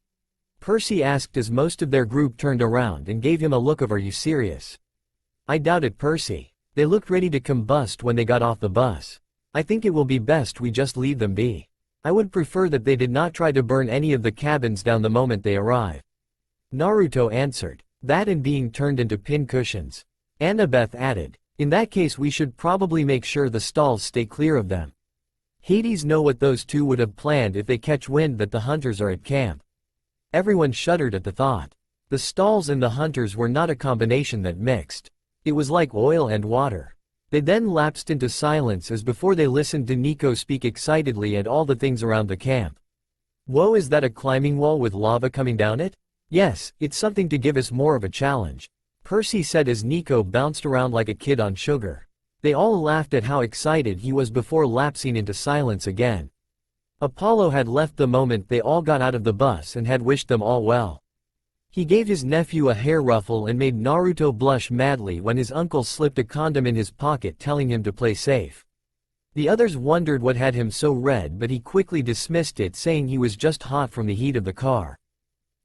Percy asked as most of their group turned around and gave him a look of "Are you serious?" "I doubt it, Percy. They looked ready to combust when they got off the bus. I think it will be best we just leave them be. I would prefer that they did not try to burn any of the cabins down the moment they arrive." Naruto answered. "That and being turned into pincushions." Annabeth added. "In that case, we should probably make sure the stalls stay clear of them. Hades know what those two would have planned if they catch wind that the hunters are at camp." Everyone shuddered at the thought. The stalls and the hunters were not a combination that mixed. It was like oil and water. They then lapsed into silence as before they listened to Nico speak excitedly at all the things around the camp. "Whoa, is that a climbing wall with lava coming down it?" "Yes, it's something to give us more of a challenge," Percy said as Nico bounced around like a kid on sugar. They all laughed at how excited he was before lapsing into silence again. Apollo had left the moment they all got out of the bus and had wished them all well. He gave his nephew a hair ruffle and made Naruto blush madly when his uncle slipped a condom in his pocket, telling him to play safe. The others wondered what had him so red, but he quickly dismissed it, saying he was just hot from the heat of the car.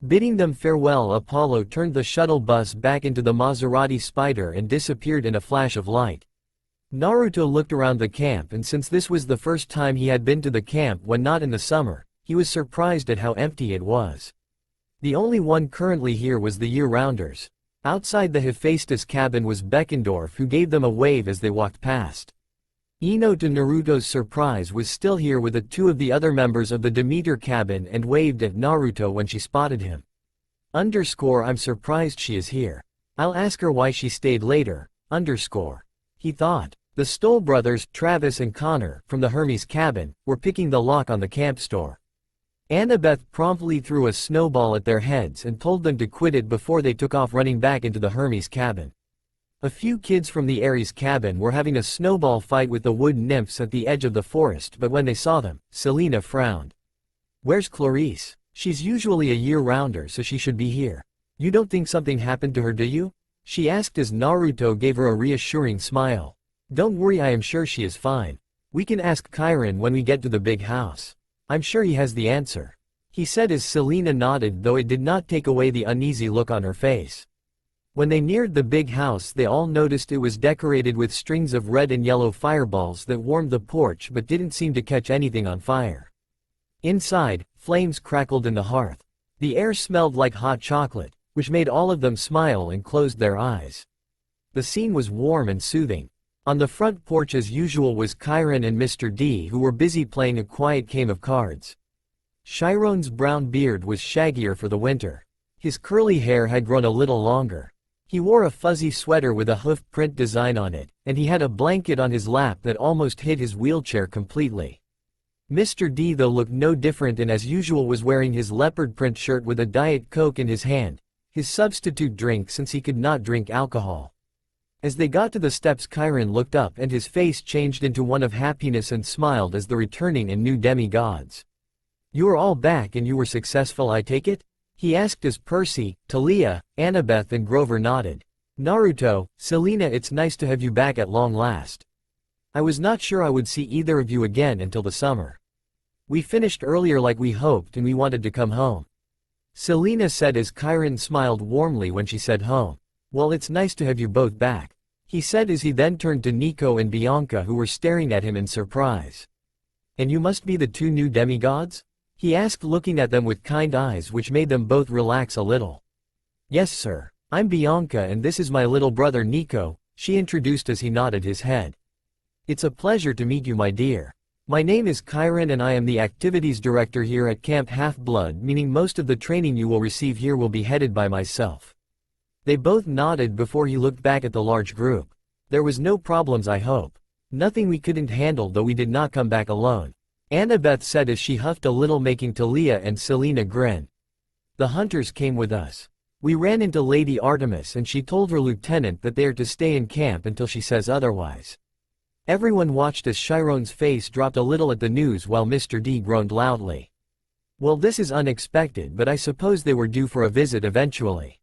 Bidding them farewell, Apollo turned the shuttle bus back into the Maserati Spider and disappeared in a flash of light. Naruto looked around the camp, and since this was the first time he had been to the camp when not in the summer, he was surprised at how empty it was. The only one currently here was the year-rounders. Outside the Hephaestus cabin was Beckendorf, who gave them a wave as they walked past. Ino, to Naruto's surprise, was still here with the two of the other members of the Demeter cabin and waved at Naruto when she spotted him. I'm surprised she is here. I'll ask her why she stayed later, he thought. The Stoll brothers, Travis and Connor, from the Hermes cabin, were picking the lock on the camp store. Annabeth promptly threw a snowball at their heads and told them to quit it before they took off running back into the Hermes cabin. A few kids from the Ares cabin were having a snowball fight with the wood nymphs at the edge of the forest, but when they saw them, Selena frowned. "Where's Clarice? She's usually a year-rounder, so she should be here. You don't think something happened to her, do you?" she asked as Naruto gave her a reassuring smile. "Don't worry, I am sure she is fine. We can ask Chiron when we get to the big house. I'm sure he has the answer," he said as Selena nodded, though it did not take away the uneasy look on her face. When they neared the big house, they all noticed it was decorated with strings of red and yellow fireballs that warmed the porch but didn't seem to catch anything on fire. Inside, flames crackled in the hearth. The air smelled like hot chocolate, which made all of them smile and closed their eyes. The scene was warm and soothing. On the front porch as usual was Chiron and Mr. D, who were busy playing a quiet game of cards. Chiron's brown beard was shaggier for the winter. His curly hair had grown a little longer. He wore a fuzzy sweater with a hoof print design on it, and he had a blanket on his lap that almost hid his wheelchair completely. Mr. D though looked no different and as usual was wearing his leopard print shirt with a Diet Coke in his hand, his substitute drink since he could not drink alcohol. As they got to the steps, Chiron looked up and his face changed into one of happiness and smiled as the returning and new demigods. "You are all back and you were successful, I take it?" he asked as Percy, Talia, Annabeth and Grover nodded. "Naruto, Selena, it's nice to have you back at long last. I was not sure I would see either of you again until the summer. We finished earlier like we hoped and we wanted to come home." Selena said as Chiron smiled warmly when she said home. "Well, it's nice to have you both back," he said as he then turned to Nico and Bianca who were staring at him in surprise. "And you must be the two new demigods?" he asked, looking at them with kind eyes which made them both relax a little. "Yes sir. I'm Bianca and this is my little brother Nico," she introduced as he nodded his head. "It's a pleasure to meet you, my dear. My name is Chiron and I am the activities director here at Camp Half-Blood, meaning most of the training you will receive here will be headed by myself." They both nodded before he looked back at the large group. "There was no problems, I hope. Nothing we couldn't handle, though we did not come back alone," Annabeth said as she huffed a little, making Talia and Selena grin. "The hunters came with us. We ran into Lady Artemis and she told her lieutenant that they are to stay in camp until she says otherwise." Everyone watched as Chiron's face dropped a little at the news while Mr. D groaned loudly. "Well, this is unexpected, but I suppose they were due for a visit eventually."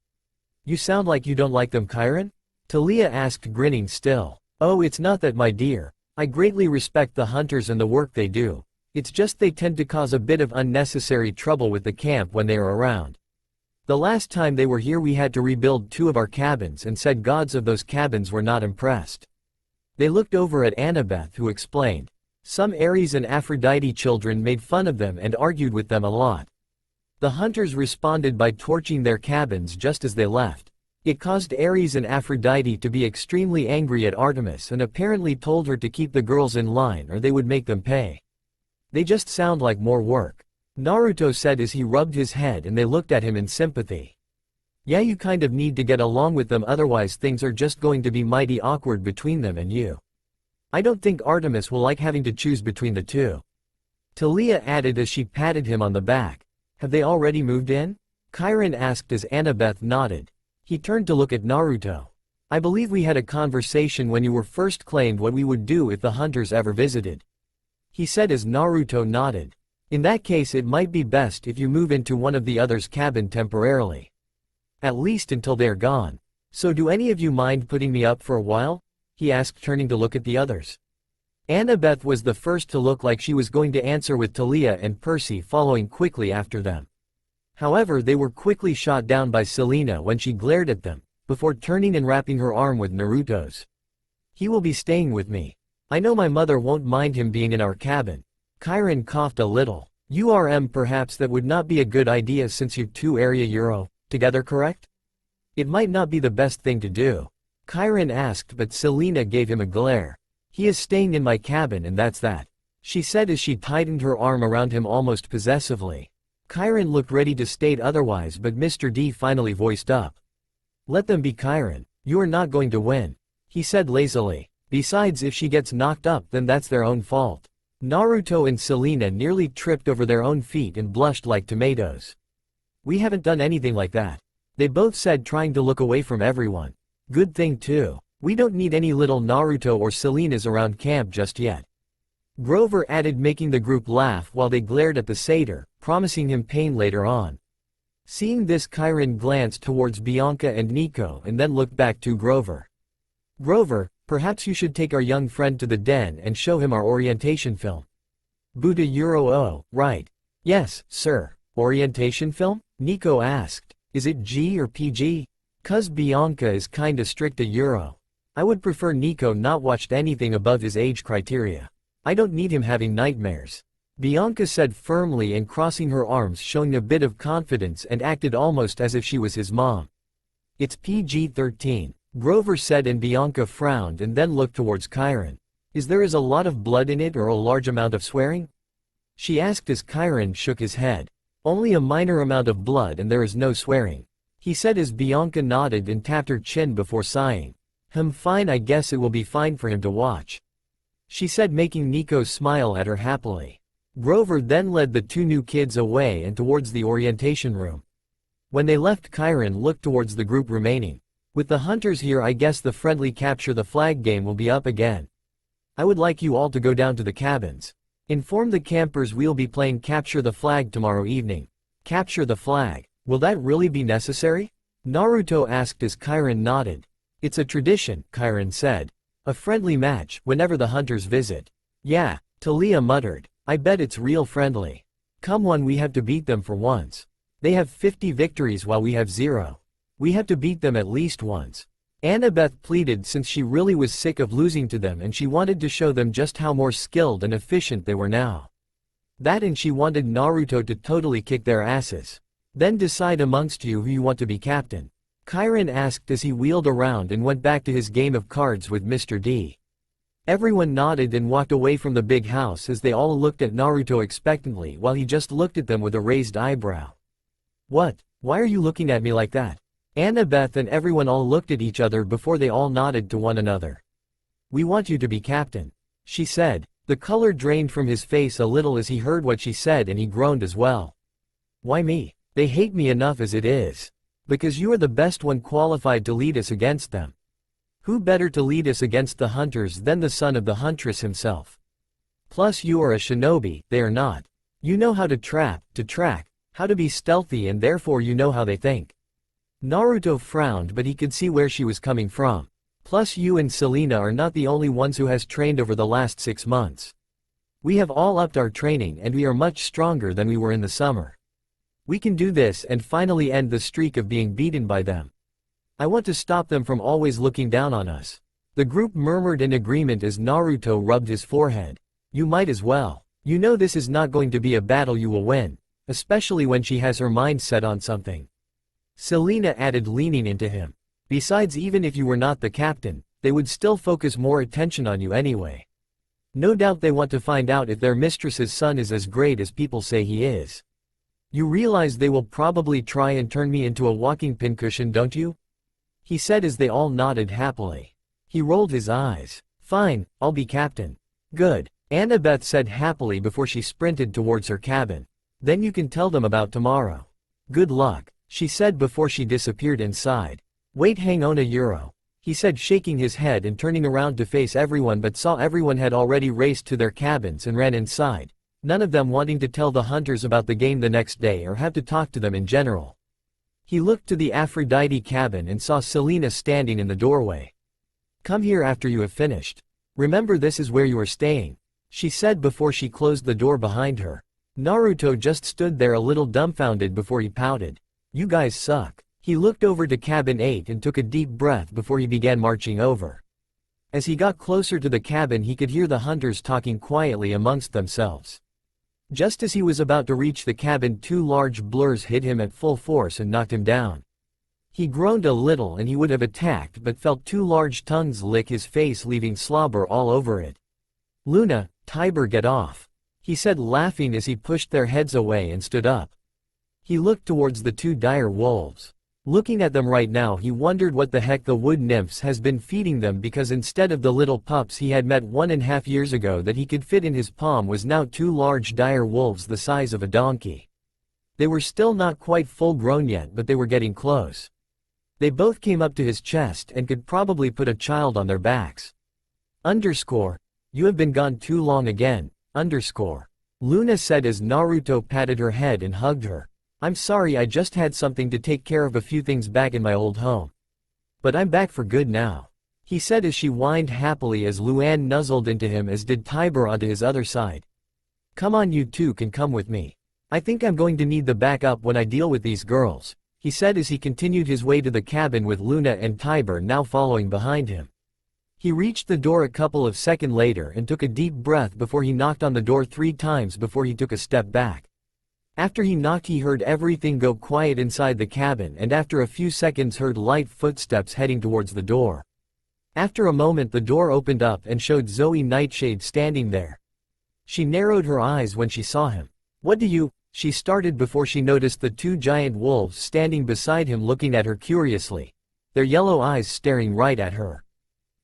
"You sound like you don't like them, Chiron?" Talia asked, grinning still. "Oh, it's not that, my dear. I greatly respect the hunters and the work they do. It's just they tend to cause a bit of unnecessary trouble with the camp when they are around. The last time they were here we had to rebuild 2 of our cabins and said gods of those cabins were not impressed." They looked over at Annabeth, who explained. "Some Ares and Aphrodite children made fun of them and argued with them a lot. The hunters responded by torching their cabins just as they left. It caused Ares and Aphrodite to be extremely angry at Artemis and apparently told her to keep the girls in line or they would make them pay. They just sound like more work," Naruto said as he rubbed his head, and they looked at him in sympathy. "Yeah, you kind of need to get along with them, otherwise things are just going to be mighty awkward between them and you. I don't think Artemis will like having to choose between the two," Talia added as she patted him on the back. "Have they already moved in?" Chiron asked as Annabeth nodded. He turned to look at Naruto. "I believe we had a conversation when you were first claimed what we would do if the hunters ever visited," he said as Naruto nodded. "In that case it might be best if you move into one of the others' cabin temporarily. At least until they're gone. So do any of you mind putting me up for a while?" he asked, turning to look at the others. Annabeth was the first to look like she was going to answer, with Talia and Percy following quickly after them. However, they were quickly shot down by Selena when she glared at them, before turning and wrapping her arm with Naruto's. "He will be staying with me. I know my mother won't mind him being in our cabin." Chiron coughed a little. Perhaps that would not be a good idea since you two area Euro together, correct? It might not be the best thing to do," Chiron asked, but Selena gave him a glare. "He is staying in my cabin and that's that," she said as she tightened her arm around him almost possessively. Chiron looked ready to state otherwise, but Mr. D finally voiced up. "Let them be, Chiron. You are not going to win," he said lazily. "Besides, if she gets knocked up then that's their own fault." Naruto and Selena nearly tripped over their own feet and blushed like tomatoes. "We haven't done anything like that," they both said, trying to look away from everyone. "Good thing too. We don't need any little Naruto or Selenas around camp just yet," Grover added, making the group laugh while they glared at the satyr, promising him pain later on. Seeing this, Chiron glanced towards Bianca and Nico and then looked back to Grover. "Grover, perhaps you should take our young friend to the den and show him our orientation film." Buddha Euro. "Oh, right. Yes, sir. Orientation film?" Nico asked. "Is it G or PG? 'Cause Bianca is kinda strict a Euro. I would prefer Nico not watched anything above his age criteria. I don't need him having nightmares," Bianca said firmly and crossing her arms, showing a bit of confidence, and acted almost as if she was his mom. "It's PG-13. Grover said, and Bianca frowned and then looked towards Chiron. Is there a lot of blood in it or a large amount of swearing? She asked as Chiron shook his head. Only a minor amount of blood and there is no swearing. He said as Bianca nodded and tapped her chin before sighing. Fine, I guess it will be fine for him to watch. She said, making Nico smile at her happily. Grover then led the two new kids away and towards the orientation room. When they left, Chiron looked towards the group remaining. With the hunters here, I guess the friendly capture the flag game will be up again. I would like you all to go down to the cabins. Inform the campers we'll be playing capture the flag tomorrow evening. Capture the flag. Will that really be necessary? Naruto asked as Chiron nodded. It's a tradition, Chiron said. A friendly match, whenever the hunters visit. Yeah, Talia muttered. I bet it's real friendly. Come on, we have to beat them for once. They have 50 victories while we have 0. We have to beat them at least once. Annabeth pleaded since she really was sick of losing to them and she wanted to show them just how more skilled and efficient they were now. That, and she wanted Naruto to totally kick their asses. Then decide amongst you who you want to be captain. Chiron asked as he wheeled around and went back to his game of cards with Mr. D. Everyone nodded and walked away from the big house as they all looked at Naruto expectantly while he just looked at them with a raised eyebrow. What? Why are you looking at me like that? Annabeth and everyone all looked at each other before they all nodded to one another. We want you to be captain, she said. The color drained from his face a little as he heard what she said and he groaned as well. Why me? They hate me enough as it is. Because you are the best one qualified to lead us against them. Who better to lead us against the hunters than the son of the Huntress himself? Plus you are a shinobi, they are not. You know how to trap, to track, how to be stealthy, and therefore you know how they think. Naruto frowned, but he could see where she was coming from. Plus you and Selena are not the only ones who has trained over the last 6 months. We have all upped our training and we are much stronger than we were in the summer. We can do this and finally end the streak of being beaten by them. I want to stop them from always looking down on us. The group murmured in agreement as Naruto rubbed his forehead. You might as well. You know this is not going to be a battle you will win, especially when she has her mind set on something. Selena added, leaning into him. Besides, even if you were not the captain, they would still focus more attention on you anyway. No doubt they want to find out if their mistress's son is as great as people say he is. You realize they will probably try and turn me into a walking pincushion, don't you? He said as they all nodded happily. He rolled his eyes. Fine, I'll be captain. Good, Annabeth said happily before she sprinted towards her cabin. Then you can tell them about tomorrow. Good luck, she said before she disappeared inside. Wait, hang on a euro, he said, shaking his head and turning around to face everyone, but saw everyone had already raced to their cabins and ran inside, none of them wanting to tell the hunters about the game the next day or have to talk to them in general. He looked to the Aphrodite cabin and saw Selena standing in the doorway. Come here after you have finished. Remember, this is where you are staying, she said before she closed the door behind her. Naruto just stood there a little dumbfounded before he pouted. You guys suck. He looked over to cabin 8 and took a deep breath before he began marching over. As he got closer to the cabin, he could hear the hunters talking quietly amongst themselves. Just as he was about to reach the cabin, 2 large blurs hit him at full force and knocked him down. He groaned a little and he would have attacked but felt 2 large tongues lick his face, leaving slobber all over it. Luna, Tiber, get off, he said, laughing as he pushed their heads away and stood up. He looked towards the 2 dire wolves. Looking at them right now, he wondered what the heck the wood nymphs has been feeding them, because instead of the little pups he had met 1.5 years ago that he could fit in his palm was now 2 large dire wolves the size of a donkey. They were still not quite full grown yet, but they were getting close. They both came up to his chest and could probably put a child on their backs. You have been gone too long again, Luna said as Naruto patted her head and hugged her. I'm sorry, I just had something to take care of, a few things back in my old home. But I'm back for good now, he said as she whined happily as Luan nuzzled into him, as did Tiber onto his other side. Come on, you two can come with me. I think I'm going to need the backup when I deal with these girls, he said as he continued his way to the cabin with Luna and Tiber now following behind him. He reached the door a couple of seconds later and took a deep breath before he knocked on the door 3 times before he took a step back. After he knocked, he heard everything go quiet inside the cabin, and after a few seconds heard light footsteps heading towards the door. After a moment the door opened up and showed Zoe Nightshade standing there. She narrowed her eyes when she saw him. "What do you—" she started before she noticed the two giant wolves standing beside him looking at her curiously, their yellow eyes staring right at her.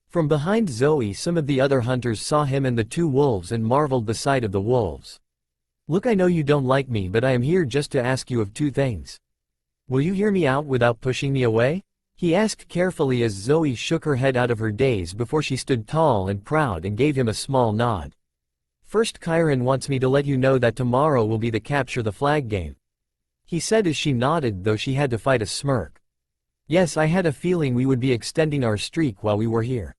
From behind Zoe, some of the other hunters saw him and the two wolves and marveled the sight of the wolves. "Look, I know you don't like me, but I am here just to ask you of two things. Will you hear me out without pushing me away?" he asked carefully as Zoe shook her head out of her daze before she stood tall and proud and gave him a small nod. "First, Chiron wants me to let you know that tomorrow will be the capture the flag game," he said as she nodded, though she had to fight a smirk. "Yes, I had a feeling we would be extending our streak while we were here.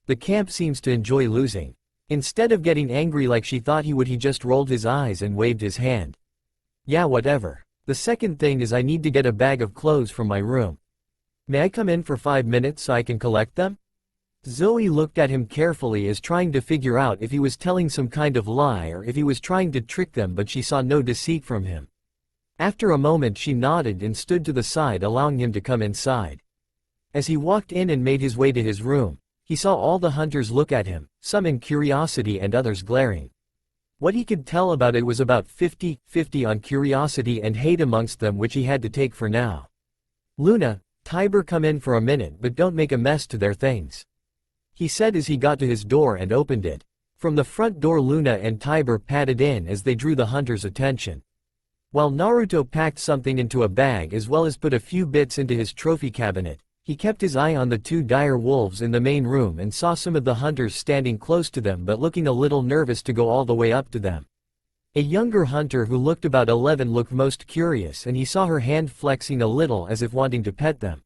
The camp seems to enjoy losing." Instead of getting angry like she thought he would, he just rolled his eyes and waved his hand. "Yeah, whatever. The second thing is I need to get a bag of clothes from my room. May I come in for 5 minutes so I can collect them?" Zoe looked at him carefully as trying to figure out if he was telling some kind of lie or if he was trying to trick them, but she saw no deceit from him. After a moment she nodded and stood to the side, allowing him to come inside. As he walked in and made his way to his room, he saw all the hunters look at him, some in curiosity and others glaring. What he could tell about it was about 50-50 on curiosity and hate amongst them, which he had to take for now. "Luna, Tiber, come in for a minute, but don't make a mess to their things," he said as he got to his door and opened it. From the front door Luna and Tiber padded in as they drew the hunters' attention. While Naruto packed something into a bag as well as put a few bits into his trophy cabinet, he kept his eye on the two dire wolves in the main room and saw some of the hunters standing close to them but looking a little nervous to go all the way up to them. A younger hunter who looked about 11 looked most curious, and he saw her hand flexing a little as if wanting to pet them.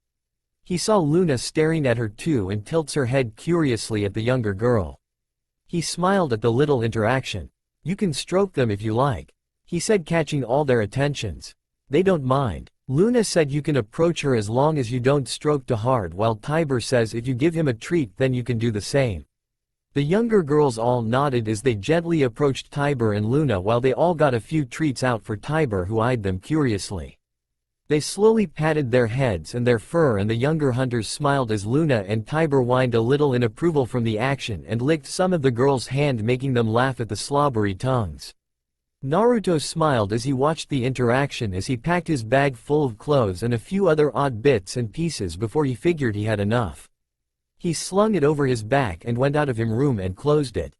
He saw Luna staring at her too and tilts her head curiously at the younger girl. He smiled at the little interaction. "You can stroke them if you like," he said, catching all their attentions. "They don't mind." Luna said you can approach her as long as you don't stroke too hard, while Tiber says if you give him a treat then you can do the same. The younger girls all nodded as they gently approached Tiber and Luna while they all got a few treats out for Tiber, who eyed them curiously. They slowly patted their heads and their fur, and the younger hunters smiled as Luna and Tiber whined a little in approval from the action and licked some of the girls' hand, making them laugh at the slobbery tongues. Naruto smiled as he watched the interaction as he packed his bag full of clothes and a few other odd bits and pieces before he figured he had enough. He slung it over his back and went out of his room and closed it.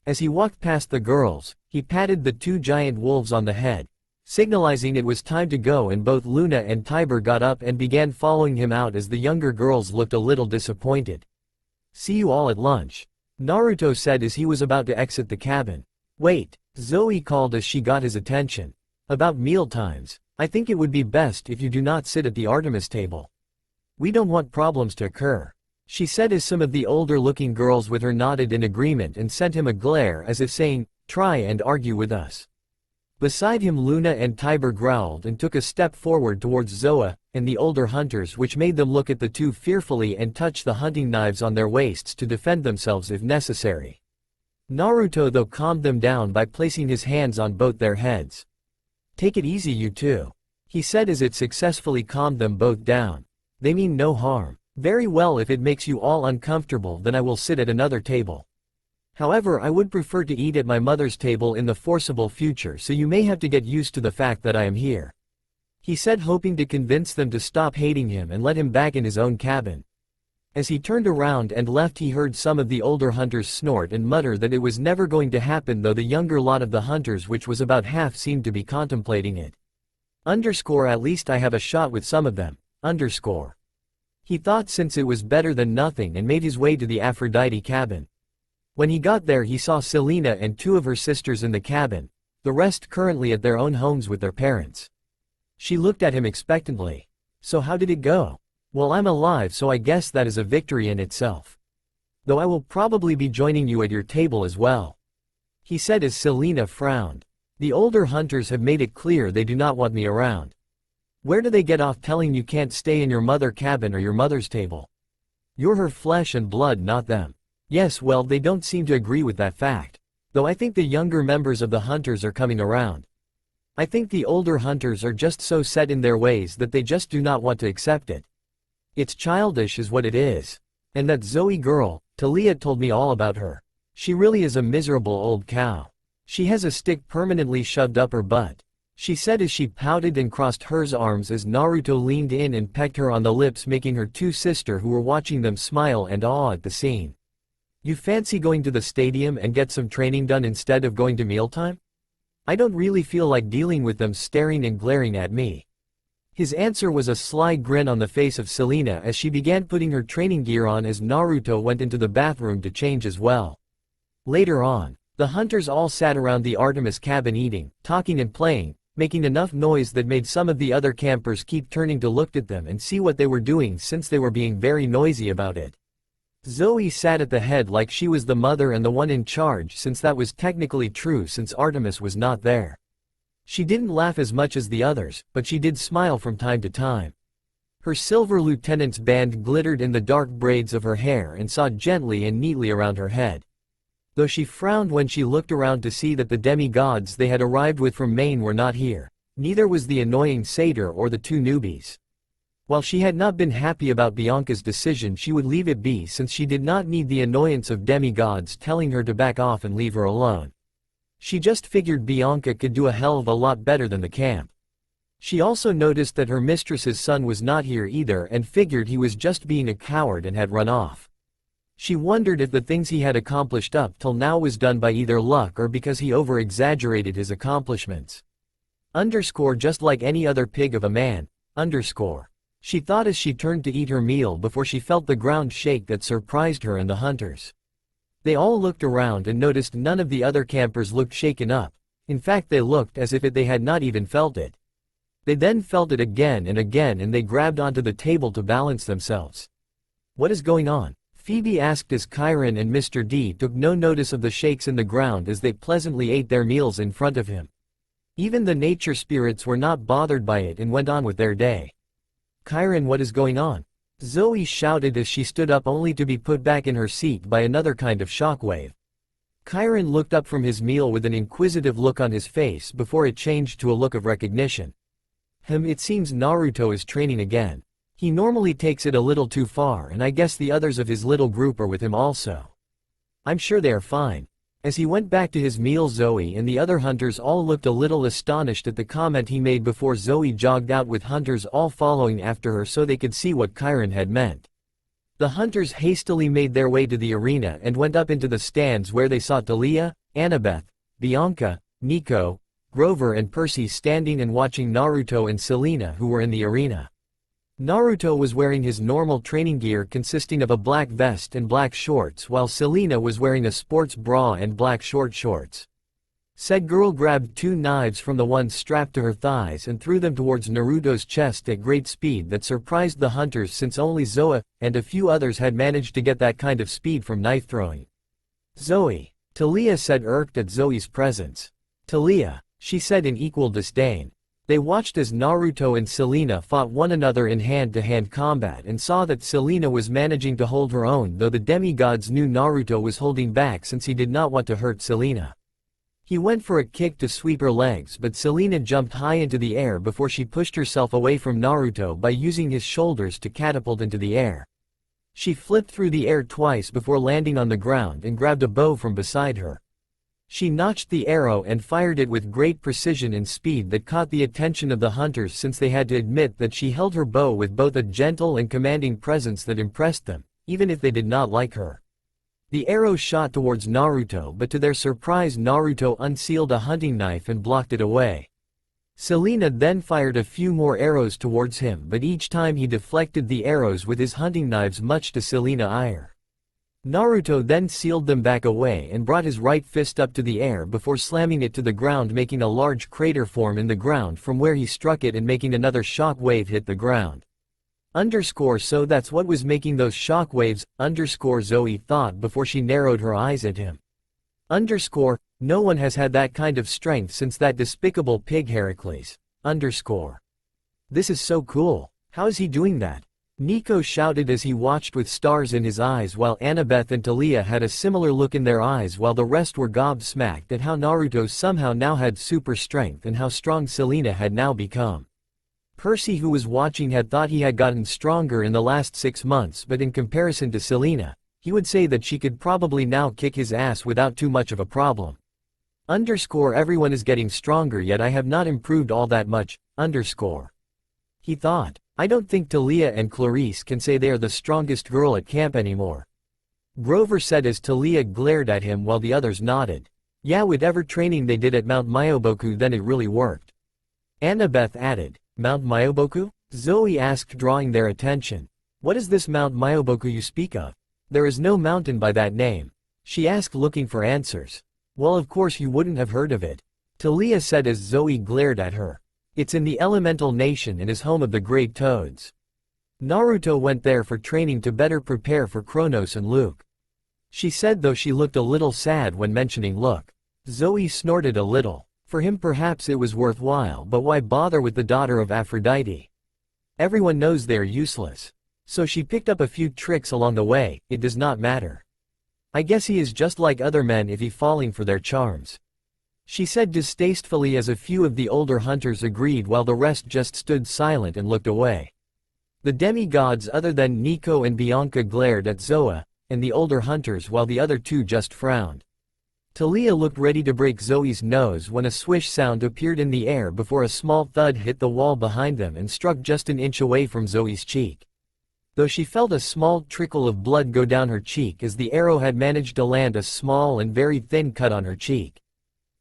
As he walked past the girls, he patted the two giant wolves on the head, signalizing it was time to go, and both Luna and Tiber got up and began following him out as the younger girls looked a little disappointed. "See you all at lunch," Naruto said as he was about to exit the cabin. "Wait," Zoe called as she got his attention. "About meal times, I think it would be best if you do not sit at the Artemis table. We don't want problems to occur," she said as some of the older-looking girls with her nodded in agreement and sent him a glare as if saying, "Try and argue with us." Beside him Luna and Tiber growled and took a step forward towards Zoa and the older hunters, which made them look at the two fearfully and touch the hunting knives on their waists to defend themselves if necessary. Naruto though calmed them down by placing his hands on both their heads. "Take it easy you two," he said as it successfully calmed them both down. "They mean no harm." "Very well, if it makes you all uncomfortable then I will sit at another table. However, I would prefer to eat at my mother's table in the foreseeable future, so you may have to get used to the fact that I am here," he said, hoping to convince them to stop hating him and let him back in his own cabin. As he turned around and left, he heard some of the older hunters snort and mutter that it was never going to happen, though the younger lot of the hunters, which was about half, seemed to be contemplating it. At least I have a shot with some of them, he thought, since it was better than nothing, and made his way to the Aphrodite cabin. When he got there he saw Selena and two of her sisters in the cabin, the rest currently at their own homes with their parents. She looked at him expectantly. "So how did it go?" "Well, I'm alive, so I guess that is a victory in itself. Though I will probably be joining you at your table as well," he said as Selena frowned. "The older hunters have made it clear they do not want me around. Where do they get off telling you can't stay in your mother cabin or your mother's table? You're her flesh and blood, not them." "Yes, well, they don't seem to agree with that fact. Though I think the younger members of the hunters are coming around." I think the older hunters are just so set in their ways that they just do not want to accept it. It's childish is what it is. And that Zoe girl, Talia told me all about her. She really is a miserable old cow. She has a stick permanently shoved up her butt. She said as she pouted and crossed her arms as Naruto leaned in and pecked her on the lips, making her two sister who were watching them smile and awe at the scene. You fancy going to the stadium and get some training done instead of going to mealtime? I don't really feel like dealing with them staring and glaring at me. His answer was a sly grin on the face of Selena as she began putting her training gear on as Naruto went into the bathroom to change as well. Later on, the hunters all sat around the Artemis cabin eating, talking and playing, making enough noise that made some of the other campers keep turning to look at them and see what they were doing since they were being very noisy about it. Zoe sat at the head like she was the mother and the one in charge, since that was technically true since Artemis was not there. She didn't laugh as much as the others, but she did smile from time to time. Her silver lieutenant's band glittered in the dark braids of her hair and sawed gently and neatly around her head. Though she frowned when she looked around to see that the demigods they had arrived with from Maine were not here, neither was the annoying satyr or the two newbies. While she had not been happy about Bianca's decision, she would leave it be since she did not need the annoyance of demigods telling her to back off and leave her alone. She just figured Bianca could do a hell of a lot better than the camp. She also noticed that her mistress's son was not here either and figured he was just being a coward and had run off. She wondered if the things he had accomplished up till now was done by either luck or because he over-exaggerated his accomplishments. Just like any other pig of a man. She thought as she turned to eat her meal before she felt the ground shake that surprised her and the hunters. They all looked around and noticed none of the other campers looked shaken up. In fact, they looked as if they had not even felt it. They then felt it again and they grabbed onto the table to balance themselves. What is going on? Phoebe asked as Chiron and Mr. D took no notice of the shakes in the ground as they pleasantly ate their meals in front of him. Even the nature spirits were not bothered by it and went on with their day. Chiron, what is going on? Zoe shouted as she stood up only to be put back in her seat by another kind of shockwave. Chiron looked up from his meal with an inquisitive look on his face before it changed to a look of recognition. It seems Naruto is training again. He normally takes it a little too far, and I guess the others of his little group are with him also. I'm sure they are fine. As he went back to his meal, Zoe and the other hunters all looked a little astonished at the comment he made before Zoe jogged out with hunters all following after her so they could see what Chiron had meant. The hunters hastily made their way to the arena and went up into the stands where they saw Talia, Annabeth, Bianca, Nico, Grover and Percy standing and watching Naruto and Selena, who were in the arena. Naruto was wearing his normal training gear consisting of a black vest and black shorts, while Selena was wearing a sports bra and black short shorts. Said girl grabbed two knives from the ones strapped to her thighs and threw them towards Naruto's chest at great speed that surprised the hunters since only Zoa and a few others had managed to get that kind of speed from knife throwing. Zoe, Talia said, irked at Zoe's presence. Talia, she said in equal disdain. They watched as Naruto and Selena fought one another in hand-to-hand combat and saw that Selena was managing to hold her own, though the demigods knew Naruto was holding back since he did not want to hurt Selena. He went for a kick to sweep her legs, but Selena jumped high into the air before she pushed herself away from Naruto by using his shoulders to catapult into the air. She flipped through the air twice before landing on the ground and grabbed a bow from beside her. She notched the arrow and fired it with great precision and speed that caught the attention of the hunters since they had to admit that she held her bow with both a gentle and commanding presence that impressed them, even if they did not like her. The arrow shot towards Naruto, but to their surprise Naruto unsealed a hunting knife and blocked it away. Selena then fired a few more arrows towards him, but each time he deflected the arrows with his hunting knives, much to Selena's ire. Naruto then sealed them back away and brought his right fist up to the air before slamming it to the ground, making a large crater form in the ground from where he struck it and making another shock wave hit the ground. So that's what was making those shock waves, Zoe thought before she narrowed her eyes at him. No one has had that kind of strength since that despicable pig Heracles. This is so cool. How is he doing that? Nico shouted as he watched with stars in his eyes, while Annabeth and Talia had a similar look in their eyes, while the rest were gobsmacked at how Naruto somehow now had super strength and how strong Selena had now become. Percy, who was watching, had thought he had gotten stronger in the last 6 months, but in comparison to Selena, he would say that she could probably now kick his ass without too much of a problem. Everyone is getting stronger, yet I have not improved all that much, he thought. I don't think Talia and Clarice can say they are the strongest girl at camp anymore. Grover said as Talia glared at him while the others nodded. Yeah, whatever training they did at Mount Myoboku, then it really worked. Annabeth added. Mount Myoboku? Zoe asked, drawing their attention. What is this Mount Myoboku you speak of? There is no mountain by that name. She asked, looking for answers. Well, of course you wouldn't have heard of it. Talia said as Zoe glared at her. It's in the Elemental Nation and is home of the Great Toads. Naruto went there for training to better prepare for Kronos and Luke. She said, though she looked a little sad when mentioning Luke. Zoe snorted a little. For him perhaps it was worthwhile, but why bother with the daughter of Aphrodite? Everyone knows they are useless. So she picked up a few tricks along the way, it does not matter. I guess he is just like other men if he falling for their charms. She said distastefully as a few of the older hunters agreed while the rest just stood silent and looked away. The demigods other than Nico and Bianca glared at Zoa and the older hunters while the other two just frowned. Talia looked ready to break Zoe's nose when a swish sound appeared in the air before a small thud hit the wall behind them and struck just an inch away from Zoe's cheek. Though she felt a small trickle of blood go down her cheek as the arrow had managed to land a small and very thin cut on her cheek.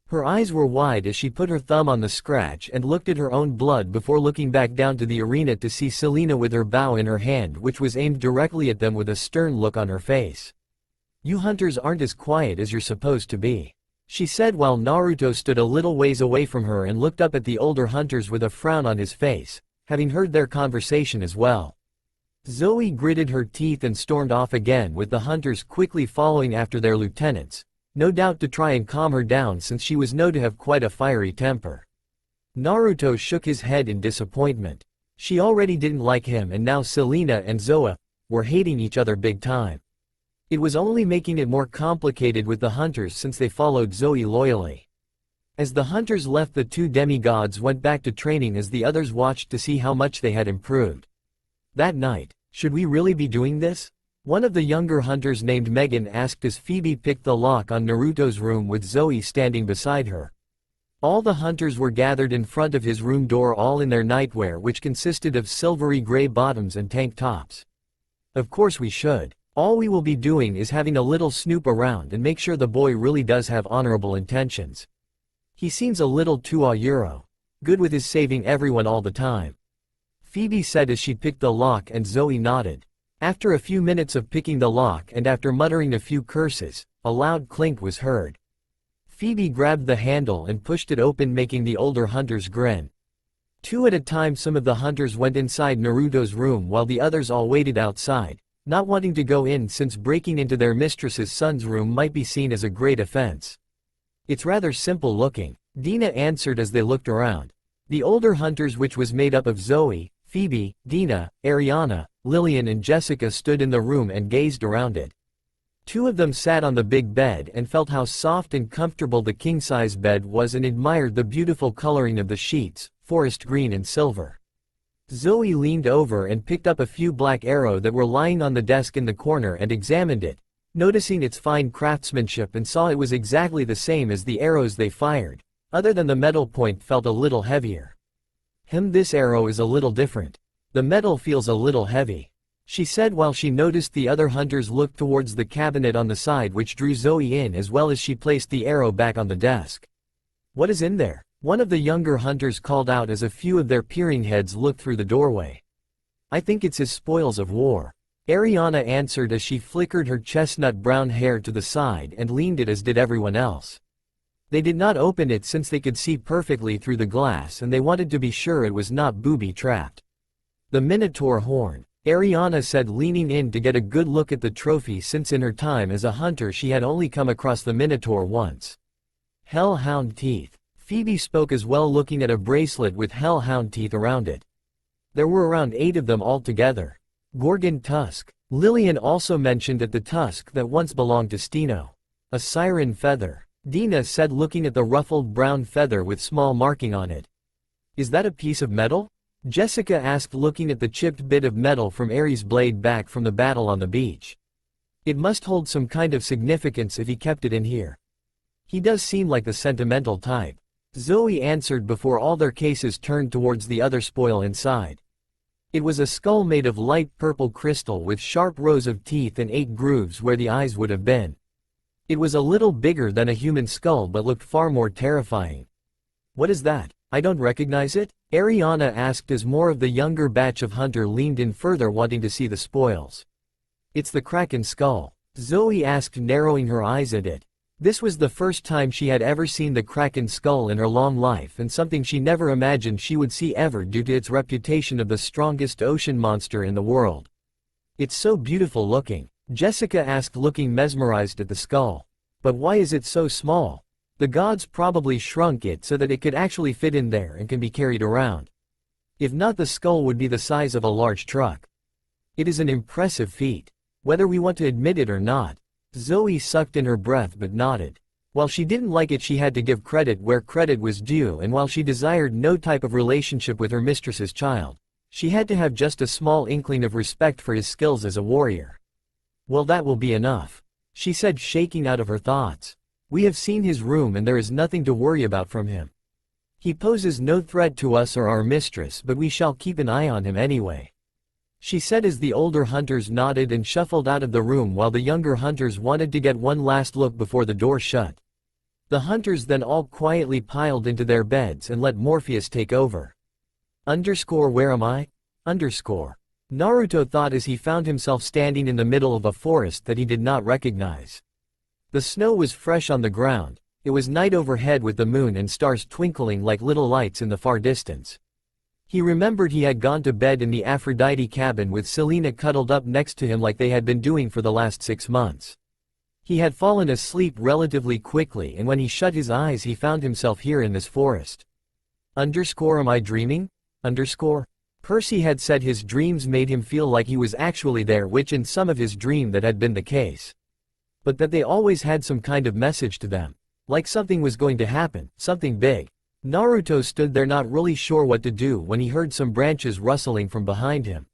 Her eyes were wide as she put her thumb on the scratch and looked at her own blood before looking back down to the arena to see Selena with her bow in her hand, which was aimed directly at them with a stern look on her face. You hunters aren't as quiet as you're supposed to be, she said while Naruto stood a little ways away from her and looked up at the older hunters with a frown on his face, having heard their conversation as well. Zoe gritted her teeth and stormed off again, with the hunters quickly following after their lieutenants, no doubt to try and calm her down since she was known to have quite a fiery temper. Naruto shook his head in disappointment. She already didn't like him, and now Selena and Zoa were hating each other big time. It was only making it more complicated with the hunters since they followed Zoe loyally. As the hunters left, the two demigods went back to training as the others watched to see how much they had improved. That night, should we really be doing this? One of the younger hunters named Megan asked as Phoebe picked the lock on Naruto's room with Zoe standing beside her. All the hunters were gathered in front of his room door, all in their nightwear, which consisted of silvery gray bottoms and tank tops. Of course we should. All we will be doing is having a little snoop around and make sure the boy really does have honorable intentions. He seems a little too good with his saving everyone all the time, Phoebe said as she picked the lock, and Zoe nodded. After a few minutes of picking the lock and after muttering a few curses, a loud clink was heard. Phoebe grabbed the handle and pushed it open, making the older hunters grin. Two at a time, some of the hunters went inside Naruto's room while the others all waited outside, not wanting to go in since breaking into their mistress's son's room might be seen as a great offense. It's rather simple looking, Dina answered as they looked around. The older hunters, which was made up of Zoe, Phoebe, Dina, Ariana, Lillian and Jessica, stood in the room and gazed around it. Two of them sat on the big bed and felt how soft and comfortable the king-size bed was and admired the beautiful coloring of the sheets, forest green and silver. Zoe leaned over and picked up a few black arrows that were lying on the desk in the corner and examined it, noticing its fine craftsmanship, and saw it was exactly the same as the arrows they fired, other than the metal point felt a little heavier. This arrow is a little different. The metal feels a little heavy, she said while she noticed the other hunters looked towards the cabinet on the side, which drew Zoe in as well as she placed the arrow back on the desk. What is in there? One of the younger hunters called out as a few of their peering heads looked through the doorway. I think it's his spoils of war, Ariana answered as she flickered her chestnut brown hair to the side and leaned it, as did everyone else. They did not open it since they could see perfectly through the glass, and they wanted to be sure it was not booby-trapped. The Minotaur horn, Ariana said, leaning in to get a good look at the trophy since in her time as a hunter she had only come across the Minotaur once. Hellhound teeth, Phoebe spoke as well, looking at a bracelet with hellhound teeth around it. There were around 8 of them altogether. Gorgon tusk. Lillian also mentioned at the tusk that once belonged to Steno. A siren feather. Dina said, looking at the ruffled brown feather with small marking on it. Is that a piece of metal? Jessica asked, looking at the chipped bit of metal from Ares' blade back from the battle on the beach. It must hold some kind of significance if he kept it in here. He does seem like the sentimental type. Zoe answered before all their cases turned towards the other spoil inside. It was a skull made of light purple crystal with sharp rows of teeth and 8 grooves where the eyes would have been. It was a little bigger than a human skull but looked far more terrifying. What is that? I don't recognize it? Ariana asked as more of the younger batch of Hunter leaned in further, wanting to see the spoils. It's the Kraken skull. Zoe asked, narrowing her eyes at it. This was the first time she had ever seen the Kraken skull in her long life, and something she never imagined she would see ever due to its reputation of the strongest ocean monster in the world. It's so beautiful looking, Jessica asked, looking mesmerized at the skull. But why is it so small? The gods probably shrunk it so that it could actually fit in there and can be carried around. If not, the skull would be the size of a large truck. It is an impressive feat, whether we want to admit it or not. Zoe sucked in her breath but nodded. While she didn't like it, she had to give credit where credit was due, and while she desired no type of relationship with her mistress's child, she had to have just a small inkling of respect for his skills as a warrior. Well, that will be enough, she said, shaking out of her thoughts. We have seen his room and there is nothing to worry about from him. He poses no threat to us or our mistress, but we shall keep an eye on him anyway, she said as the older hunters nodded and shuffled out of the room while the younger hunters wanted to get one last look before the door shut. The hunters then all quietly piled into their beds and let Morpheus take over. Where am I? Naruto thought as he found himself standing in the middle of a forest that he did not recognize. The snow was fresh on the ground. It was night overhead with the moon and stars twinkling like little lights in the far distance. He remembered he had gone to bed in the Aphrodite cabin with Selena cuddled up next to him like they had been doing for the last 6 months. He had fallen asleep relatively quickly, and when he shut his eyes he found himself here in this forest. Am I dreaming? Percy had said his dreams made him feel like he was actually there, which in some of his dream that had been the case. But that they always had some kind of message to them. Like something was going to happen, something big. Naruto stood there not really sure what to do when he heard some branches rustling from behind him.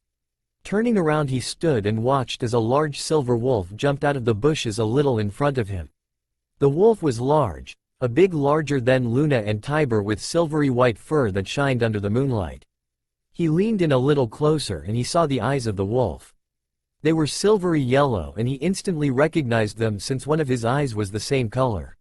Turning around, he stood and watched as a large silver wolf jumped out of the bushes a little in front of him. The wolf was large, a bit larger than Luna and Tiber, with silvery white fur that shined under the moonlight. He leaned in a little closer and he saw the eyes of the wolf. They were silvery yellow and he instantly recognized them since one of his eyes was the same color.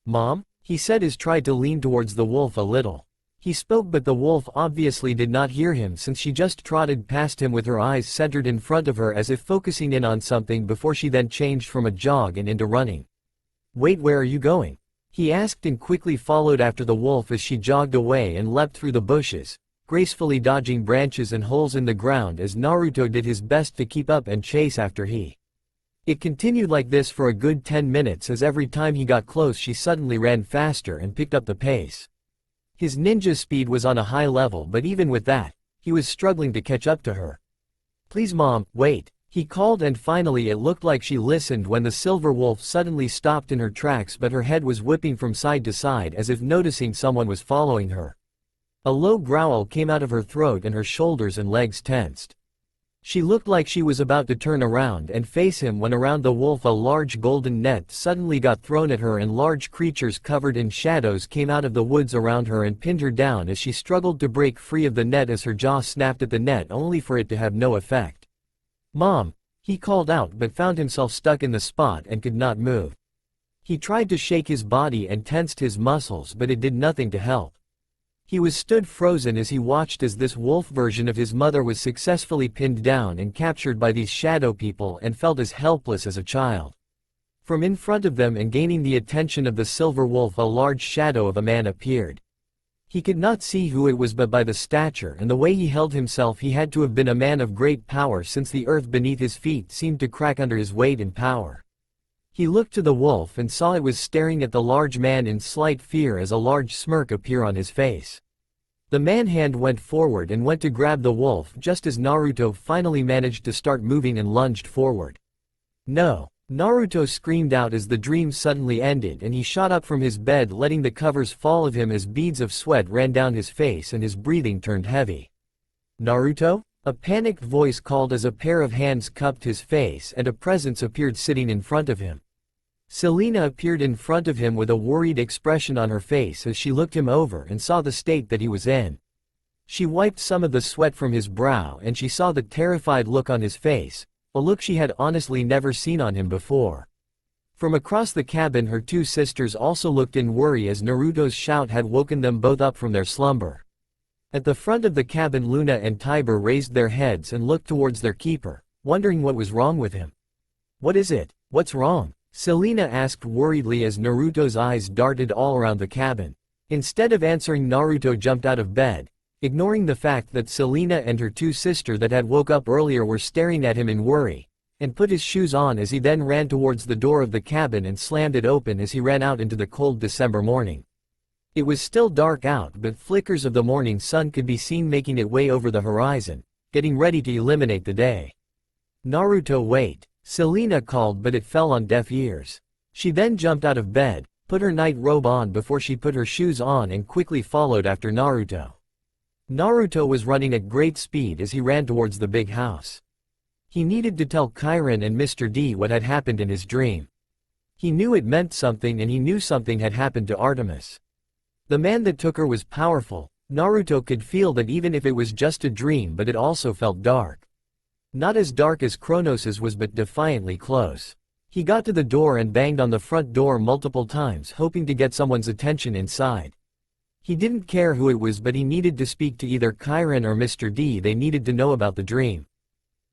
Mom? He said as tried to lean towards the wolf a little. He spoke, but the wolf obviously did not hear him since she just trotted past him with her eyes centered in front of her as if focusing in on something before she then changed from a jog and into running. Wait, where are you going? He asked and quickly followed after the wolf as she jogged away and leapt through the bushes, gracefully dodging branches and holes in the ground as Naruto did his best to keep up and chase after he. It continued like this for a good 10 minutes as every time he got close she suddenly ran faster and picked up the pace. His ninja speed was on a high level, but even with that, he was struggling to catch up to her. Please Mom, wait, he called, and finally it looked like she listened when the silver wolf suddenly stopped in her tracks, but her head was whipping from side to side as if noticing someone was following her. A low growl came out of her throat and her shoulders and legs tensed. She looked like she was about to turn around and face him when around the wolf a large golden net suddenly got thrown at her and large creatures covered in shadows came out of the woods around her and pinned her down as she struggled to break free of the net as her jaw snapped at the net only for it to have no effect. Mom, he called out but found himself stuck in the spot and could not move. He tried to shake his body and tensed his muscles, but it did nothing to help. He was stood frozen as he watched as this wolf version of his mother was successfully pinned down and captured by these shadow people, and felt as helpless as a child. From in front of them and gaining the attention of the silver wolf, a large shadow of a man appeared. He could not see who it was, but by the stature and the way he held himself he had to have been a man of great power, since the earth beneath his feet seemed to crack under his weight and power. He looked to the wolf and saw it was staring at the large man in slight fear as a large smirk appeared on his face. The man-hand went forward and went to grab the wolf just as Naruto finally managed to start moving and lunged forward. No! Naruto screamed out as the dream suddenly ended and he shot up from his bed, letting the covers fall of him as beads of sweat ran down his face and his breathing turned heavy. Naruto? A panicked voice called as a pair of hands cupped his face and a presence appeared sitting in front of him. Selena appeared in front of him with a worried expression on her face as she looked him over and saw the state that he was in. She wiped some of the sweat from his brow and she saw the terrified look on his face, a look she had honestly never seen on him before. From across the cabin her two sisters also looked in worry as Naruto's shout had woken them both up from their slumber. At the front of the cabin Luna and Tiber raised their heads and looked towards their keeper, wondering what was wrong with him. "What is it? What's wrong?" Selena asked worriedly as Naruto's eyes darted all around the cabin. Instead of answering, Naruto jumped out of bed, ignoring the fact that Selena and her two sisters that had woke up earlier were staring at him in worry, and put his shoes on as he then ran towards the door of the cabin and slammed it open as he ran out into the cold December morning. It was still dark out, but flickers of the morning sun could be seen making its way over the horizon, getting ready to eliminate the day. "Naruto, wait," Selena called, but it fell on deaf ears. She then jumped out of bed, put her night robe on before she put her shoes on and quickly followed after Naruto. Naruto was running at great speed as he ran towards the big house. He needed to tell Kairon and Mr. D what had happened in his dream. He knew it meant something and he knew something had happened to Artemis. The man that took her was powerful. Naruto could feel that even if it was just a dream, but it also felt dark. Not as dark as Kronos's was, but defiantly close. He got to the door and banged on the front door multiple times, hoping to get someone's attention inside. He didn't care who it was, but he needed to speak to either Kairon or Mr. D. They needed to know about the dream.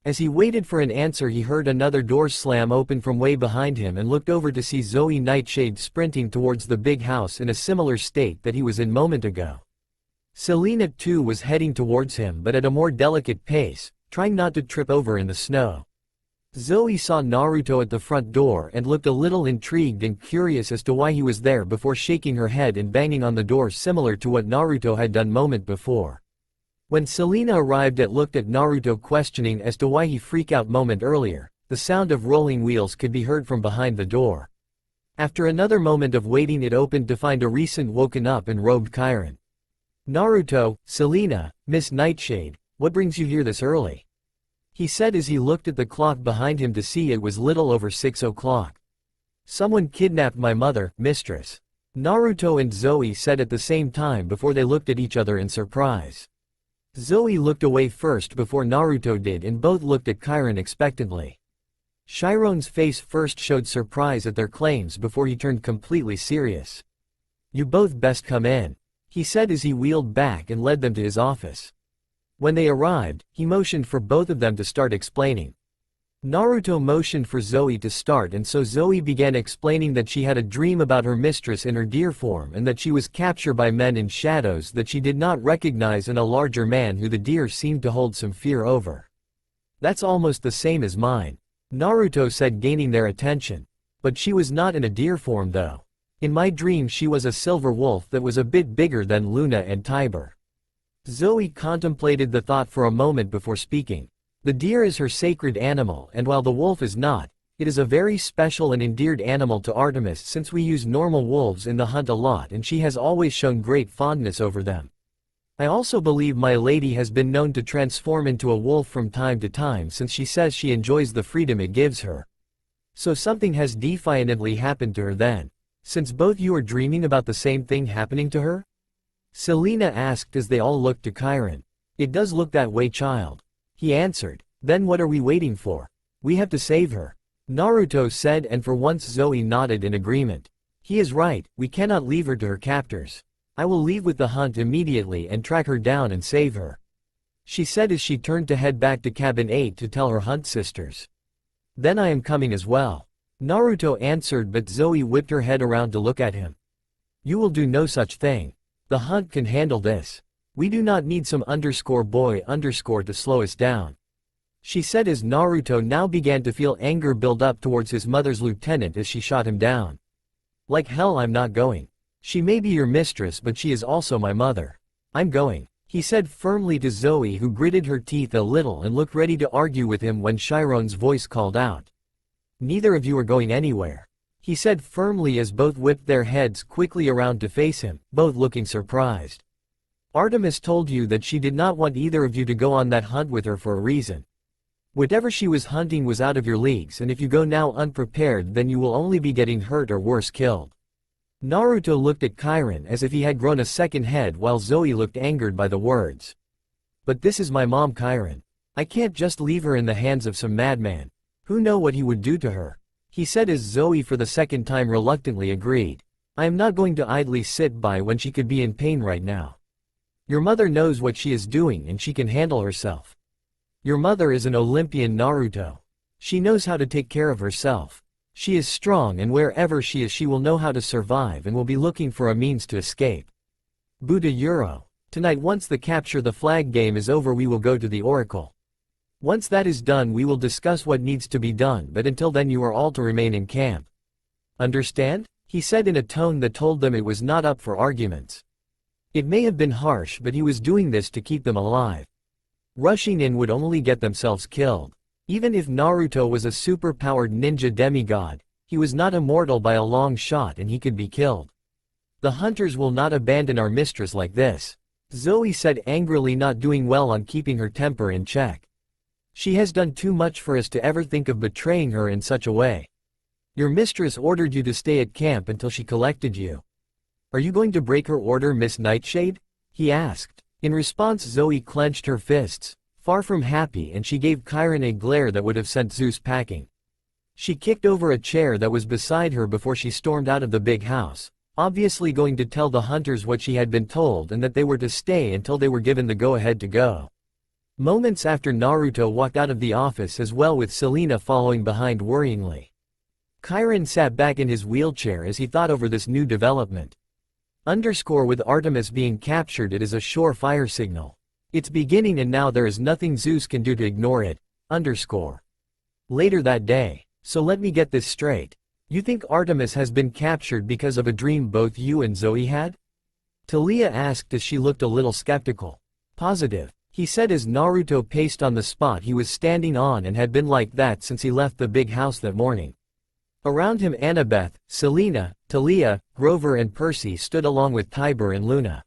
As he waited for an answer, he heard another door slam open from way behind him and looked over to see Zoe Nightshade sprinting towards the big house in a similar state that he was in moment ago. Selena too was heading towards him, but at a more delicate pace, trying not to trip over in the snow. Zoe saw Naruto at the front door and looked a little intrigued and curious as to why he was there before shaking her head and banging on the door similar to what Naruto had done moment before. When Selena arrived and looked at Naruto questioning as to why he freaked out moment earlier, the sound of rolling wheels could be heard from behind the door. After another moment of waiting, it opened to find a recent woken up and robed Kairon. "Naruto, Selena, Miss Nightshade, what brings you here this early?" he said as he looked at the clock behind him to see it was little over 6 o'clock. "Someone kidnapped my mother, mistress," Naruto and Zoe said at the same time before they looked at each other in surprise. Zoe looked away first before Naruto did, and both looked at Kairon expectantly. Chiron's face first showed surprise at their claims before he turned completely serious. "You both best come in," he said as he wheeled back and led them to his office. When they arrived, he motioned for both of them to start explaining. Naruto motioned for Zoe to start, and so Zoe began explaining that she had a dream about her mistress in her deer form and that she was captured by men in shadows that she did not recognize and a larger man who the deer seemed to hold some fear over. "That's almost the same as mine," Naruto said, gaining their attention. "But she was not in a deer form though. In my dream she was a silver wolf that was a bit bigger than Luna and Tiber." Zoe contemplated the thought for a moment before speaking. The deer is her sacred animal, and while the wolf is not, it is a very special and endeared animal to Artemis since we use normal wolves in the hunt a lot and she has always shown great fondness over them. I also believe my lady has been known to transform into a wolf from time to time since she says she enjoys the freedom it gives her. So something has definitely happened to her then. Since both you are dreaming about the same thing happening to her? Selena asked as they all looked to Kairon. "It does look that way, child," he answered. "Then what are we waiting for? We have to save her," Naruto said, and for once Zoe nodded in agreement. "He is right, we cannot leave her to her captors. I will leave with the hunt immediately and track her down and save her," she said as she turned to head back to cabin 8 to tell her hunt sisters. "Then I am coming as well," Naruto answered, but Zoe whipped her head around to look at him. "You will do no such thing. The hunt can handle this. We do not need some boy to slow us down," she said as Naruto now began to feel anger build up towards his mother's lieutenant as she shot him down. "Like hell I'm not going. She may be your mistress, but she is also my mother. I'm going, he said firmly to Zoe, who gritted her teeth a little and looked ready to argue with him when Chiron's voice called out. Neither of you are going anywhere, he said firmly as both whipped their heads quickly around to face him, both looking surprised. Artemis told you that she did not want either of you to go on that hunt with her for a reason. Whatever she was hunting was out of your leagues, and if you go now unprepared then you will only be getting hurt or worse, killed. Naruto looked at Chiron as if he had grown a second head, while Zoe looked angered by the words. But this is my mom, Chiron. I can't just leave her in the hands of some madman. Who knows what he would do to her? He said as Zoe for the second time reluctantly agreed. I am not going to idly sit by when she could be in pain right now. Your mother knows what she is doing and she can handle herself. Your mother is an Olympian, Naruto. She knows how to take care of herself. She is strong, and wherever she is she will know how to survive and will be looking for a means to escape. Buddha Euro. Tonight, once the capture the flag game is over, we will go to the oracle. Once that is done we will discuss what needs to be done, but until then you are all to remain in camp. Understand? He said in a tone that told them it was not up for arguments. It may have been harsh, but he was doing this to keep them alive. Rushing in would only get themselves killed. Even if Naruto was a super-powered ninja demigod, he was not immortal by a long shot and he could be killed. The hunters will not abandon our mistress like this, Zoe said angrily, not doing well on keeping her temper in check. She has done too much for us to ever think of betraying her in such a way. Your mistress ordered you to stay at camp until she collected you. Are you going to break her order, Miss Nightshade? He asked. In response, Zoe clenched her fists, far from happy, and she gave Chiron a glare that would have sent Zeus packing. She kicked over a chair that was beside her before she stormed out of the big house, obviously going to tell the hunters what she had been told and that they were to stay until they were given the go-ahead to go. Moments after, Naruto walked out of the office as well, with Selena following behind worryingly. Chiron sat back in his wheelchair as he thought over this new development. With Artemis being captured, it is a surefire signal. It's beginning, and now there is nothing Zeus can do to ignore it. Later that day. So let me get this straight. You think Artemis has been captured because of a dream both you and Zoe had? Talia asked as she looked a little skeptical. Positive, he said as Naruto paced on the spot he was standing on and had been like that since he left the big house that morning. Around him Annabeth, Selena, Talia, Grover and Percy stood along with Tiber and Luna.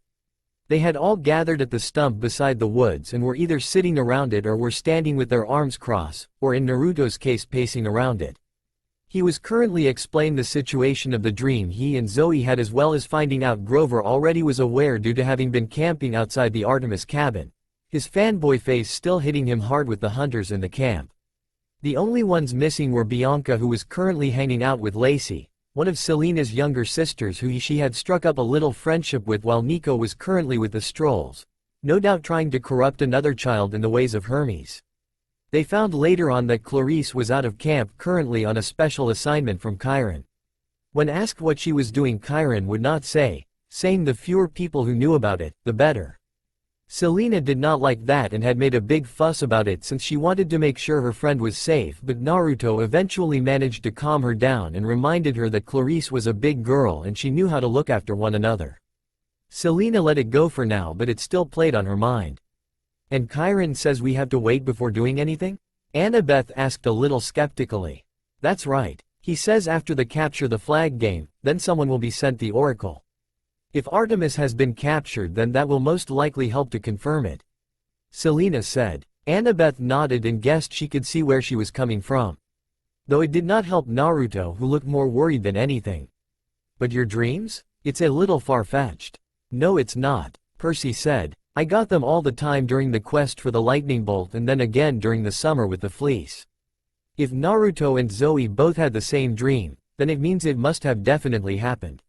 They had all gathered at the stump beside the woods and were either sitting around it or were standing with their arms crossed, or in Naruto's case pacing around it. He was currently explaining the situation of the dream he and Zoe had, as well as finding out Grover already was aware due to having been camping outside the Artemis cabin, his fanboy face still hitting him hard with the hunters in the camp. The only ones missing were Bianca, who was currently hanging out with Lacey, one of Selena's younger sisters who she had struck up a little friendship with, while Nico was currently with the Strolls, no doubt trying to corrupt another child in the ways of Hermes. They found later on that Clarice was out of camp, currently on a special assignment from Chiron. When asked what she was doing, Chiron would not say, saying the fewer people who knew about it, the better. Selena did not like that and had made a big fuss about it since she wanted to make sure her friend was safe, but Naruto eventually managed to calm her down and reminded her that Clarice was a big girl and she knew how to look after one another. Selena let it go for now, but it still played on her mind. And Chiron says we have to wait before doing anything? Annabeth asked a little skeptically. That's right. He says after the capture the flag game, then someone will be sent the oracle. If Artemis has been captured, then that will most likely help to confirm it, Selena said. Annabeth nodded and guessed she could see where she was coming from. Though it did not help Naruto, who looked more worried than anything. But your dreams? It's a little far-fetched. No, it's not, Percy said. I got them all the time during the quest for the lightning bolt and then again during the summer with the fleece. If Naruto and Zoe both had the same dream, then it means it must have definitely happened.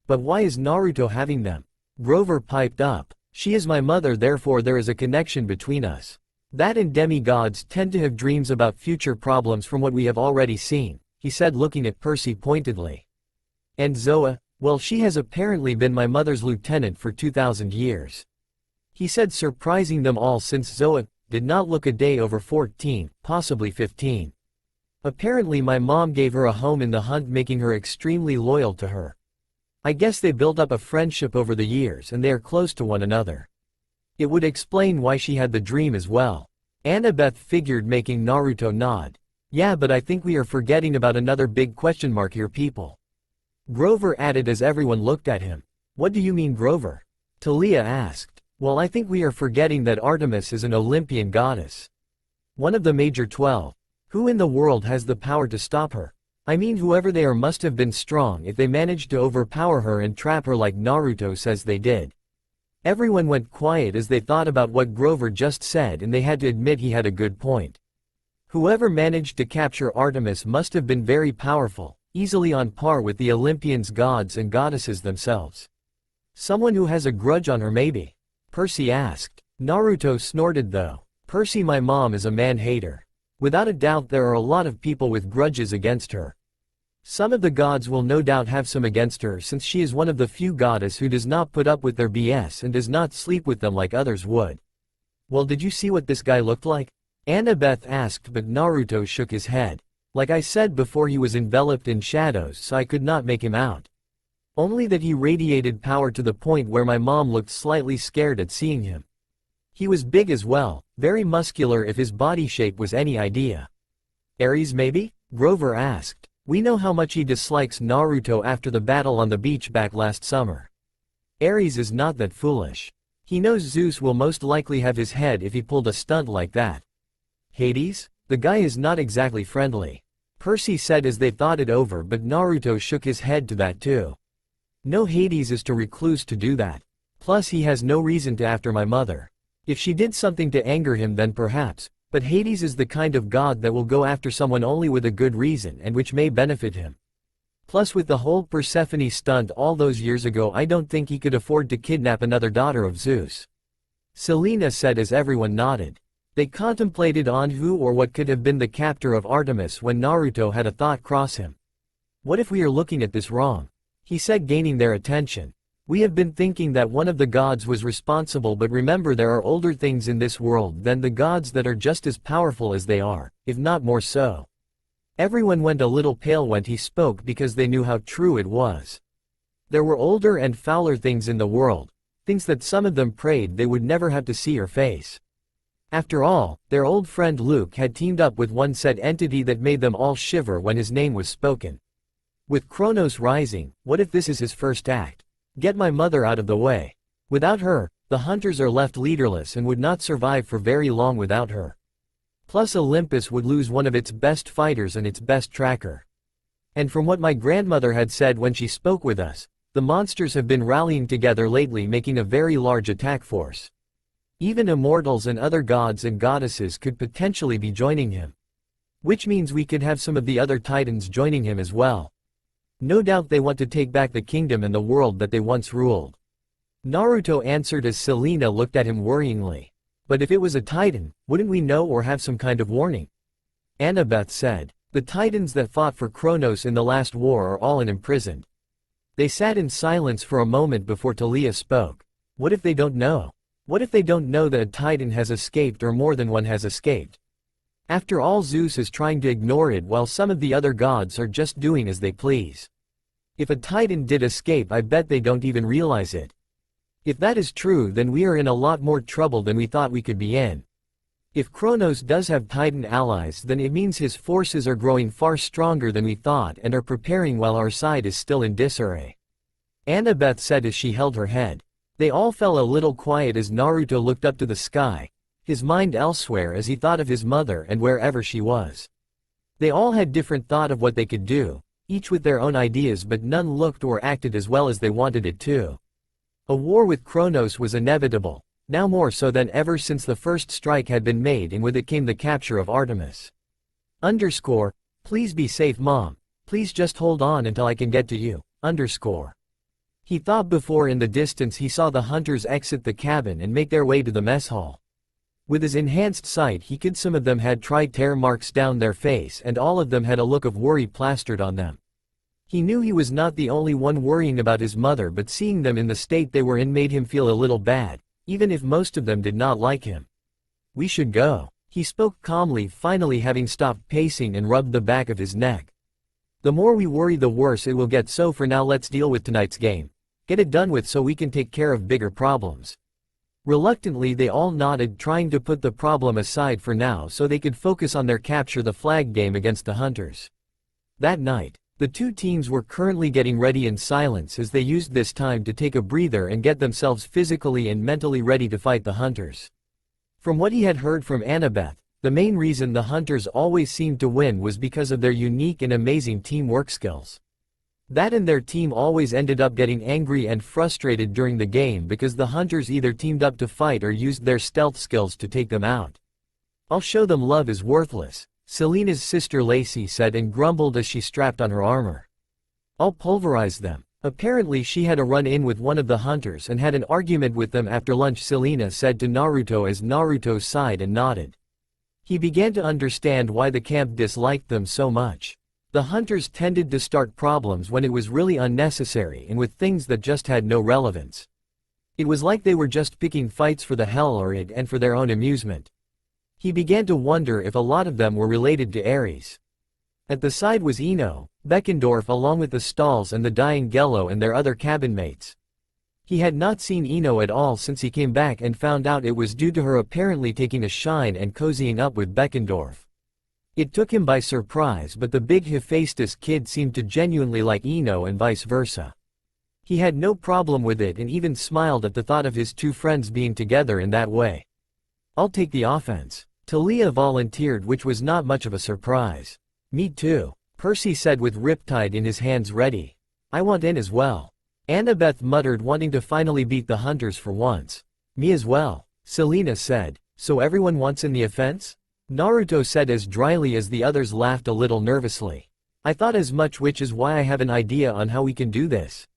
But why is Naruto having them? Grover piped up. She is my mother, therefore there is a connection between us. That and demigods tend to have dreams about future problems from what we have already seen, he said, looking at Percy pointedly. And Zoa, well, she has apparently been my mother's lieutenant for 2,000 years. He said, surprising them all since Zoa did not look a day over 14, possibly 15. Apparently my mom gave her a home in the hunt, making her extremely loyal to her. I guess they built up a friendship over the years and they are close to one another. It would explain why she had the dream as well. Annabeth figured, making Naruto nod. Yeah, but I think we are forgetting about another big question mark here, people. Grover added as everyone looked at him. What do you mean, Grover? Talia asked. Well, I think we are forgetting that Artemis is an Olympian goddess. One of the major 12. Who in the world has the power to stop her? I mean, whoever they are must have been strong if they managed to overpower her and trap her like Naruto says they did. Everyone went quiet as they thought about what Grover just said, and they had to admit he had a good point. Whoever managed to capture Artemis must have been very powerful, easily on par with the Olympians, gods and goddesses themselves. Someone who has a grudge on her, maybe? Percy asked. Naruto snorted though. Percy, my mom is a man-hater. Without a doubt there are a lot of people with grudges against her. Some of the gods will no doubt have some against her, since she is one of the few goddess who does not put up with their BS and does not sleep with them like others would. Well, did you see what this guy looked like? Annabeth asked, but Naruto shook his head. Like I said before, he was enveloped in shadows, so I could not make him out. Only that he radiated power to the point where my mom looked slightly scared at seeing him. He was big as well, very muscular if his body shape was any idea. Ares maybe? Grover asked. We know how much he dislikes Naruto after the battle on the beach back last summer. Ares is not that foolish. He knows Zeus will most likely have his head if he pulled a stunt like that. Hades? The guy is not exactly friendly. Percy said as they thought it over, but Naruto shook his head to that too. No, Hades is too recluse to do that. Plus he has no reason to after my mother. If she did something to anger him then perhaps, but Hades is the kind of god that will go after someone only with a good reason and which may benefit him. Plus with the whole Persephone stunt all those years ago, I don't think he could afford to kidnap another daughter of Zeus. Selena said as everyone nodded. They contemplated on who or what could have been the captor of Artemis when Naruto had a thought cross him. What if we are looking at this wrong? He said, gaining their attention. We have been thinking that one of the gods was responsible, but remember there are older things in this world than the gods that are just as powerful as they are, if not more so. Everyone went a little pale when he spoke because they knew how true it was. There were older and fouler things in the world, things that some of them prayed they would never have to see or face. After all, their old friend Luke had teamed up with one said entity that made them all shiver when his name was spoken. With Kronos rising, what if this is his first act? Get my mother out of the way. Without her, the hunters are left leaderless and would not survive for very long without her. Plus Olympus would lose one of its best fighters and its best tracker. And from what my grandmother had said when she spoke with us, the monsters have been rallying together lately, making a very large attack force. Even immortals and other gods and goddesses could potentially be joining him. Which means we could have some of the other titans joining him as well. No doubt they want to take back the kingdom and the world that they once ruled. Naruto answered as Selena looked at him worryingly. But if it was a titan, wouldn't we know or have some kind of warning? Annabeth said. The titans that fought for Kronos in the last war are all imprisoned. They sat in silence for a moment before Talia spoke. What if they don't know? What if they don't know that a titan has escaped or more than one has escaped? After all, Zeus is trying to ignore it while some of the other gods are just doing as they please. If a titan did escape, I bet they don't even realize it. If that is true, then we are in a lot more trouble than we thought we could be in. If Kronos does have titan allies, then it means his forces are growing far stronger than we thought and are preparing while our side is still in disarray. Annabeth said as she held her head. They all fell a little quiet as Naruto looked up to the sky, his mind elsewhere as he thought of his mother and wherever she was. They all had different thought of what they could do, each with their own ideas, but none looked or acted as well as they wanted it to. A war with Kronos was inevitable, now more so than ever since the first strike had been made, and with it came the capture of Artemis. Please be safe, Mom. Please just hold on until I can get to you. He thought before in the distance he saw the hunters exit the cabin and make their way to the mess hall. With his enhanced sight he could some of them had tear marks down their face and all of them had a look of worry plastered on them. He knew he was not the only one worrying about his mother, but seeing them in the state they were in made him feel a little bad, even if most of them did not like him. We should go. He spoke calmly, finally having stopped pacing, and rubbed the back of his neck. The more we worry the worse it will get, so for now let's deal with tonight's game. Get it done with so we can take care of bigger problems. Reluctantly they all nodded, trying to put the problem aside for now so they could focus on their capture the flag game against the hunters. That night, the two teams were currently getting ready in silence as they used this time to take a breather and get themselves physically and mentally ready to fight the hunters. From what he had heard from Annabeth, the main reason the hunters always seemed to win was because of their unique and amazing teamwork skills. That and their team always ended up getting angry and frustrated during the game because the hunters either teamed up to fight or used their stealth skills to take them out. "I'll show them love is worthless," Selena's sister Lacey said and grumbled as she strapped on her armor. "I'll pulverize them." Apparently she had a run-in with one of the hunters and had an argument with them after lunch, Selena said to Naruto as Naruto sighed and nodded. He began to understand why the camp disliked them so much. The hunters tended to start problems when it was really unnecessary and with things that just had no relevance. It was like they were just picking fights for the hell of it and for their own amusement. He began to wonder if a lot of them were related to Ares. At the side was Ino, Beckendorf along with the Stalls and the dying Gello and their other cabin mates. He had not seen Ino at all since he came back and found out it was due to her apparently taking a shine and cozying up with Beckendorf. It took him by surprise, but the big Hephaestus kid seemed to genuinely like Ino and vice versa. He had no problem with it and even smiled at the thought of his two friends being together in that way. "I'll take the offense," Talia volunteered, which was not much of a surprise. "Me too," Percy said with Riptide in his hands ready. "I want in as well," Annabeth muttered, wanting to finally beat the hunters for once. "Me as well," Selena said. "So everyone wants in the offense?" Naruto said as dryly as the others laughed a little nervously. "I thought as much, which is why I have an idea on how we can do this,"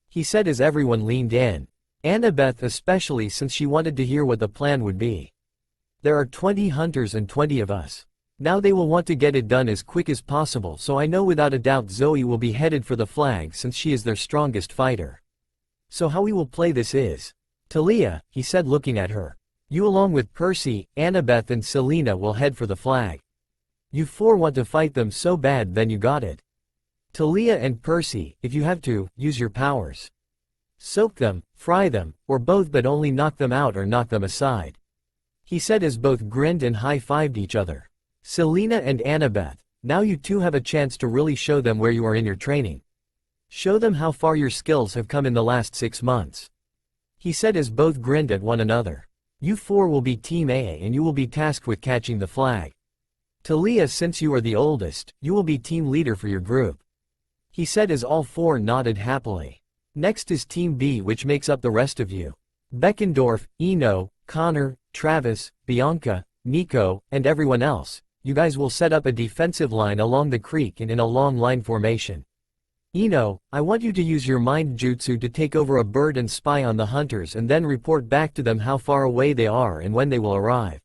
he said as everyone leaned in. Annabeth especially, since she wanted to hear what the plan would be. "There are 20 hunters and 20 of us. Now they will want to get it done as quick as possible, so I know without a doubt Zoe will be headed for the flag since she is their strongest fighter. So how we will play this is, Talia," he said looking at her. "You along with Percy, Annabeth and Selena will head for the flag. You four want to fight them so bad, then you got it. Talia and Percy, if you have to, use your powers. Soak them, fry them, or both, but only knock them out or knock them aside," he said as both grinned and high-fived each other. "Selena and Annabeth, now you two have a chance to really show them where you are in your training. Show them how far your skills have come in the last 6 months," he said as both grinned at one another. "You four will be Team A and you will be tasked with catching the flag. Talia, since you are the oldest, you will be team leader for your group," he said as all four nodded happily. "Next is Team B, which makes up the rest of you. Beckendorf, Ino, Connor, Travis, Bianca, Nico, and everyone else. You guys will set up a defensive line along the creek and in a long line formation. Ino, I want you to use your mind jutsu to take over a bird and spy on the hunters and then report back to them how far away they are and when they will arrive.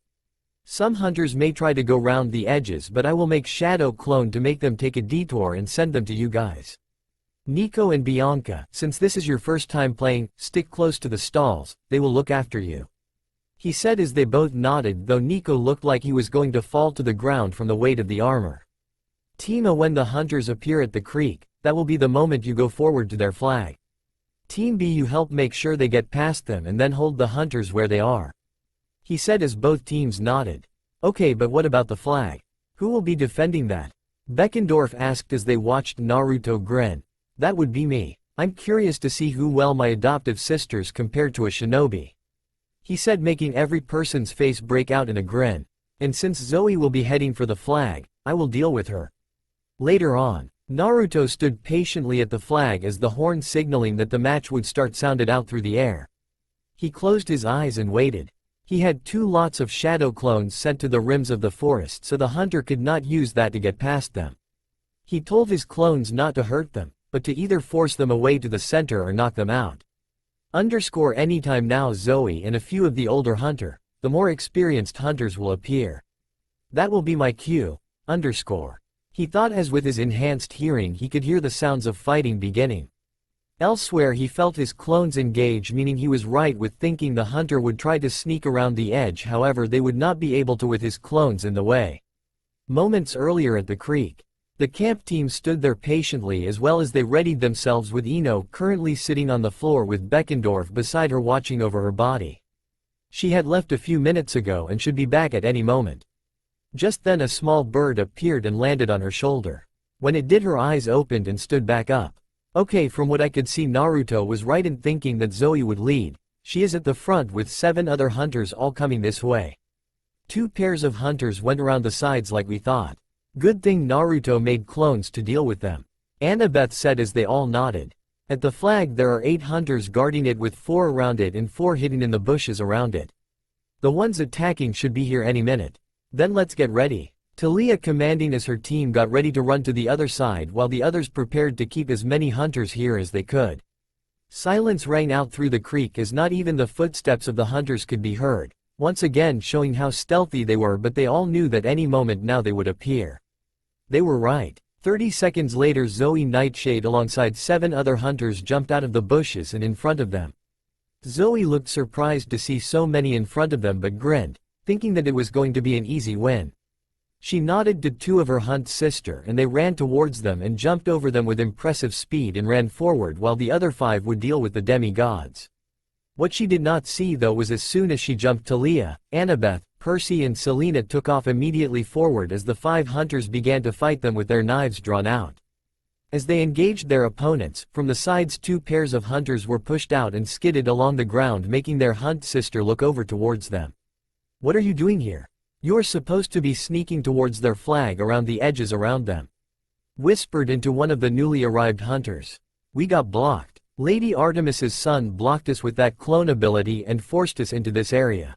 Some hunters may try to go round the edges, but I will make shadow clone to make them take a detour and send them to you guys. Nico and Bianca, since this is your first time playing, stick close to the stalls, they will look after you," he said as they both nodded, though Nico looked like he was going to fall to the ground from the weight of the armor. "Team A, when the hunters appear at the creek, that will be the moment you go forward to their flag. Team B, you help make sure they get past them and then hold the hunters where they are," he said as both teams nodded. "Okay, but what about the flag? Who will be defending that?" Beckendorf asked as they watched Naruto grin. "That would be me. I'm curious to see who well my adoptive sisters compared to a shinobi," he said, making every person's face break out in a grin. "And since Zoe will be heading for the flag, I will deal with her." Later on, Naruto stood patiently at the flag as the horn signaling that the match would start sounded out through the air. He closed his eyes and waited. He had 2 lots of shadow clones sent to the rims of the forest so the hunter could not use that to get past them. He told his clones not to hurt them, but to either force them away to the center or knock them out. Anytime now Zoe and a few of the older hunter, the more experienced hunters will appear. That will be my cue. He thought as with his enhanced hearing he could hear the sounds of fighting beginning. Elsewhere he felt his clones engage, meaning he was right with thinking the hunter would try to sneak around the edge, however they would not be able to with his clones in the way. Moments earlier at the creek, the camp team stood there patiently as well as they readied themselves with Ino currently sitting on the floor with Beckendorf beside her watching over her body. She had left a few minutes ago and should be back at any moment. Just then a small bird appeared and landed on her shoulder. When it did, her eyes opened and stood back up. Okay, from what I could see, Naruto was right in thinking that Zoe would lead. She is at the front with 7 other hunters all coming this way. 2 pairs of hunters went around the sides like we thought. Good thing Naruto made clones to deal with them. Annabeth said as they all nodded. At the flag there are 8 hunters guarding it with 4 around it and 4 hidden in the bushes around it. The ones attacking should be here any minute. Then let's get ready. Talia, commanding as her team, got ready to run to the other side while the others prepared to keep as many hunters here as they could. Silence rang out through the creek as not even the footsteps of the hunters could be heard, once again showing how stealthy they were, but they all knew that any moment now they would appear. They were right. 30 seconds later, Zoe Nightshade alongside 7 other hunters jumped out of the bushes and in front of them. Zoe looked surprised to see so many in front of them but grinned, thinking that it was going to be an easy win. She nodded to 2 of her hunt sister and they ran towards them and jumped over them with impressive speed and ran forward while the other 5 would deal with the demigods. What she did not see though was as soon as she jumped, Talia, Annabeth, Percy and Selena took off immediately forward as the 5 hunters began to fight them with their knives drawn out. As they engaged their opponents, from the sides 2 pairs of hunters were pushed out and skidded along the ground, making their hunt sister look over towards them. "What are you doing here? You're supposed to be sneaking towards their flag around the edges around them," whispered into one of the newly arrived hunters. "We got blocked. Lady Artemis's son blocked us with that clone ability and forced us into this area."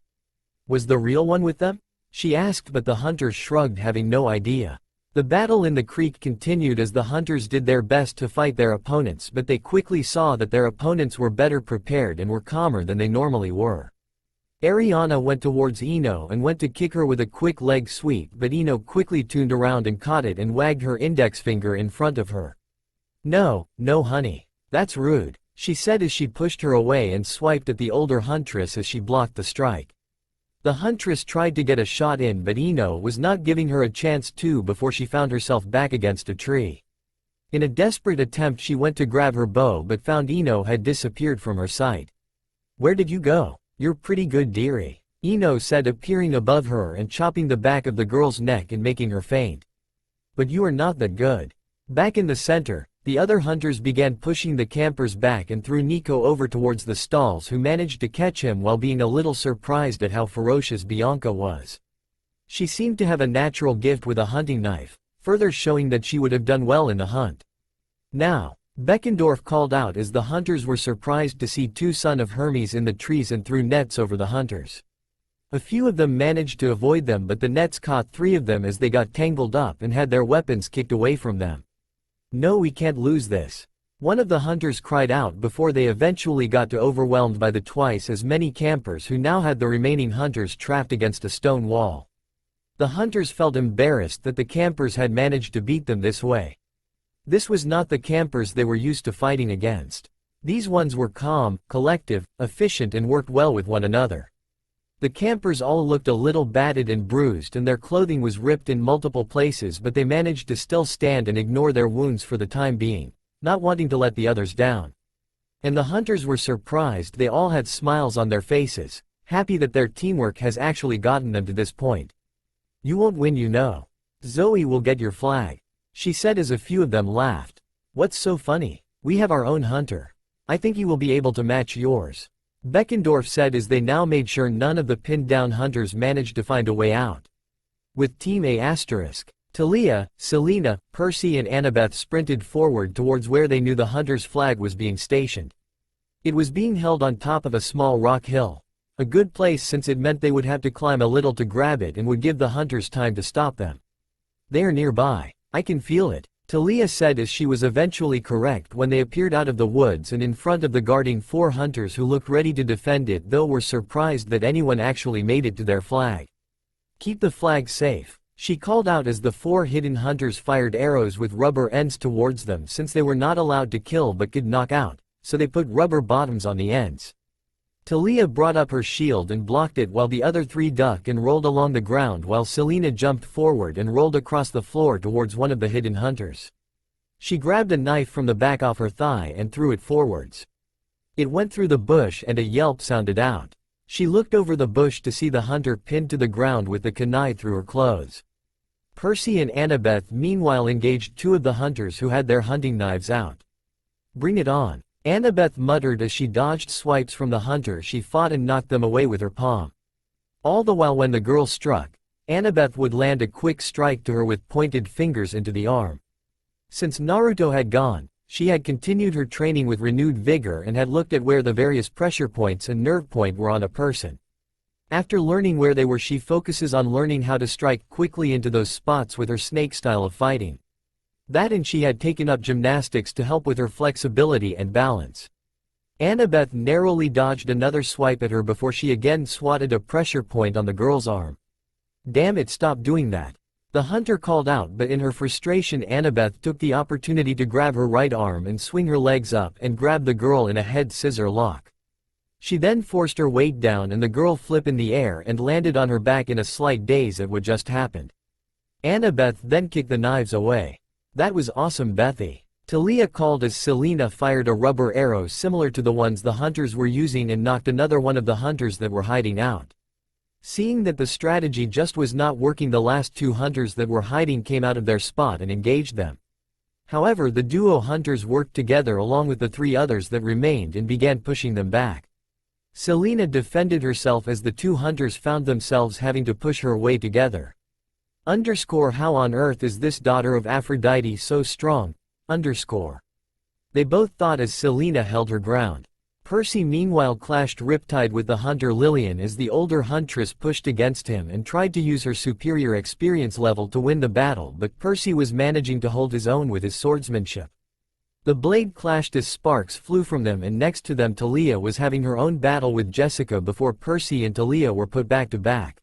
"Was the real one with them?" she asked, but the hunters shrugged, having no idea. The battle in the creek continued as the hunters did their best to fight their opponents, but they quickly saw that their opponents were better prepared and were calmer than they normally were. Ariana went towards Ino and went to kick her with a quick leg sweep, but Ino quickly tuned around and caught it and wagged her index finger in front of her. No, honey. That's rude," she said as she pushed her away and swiped at the older Huntress as she blocked the strike. The Huntress tried to get a shot in, but Ino was not giving her a chance to before she found herself back against a tree. In a desperate attempt she went to grab her bow but found Ino had disappeared from her sight. "Where did you go? You're pretty good, dearie," Ino said, appearing above her and chopping the back of the girl's neck and making her faint. "But you are not that good." Back in the center, the other hunters began pushing the campers back and threw Nico over towards the stalls, who managed to catch him while being a little surprised at how ferocious Bianca was. She seemed to have a natural gift with a hunting knife, further showing that she would have done well in the hunt. "Now," Beckendorf called out as the hunters were surprised to see 2 sons of Hermes in the trees and threw nets over the hunters. A few of them managed to avoid them, but the nets caught 3 of them as they got tangled up and had their weapons kicked away from them. "No, we can't lose this," one of the hunters cried out before they eventually got overwhelmed by the twice as many campers who now had the remaining hunters trapped against a stone wall. The hunters felt embarrassed that the campers had managed to beat them this way. This was not the campers they were used to fighting against. These ones were calm, collective, efficient and worked well with one another. The campers all looked a little battered and bruised and their clothing was ripped in multiple places, but they managed to still stand and ignore their wounds for the time being, not wanting to let the others down. And the hunters were surprised. They all had smiles on their faces, happy that their teamwork has actually gotten them to this point. "You won't win, you know. Zoe will get your flag," she said as a few of them laughed. "What's so funny? We have our own hunter. I think he will be able to match yours," Beckendorf said as they now made sure none of the pinned down hunters managed to find a way out. With Team A*, Talia, Selena, Percy and Annabeth sprinted forward towards where they knew the hunter's flag was being stationed. It was being held on top of a small rock hill. A good place since it meant they would have to climb a little to grab it and would give the hunters time to stop them. "They are nearby. I can feel it," Talia said as she was eventually correct when they appeared out of the woods and in front of the guarding 4 hunters who looked ready to defend it, though were surprised that anyone actually made it to their flag. "Keep the flag safe," she called out as the 4 hidden hunters fired arrows with rubber ends towards them, since they were not allowed to kill but could knock out, so they put rubber bottoms on the ends. Talia brought up her shield and blocked it while the other 3 ducked and rolled along the ground, while Selena jumped forward and rolled across the floor towards one of the hidden hunters. She grabbed a knife from the back off her thigh and threw it forwards. It went through the bush and a yelp sounded out. She looked over the bush to see the hunter pinned to the ground with the kunai through her clothes. Percy and Annabeth meanwhile engaged two of the hunters who had their hunting knives out. "Bring it on," Annabeth muttered as she dodged swipes from the hunter. She fought and knocked them away with her palm. All the while when the girl struck, Annabeth would land a quick strike to her with pointed fingers into the arm. Since Naruto had gone, she had continued her training with renewed vigor and had looked at where the various pressure points and nerve point were on a person. After learning where they were, she focuses on learning how to strike quickly into those spots with her snake style of fighting. That, and she had taken up gymnastics to help with her flexibility and balance. Annabeth narrowly dodged another swipe at her before she again swatted a pressure point on the girl's arm. "Damn it, stop doing that," the hunter called out, but in her frustration Annabeth took the opportunity to grab her right arm and swing her legs up and grab the girl in a head scissor lock. She then forced her weight down and the girl flipped in the air and landed on her back in a slight daze at what just happened. Annabeth then kicked the knives away. "That was awesome, Bethy," Talia called as Selena fired a rubber arrow similar to the ones the hunters were using and knocked another one of the hunters that were hiding out. Seeing that the strategy just was not working, the last two hunters that were hiding came out of their spot and engaged them. However, the duo hunters worked together along with the three others that remained and began pushing them back. Selena defended herself as the two hunters found themselves having to push her away together. How on earth is this daughter of Aphrodite so strong? They both thought as Selena held her ground. Percy meanwhile clashed riptide with the hunter Lillian as the older Huntress pushed against him and tried to use her superior experience level to win the battle, but Percy was managing to hold his own with his swordsmanship. The blade clashed as sparks flew from them, and next to them Talia was having her own battle with Jessica before Percy and Talia were put back to back.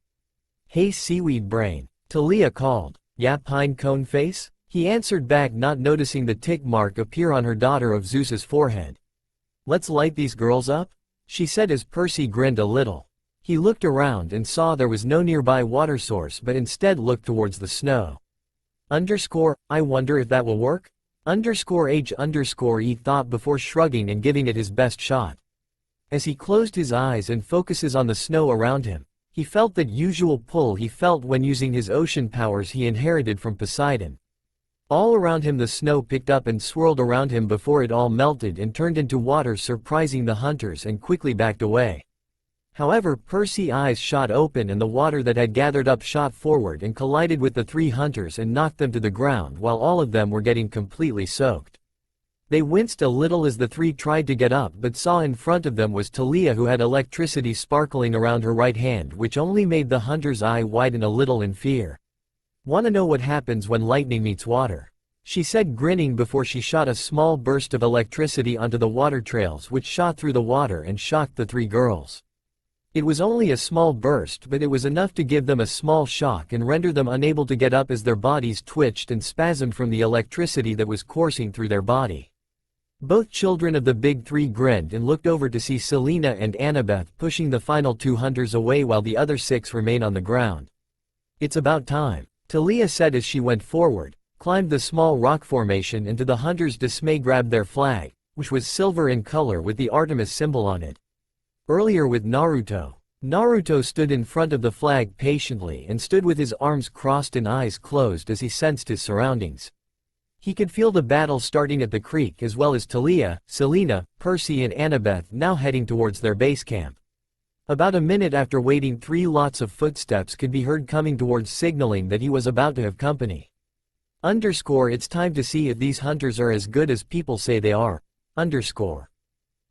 "Hey seaweed brain," Talia called. "Ya pine cone face?" He answered back, not noticing the tick mark appear on her daughter of Zeus's forehead. "Let's light these girls up?" she said as Percy grinned a little. He looked around and saw there was no nearby water source, but instead looked towards the snow. "I wonder if that will work?" He thought before shrugging and giving it his best shot. As he closed his eyes and focuses on the snow around him, he felt that usual pull he felt when using his ocean powers he inherited from Poseidon. All around him the snow picked up and swirled around him before it all melted and turned into water, surprising the hunters, and quickly backed away. However, Percy's eyes shot open and the water that had gathered up shot forward and collided with the three hunters and knocked them to the ground while all of them were getting completely soaked. They winced a little as the three tried to get up, but saw in front of them was Talia, who had electricity sparkling around her right hand, which only made the hunter's eye widen a little in fear. "Wanna know what happens when lightning meets water?" she said, grinning before she shot a small burst of electricity onto the water trails, which shot through the water and shocked the three girls. It was only a small burst, but it was enough to give them a small shock and render them unable to get up as their bodies twitched and spasmed from the electricity that was coursing through their body. Both children of the big three grinned and looked over to see Selena and Annabeth pushing the final two hunters away while the other six remain on the ground. "It's about time," Talia said as she went forward, climbed the small rock formation, and to the hunters' dismay grabbed their flag, which was silver in color with the Artemis symbol on it. Earlier with Naruto, Naruto stood in front of the flag patiently and stood with his arms crossed and eyes closed as he sensed his surroundings. He could feel the battle starting at the creek, as well as Talia, Selena, Percy and Annabeth now heading towards their base camp. About a minute after waiting, three lots of footsteps could be heard coming towards, signaling that he was about to have company. It's time to see if these hunters are as good as people say they are.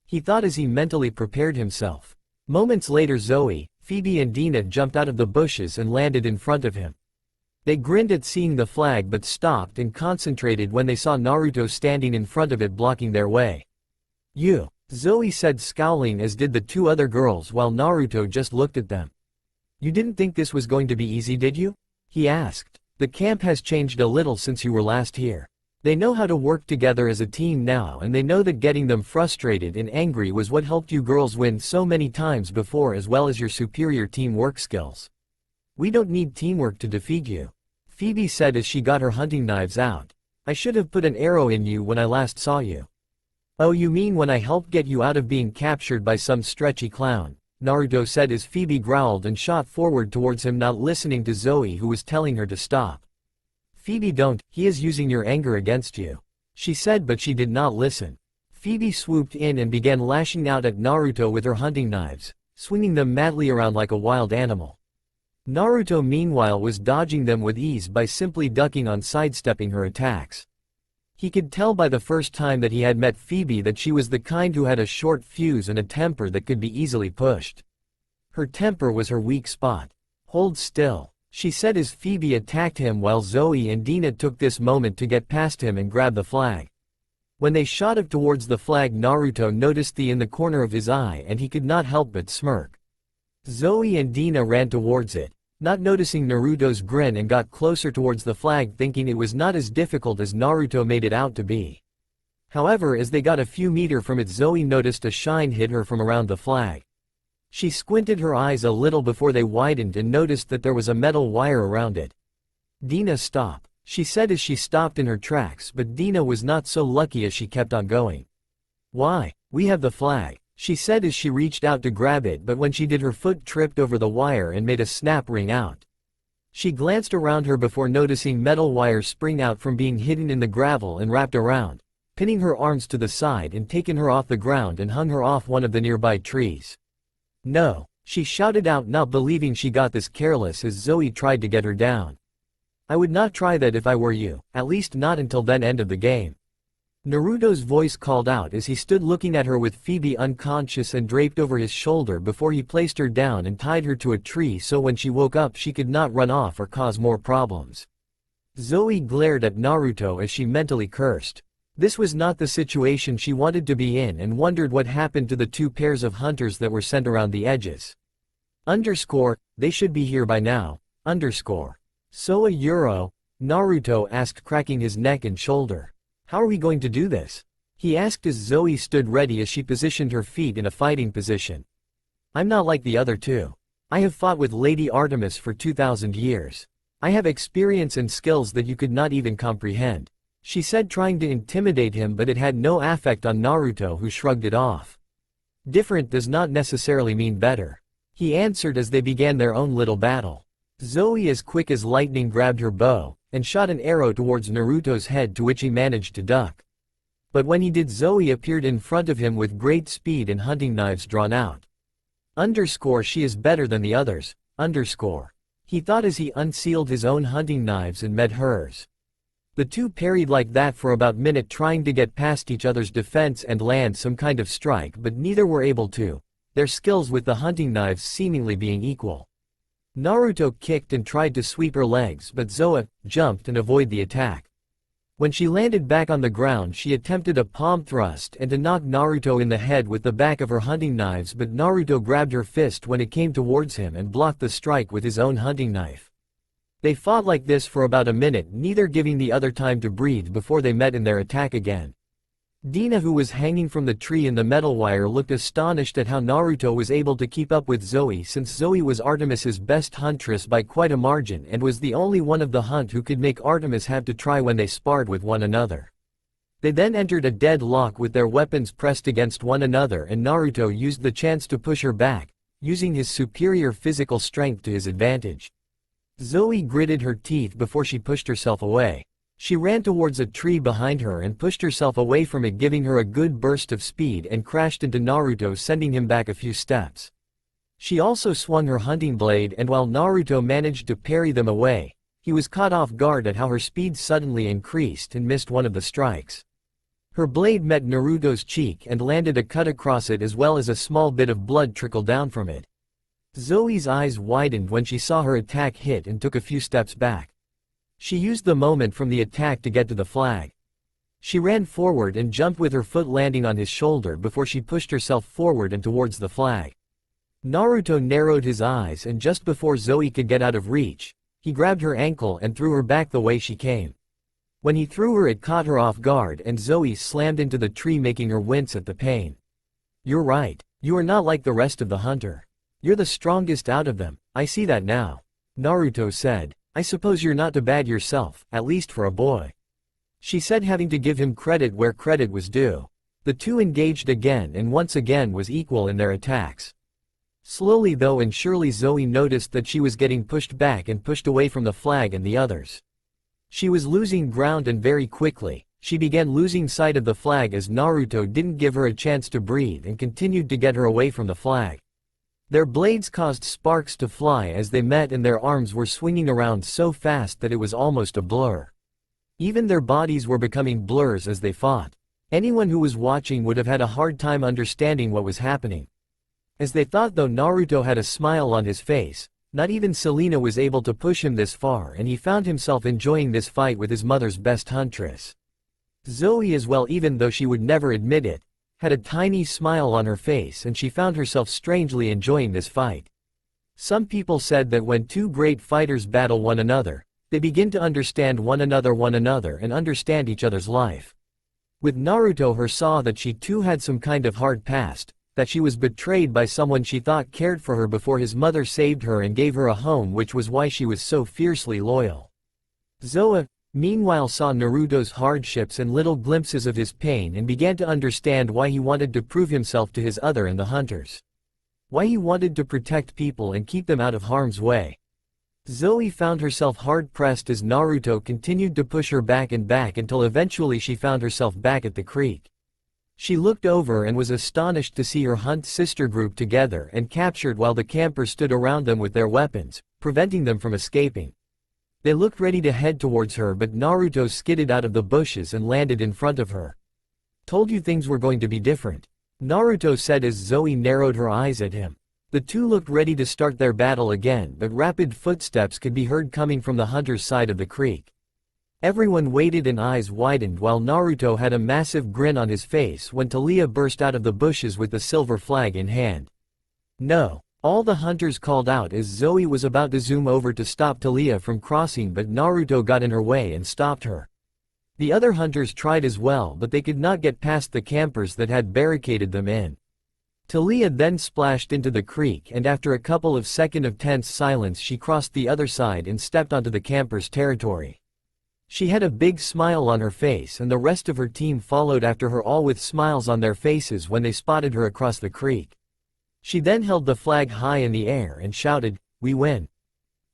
He thought as he mentally prepared himself. Moments later Zoe, Phoebe and Dina jumped out of the bushes and landed in front of him. They grinned at seeing the flag but stopped and concentrated when they saw Naruto standing in front of it blocking their way. "You," Zoe said, scowling, as did the two other girls, while Naruto just looked at them. "You didn't think this was going to be easy, did you?" he asked. "The camp has changed a little since you were last here. They know how to work together as a team now, and they know that getting them frustrated and angry was what helped you girls win so many times before, as well as your superior teamwork skills. We don't need teamwork to defeat you," Phoebe said as she got her hunting knives out. "I should have put an arrow in you when I last saw you." "Oh, you mean when I helped get you out of being captured by some stretchy clown?" Naruto said as Phoebe growled and shot forward towards him, not listening to Zoe, who was telling her to stop. Phoebe, don't, he is using your anger against you, she said, but she did not listen. Phoebe swooped in and began lashing out at Naruto with her hunting knives, swinging them madly around like a wild animal. Naruto meanwhile was dodging them with ease by simply ducking on sidestepping her attacks. He could tell by the first time that he had met Phoebe that she was the kind who had a short fuse and a temper that could be easily pushed. Her temper was her weak spot. Hold still, she said as Phoebe attacked him, while Zoe and Dina took this moment to get past him and grab the flag. When they shot up towards the flag, Naruto noticed the in the corner of his eye and he could not help but smirk. Zoe and Dina ran towards it, not noticing Naruto's grin, and got closer towards the flag, thinking it was not as difficult as Naruto made it out to be. However, as they got a few meters from it, Zoe noticed a shine hit her from around the flag. She squinted her eyes a little before they widened and noticed that there was a metal wire around it. Dina, stop, she said as she stopped in her tracks, but Dina was not so lucky as she kept on going. Why, we have the flag, she said as she reached out to grab it, but when she did, her foot tripped over the wire and made a snap ring out. She glanced around her before noticing metal wire spring out from being hidden in the gravel and wrapped around, pinning her arms to the side and taken her off the ground and hung her off one of the nearby trees. No, she shouted out, not believing she got this careless, as Zoe tried to get her down. I would not try that if I were you, at least not until then end of the game. Naruto's voice called out as he stood looking at her with Phoebe unconscious and draped over his shoulder before he placed her down and tied her to a tree so when she woke up she could not run off or cause more problems. Zoe glared at Naruto as she mentally cursed. This was not the situation she wanted to be in and wondered what happened to the two pairs of hunters that were sent around the edges. They should be here by now. So a euro? Naruto asked, cracking his neck and shoulder. How are we going to do this? He asked as Zoe stood ready as she positioned her feet in a fighting position. I'm not like the other two. I have fought with Lady Artemis for 2,000 years. I have experience and skills that you could not even comprehend, she said, trying to intimidate him, but it had no effect on Naruto, who shrugged it off. Different does not necessarily mean better, he answered as they began their own little battle. Zoe, as quick as lightning, grabbed her bow and shot an arrow towards Naruto's head, to which he managed to duck. But when he did, Zoe appeared in front of him with great speed and hunting knives drawn out. She is better than the others, he thought as he unsealed his own hunting knives and met hers. The two parried like that for about a minute, trying to get past each other's defense and land some kind of strike, but neither were able to, their skills with the hunting knives seemingly being equal. Naruto kicked and tried to sweep her legs, but Zoe jumped and avoided the attack. When she landed back on the ground, she attempted a palm thrust and to knock Naruto in the head with the back of her hunting knives, but Naruto grabbed her fist when it came towards him and blocked the strike with his own hunting knife. They fought like this for about a minute, neither giving the other time to breathe before they met in their attack again. Dina, who was hanging from the tree in the metal wire, looked astonished at how Naruto was able to keep up with Zoe, since Zoe was Artemis's best huntress by quite a margin and was the only one of the hunt who could make Artemis have to try when they sparred with one another. They then entered a deadlock with their weapons pressed against one another, and Naruto used the chance to push her back, using his superior physical strength to his advantage. Zoe gritted her teeth before she pushed herself away. She ran towards a tree behind her and pushed herself away from it, giving her a good burst of speed, and crashed into Naruto, sending him back a few steps. She also swung her hunting blade, and while Naruto managed to parry them away, he was caught off guard at how her speed suddenly increased and missed one of the strikes. Her blade met Naruto's cheek and landed a cut across it, as well as a small bit of blood trickled down from it. Zoe's eyes widened when she saw her attack hit and took a few steps back. She used the moment from the attack to get to the flag. She ran forward and jumped with her foot landing on his shoulder before she pushed herself forward and towards the flag. Naruto narrowed his eyes, and just before Zoe could get out of reach, he grabbed her ankle and threw her back the way she came. When he threw her, it caught her off guard and Zoe slammed into the tree, making her wince at the pain. You're right. You are not like the rest of the hunter. You're the strongest out of them, I see that now, Naruto said. I suppose you're not too bad yourself, at least for a boy, she said, having to give him credit where credit was due. The two engaged again and once again was equal in their attacks. Slowly though and surely Zoe noticed that she was getting pushed back and pushed away from the flag and the others. She was losing ground and very quickly, she began losing sight of the flag as Naruto didn't give her a chance to breathe and continued to get her away from the flag. Their blades caused sparks to fly as they met and their arms were swinging around so fast that it was almost a blur. Even their bodies were becoming blurs as they fought. Anyone who was watching would have had a hard time understanding what was happening. As they thought though Naruto had a smile on his face, not even Selena was able to push him this far and he found himself enjoying this fight with his mother's best huntress. Zoe as well, even though she would never admit it, had a tiny smile on her face and she found herself strangely enjoying this fight. Some people said that when two great fighters battle one another, they begin to understand one another and understand each other's life. With Naruto, her saw that she too had some kind of hard past, that she was betrayed by someone she thought cared for her before his mother saved her and gave her a home, which was why she was so fiercely loyal. Zoe, meanwhile, saw Naruto's hardships and little glimpses of his pain and began to understand why he wanted to prove himself to his other and the hunters. Why he wanted to protect people and keep them out of harm's way. Zoe found herself hard-pressed as Naruto continued to push her back and back until eventually she found herself back at the creek. She looked over and was astonished to see her hunt sister group together and captured while the campers stood around them with their weapons, preventing them from escaping. They looked ready to head towards her, but Naruto skidded out of the bushes and landed in front of her. "Told you things were going to be different," Naruto said as Zoe narrowed her eyes at him. The two looked ready to start their battle again, but rapid footsteps could be heard coming from the hunter's side of the creek. Everyone waited and eyes widened while Naruto had a massive grin on his face when Talia burst out of the bushes with the silver flag in hand. "No!" all the hunters called out as Zoe was about to zoom over to stop Talia from crossing, but Naruto got in her way and stopped her. The other hunters tried as well, but they could not get past the campers that had barricaded them in. Talia then splashed into the creek and after a couple of seconds of tense silence she crossed the other side and stepped onto the campers' territory. She had a big smile on her face and the rest of her team followed after her, all with smiles on their faces when they spotted her across the creek. She then held the flag high in the air and shouted, "We win."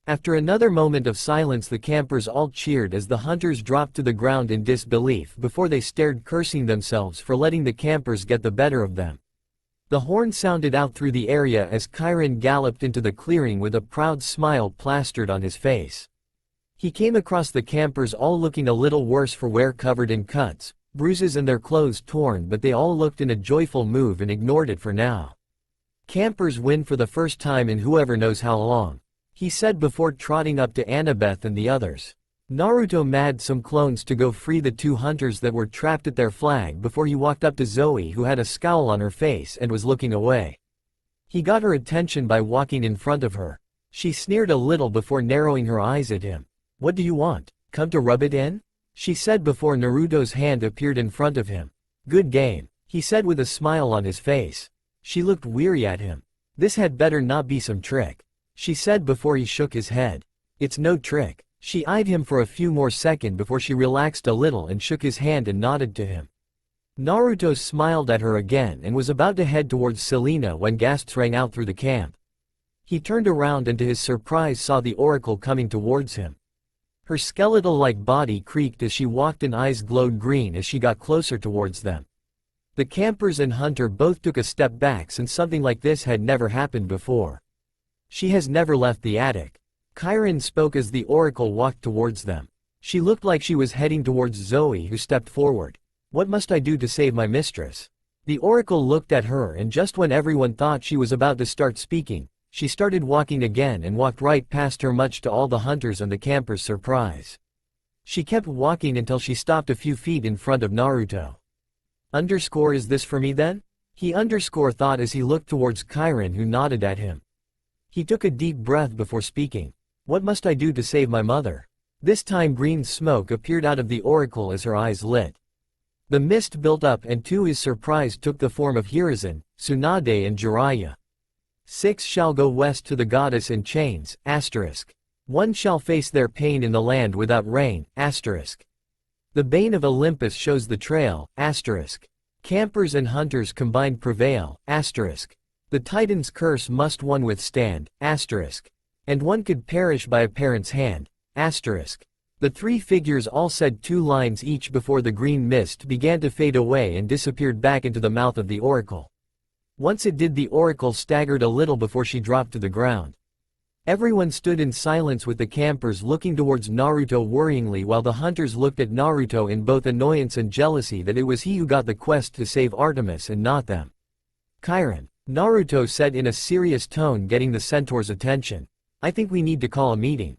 After another moment of silence the campers all cheered as the hunters dropped to the ground in disbelief before they stared, cursing themselves for letting the campers get the better of them. The horn sounded out through the area as Chiron galloped into the clearing with a proud smile plastered on his face. He came across the campers all looking a little worse for wear, covered in cuts, bruises and their clothes torn, but they all looked in a joyful move and ignored it for now. "Campers win for the first time in whoever knows how long," he said before trotting up to Annabeth and the others. Naruto mad some clones to go free the two hunters that were trapped at their flag before he walked up to Zoe, who had a scowl on her face and was looking away. He got her attention by walking in front of her. She sneered a little before narrowing her eyes at him. "What do you want? Come to rub it in?" she said before Naruto's hand appeared in front of him. "Good game," he said with a smile on his face. She looked weary at him. "This had better not be some trick," she said before he shook his head. "It's no trick." She eyed him for a few more seconds before she relaxed a little and shook his hand and nodded to him. Naruto smiled at her again and was about to head towards Selena when gasps rang out through the camp. He turned around and to his surprise saw the Oracle coming towards him. Her skeletal-like body creaked as she walked and eyes glowed green as she got closer towards them. The campers and Hunter both took a step back since something like this had never happened before. "She has never left the attic," Chiron spoke as the Oracle walked towards them. She looked like she was heading towards Zoe, who stepped forward. "What must I do to save my mistress?" The Oracle looked at her and just when everyone thought she was about to start speaking, she started walking again and walked right past her, much to all the hunters and the campers' surprise. She kept walking until she stopped a few feet in front of Naruto. "Is this for me then?" he thought as he looked towards Chiron, who nodded at him. He took a deep breath before speaking. "What must I do to save my mother?" This time green smoke appeared out of the Oracle as her eyes lit. The mist built up and to his surprise took the form of Hiruzen, Tsunade and Jiraiya. 6 shall go west to the goddess in chains, *. 1 shall face their pain in the land without rain, *. The bane of Olympus shows the trail, *. Campers and hunters combined prevail, *. The Titan's curse must one withstand, asterisk. And one could perish by a parent's hand, asterisk. The three figures all said 2 lines each before the green mist began to fade away and disappeared back into the mouth of the oracle. Once it did, the oracle staggered a little before she dropped to the ground. Everyone stood in silence, with the campers looking towards Naruto worryingly, while the hunters looked at Naruto in both annoyance and jealousy that it was he who got the quest to save Artemis and not them. Chiron, Naruto said in a serious tone, getting the centaur's attention. I think we need to call a meeting.